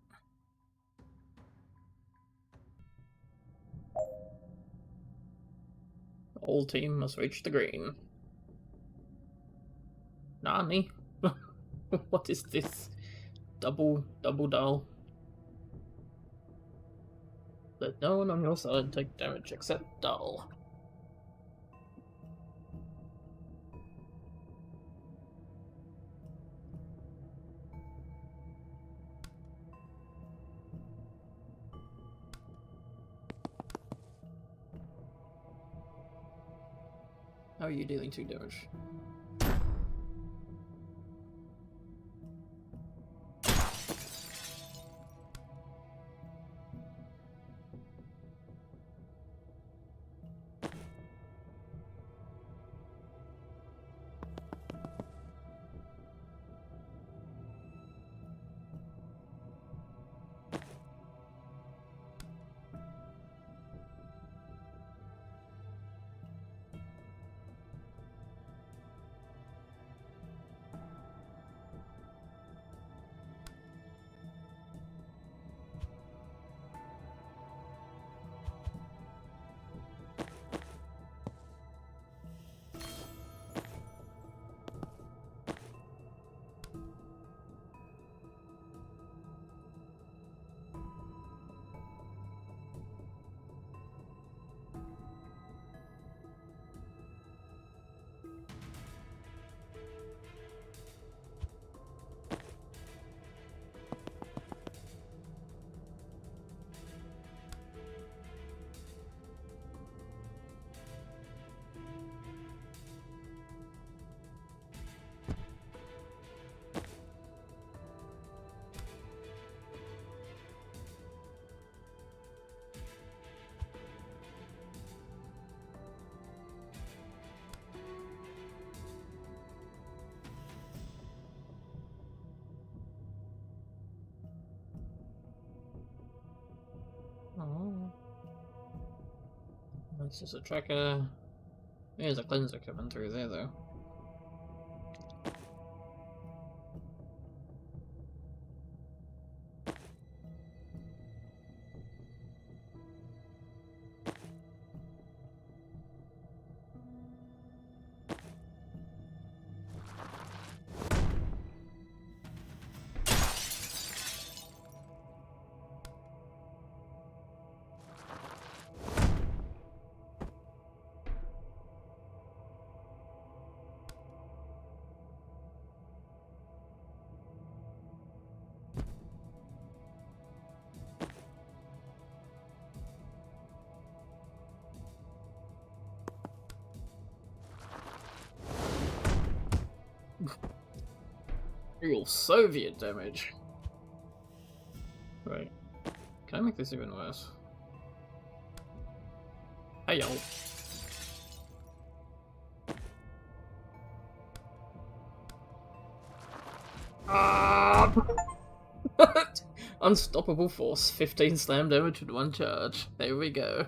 Whole team must reach the green. Nani? What is this? Double dial. Let no one on your side take damage except Dull. How are you dealing 2 damage? Oh. This is a tracker. There's a cleanser coming through there, though. Real Soviet damage. Right. Can I make this even worse? Hey yo. Ah! Unstoppable force. 15 slam damage with 1 charge. There we go.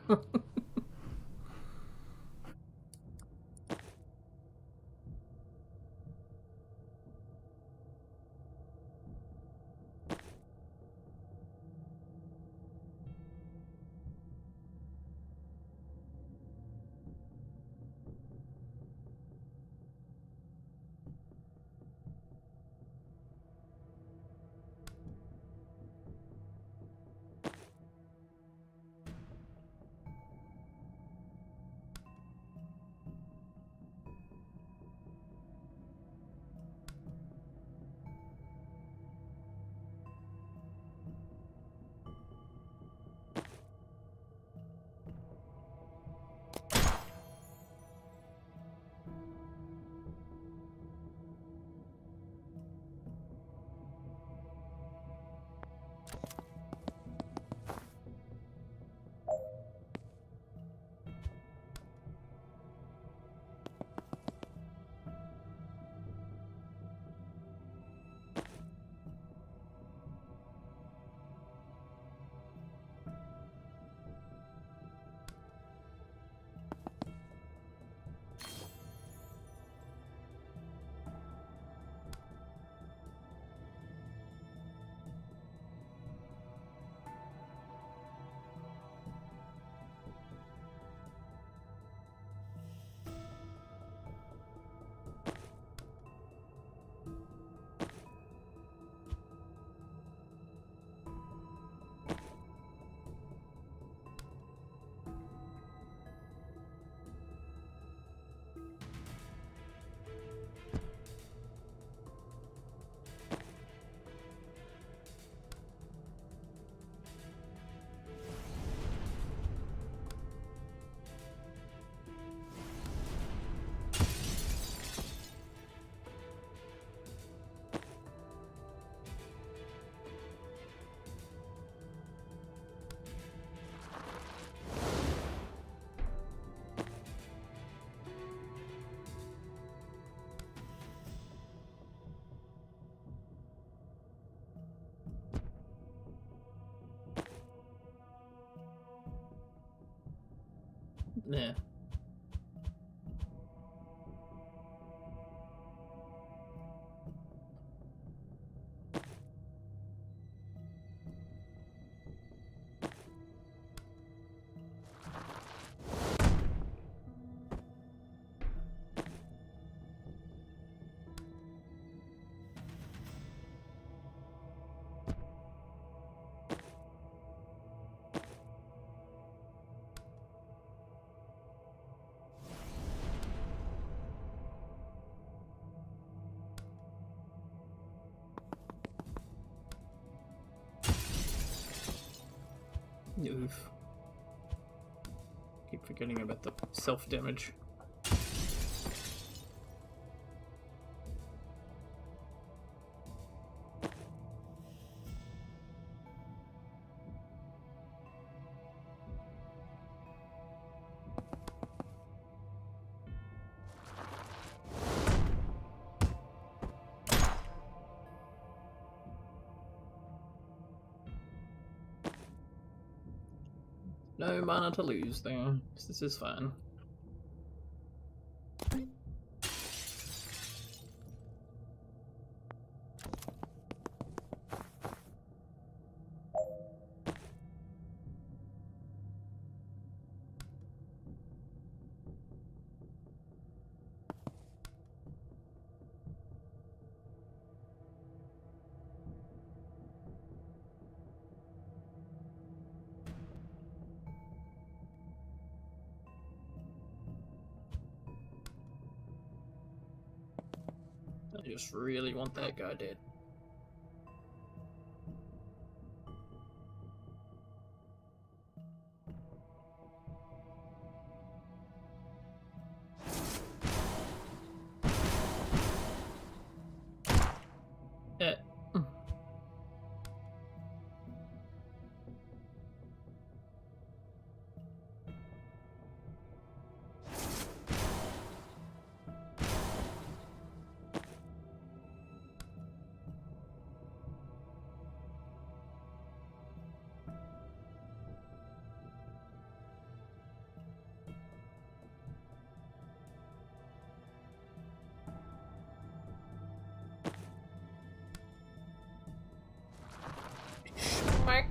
Yeah. Oof. Keep forgetting about the self-damage. No mana to lose there, so this is fine. I just really want that guy dead. Eh. Schmack.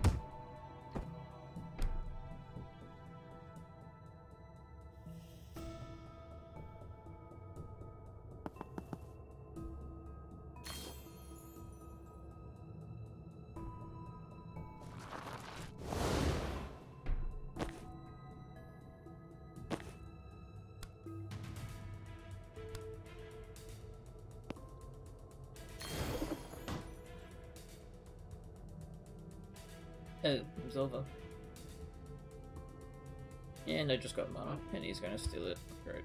Oh, it was over. And I just got mana, and he's gonna steal it. Great.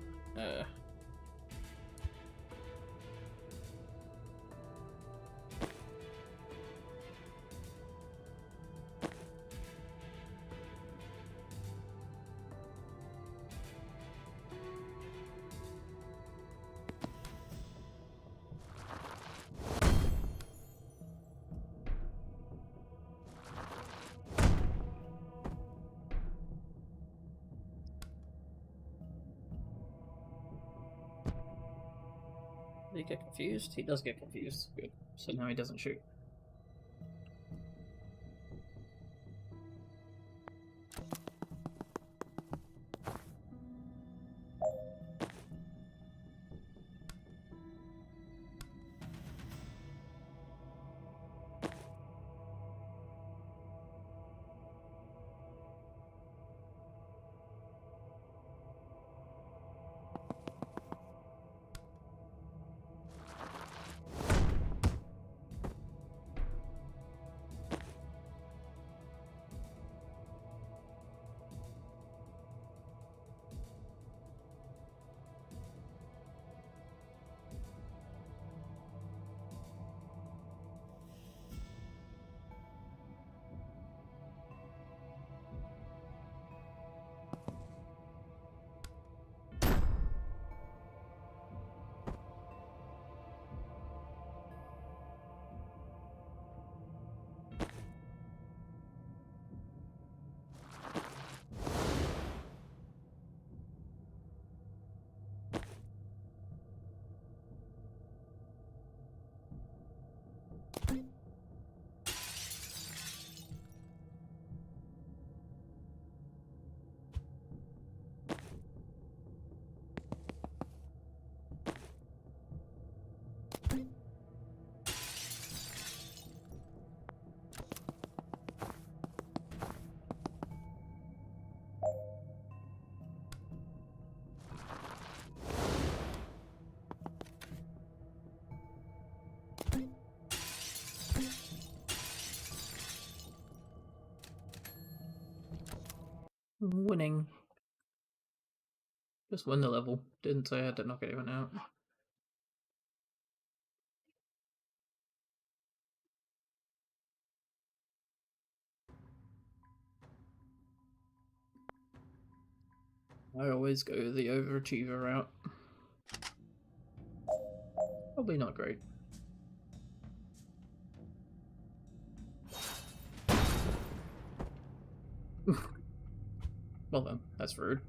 Did he get confused? He does get confused. Good. So now he doesn't shoot. winning. Just win the level. Didn't say I had to knock anyone out. I always go the overachiever route. Probably not great. Well then, that's rude.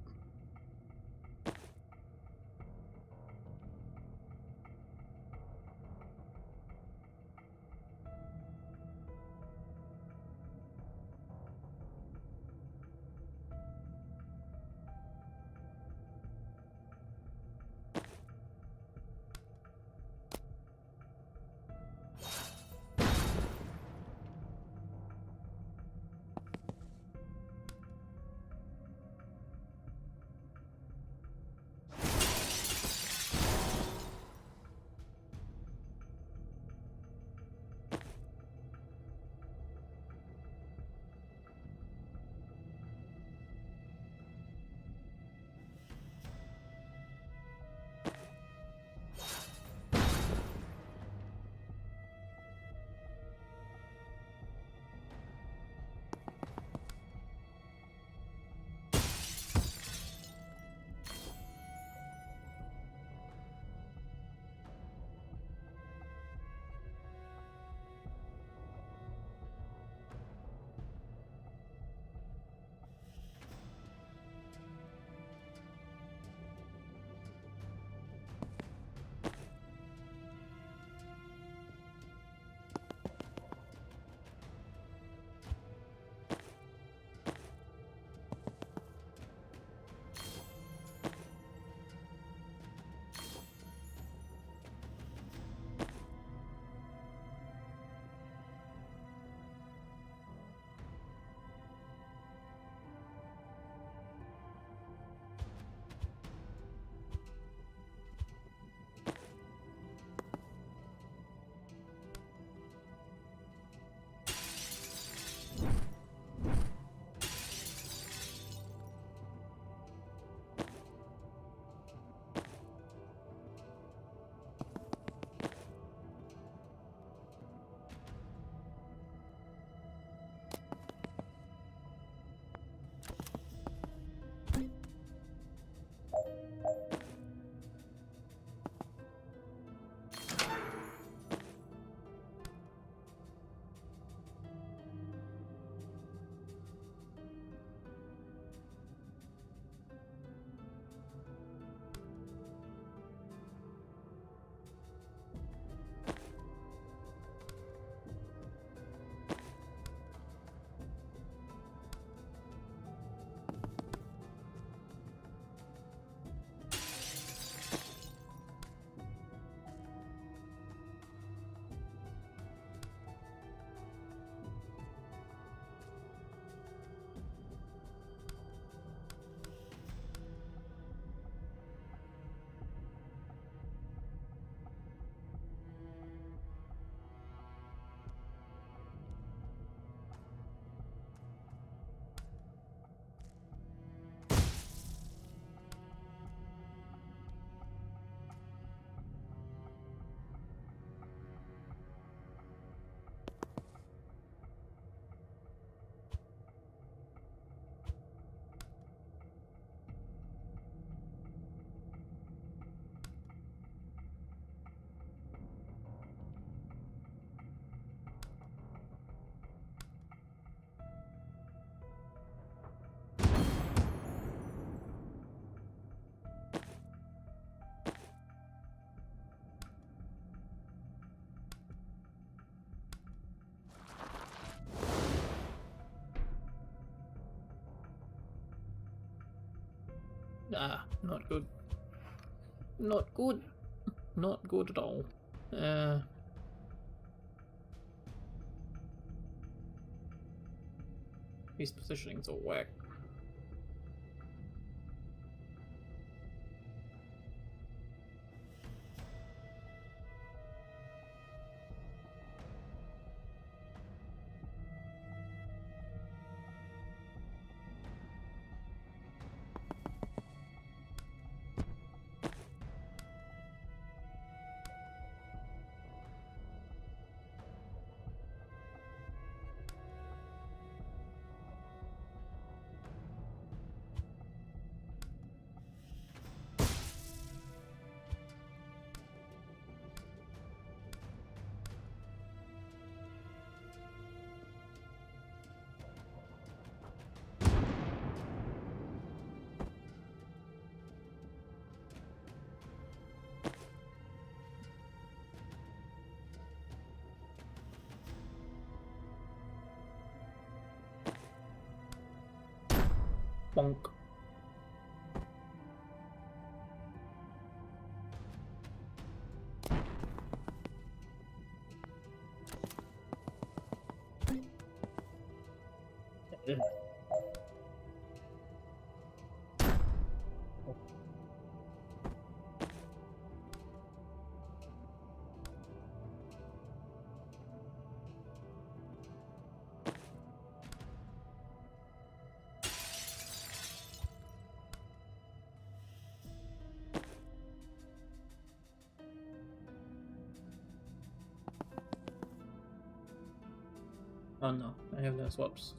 Ah, not good. Not good. Not good at all. These positionings all whack. Bonk. Oh no, I have no swaps.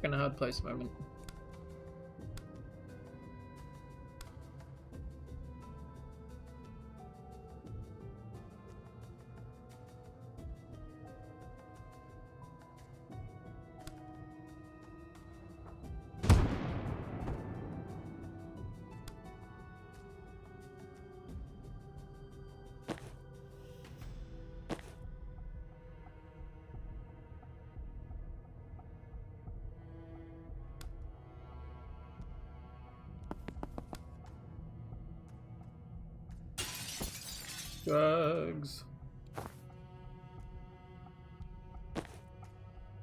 Kind of hard place moment. Drugs.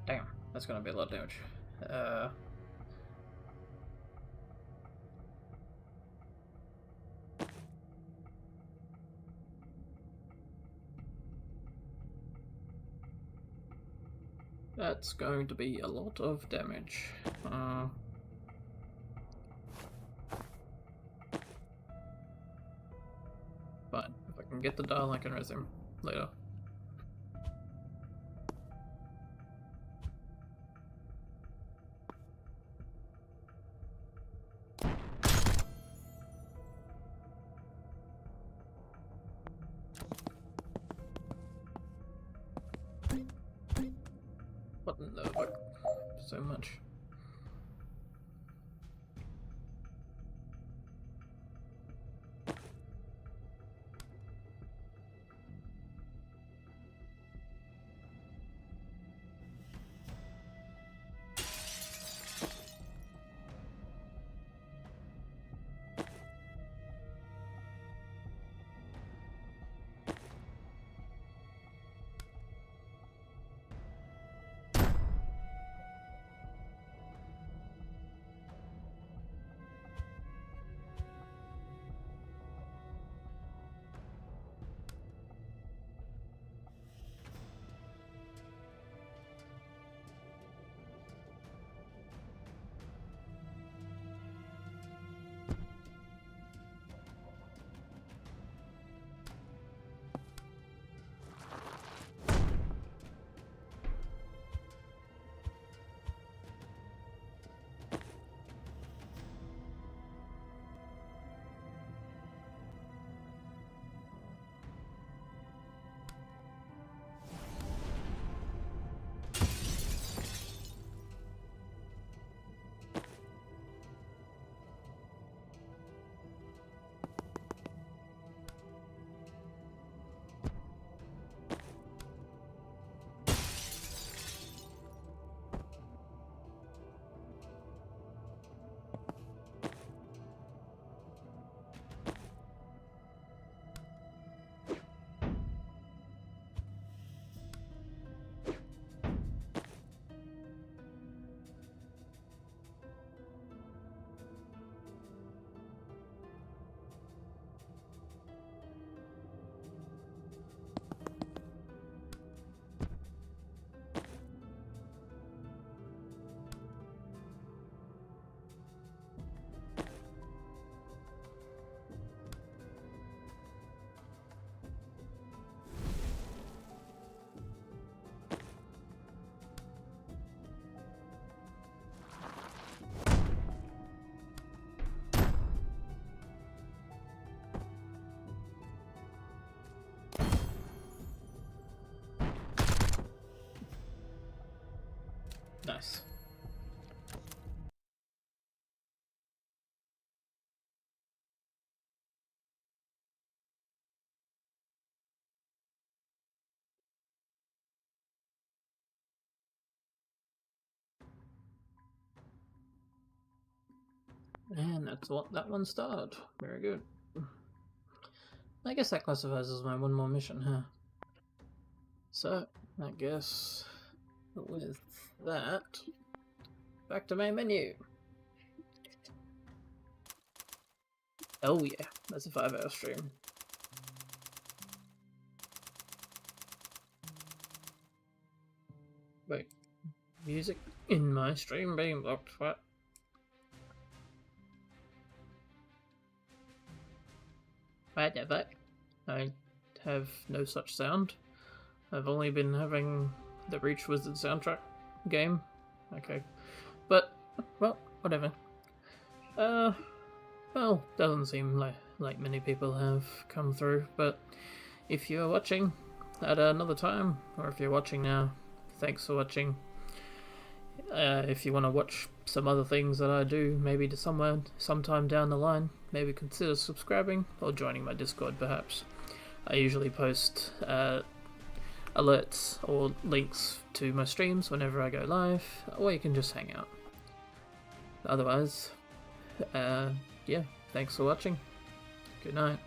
Damn, that's gonna be a lot of damage. That's going to be a lot of damage. Fine. If I can get the dial, I can resume later. What in the fuck? So much. And that's what that one started. Very good. I guess that classifies as my one more mission, huh? So, I guess with that, back to main menu. Oh yeah, that's a 5-hour stream. Wait, music in my stream being blocked, what? Whatever. I have no such sound. I've only been having the Reach Wizard soundtrack game. Okay. But, well, whatever. Well, doesn't seem like many people have come through, but if you're watching at another time, or if you're watching now, thanks for watching. If you want to watch some other things that I do, maybe to sometime down the line, maybe consider subscribing or joining my Discord perhaps. I usually post alerts or links to my streams whenever I go live, or you can just hang out. Otherwise, yeah, thanks for watching. Good night.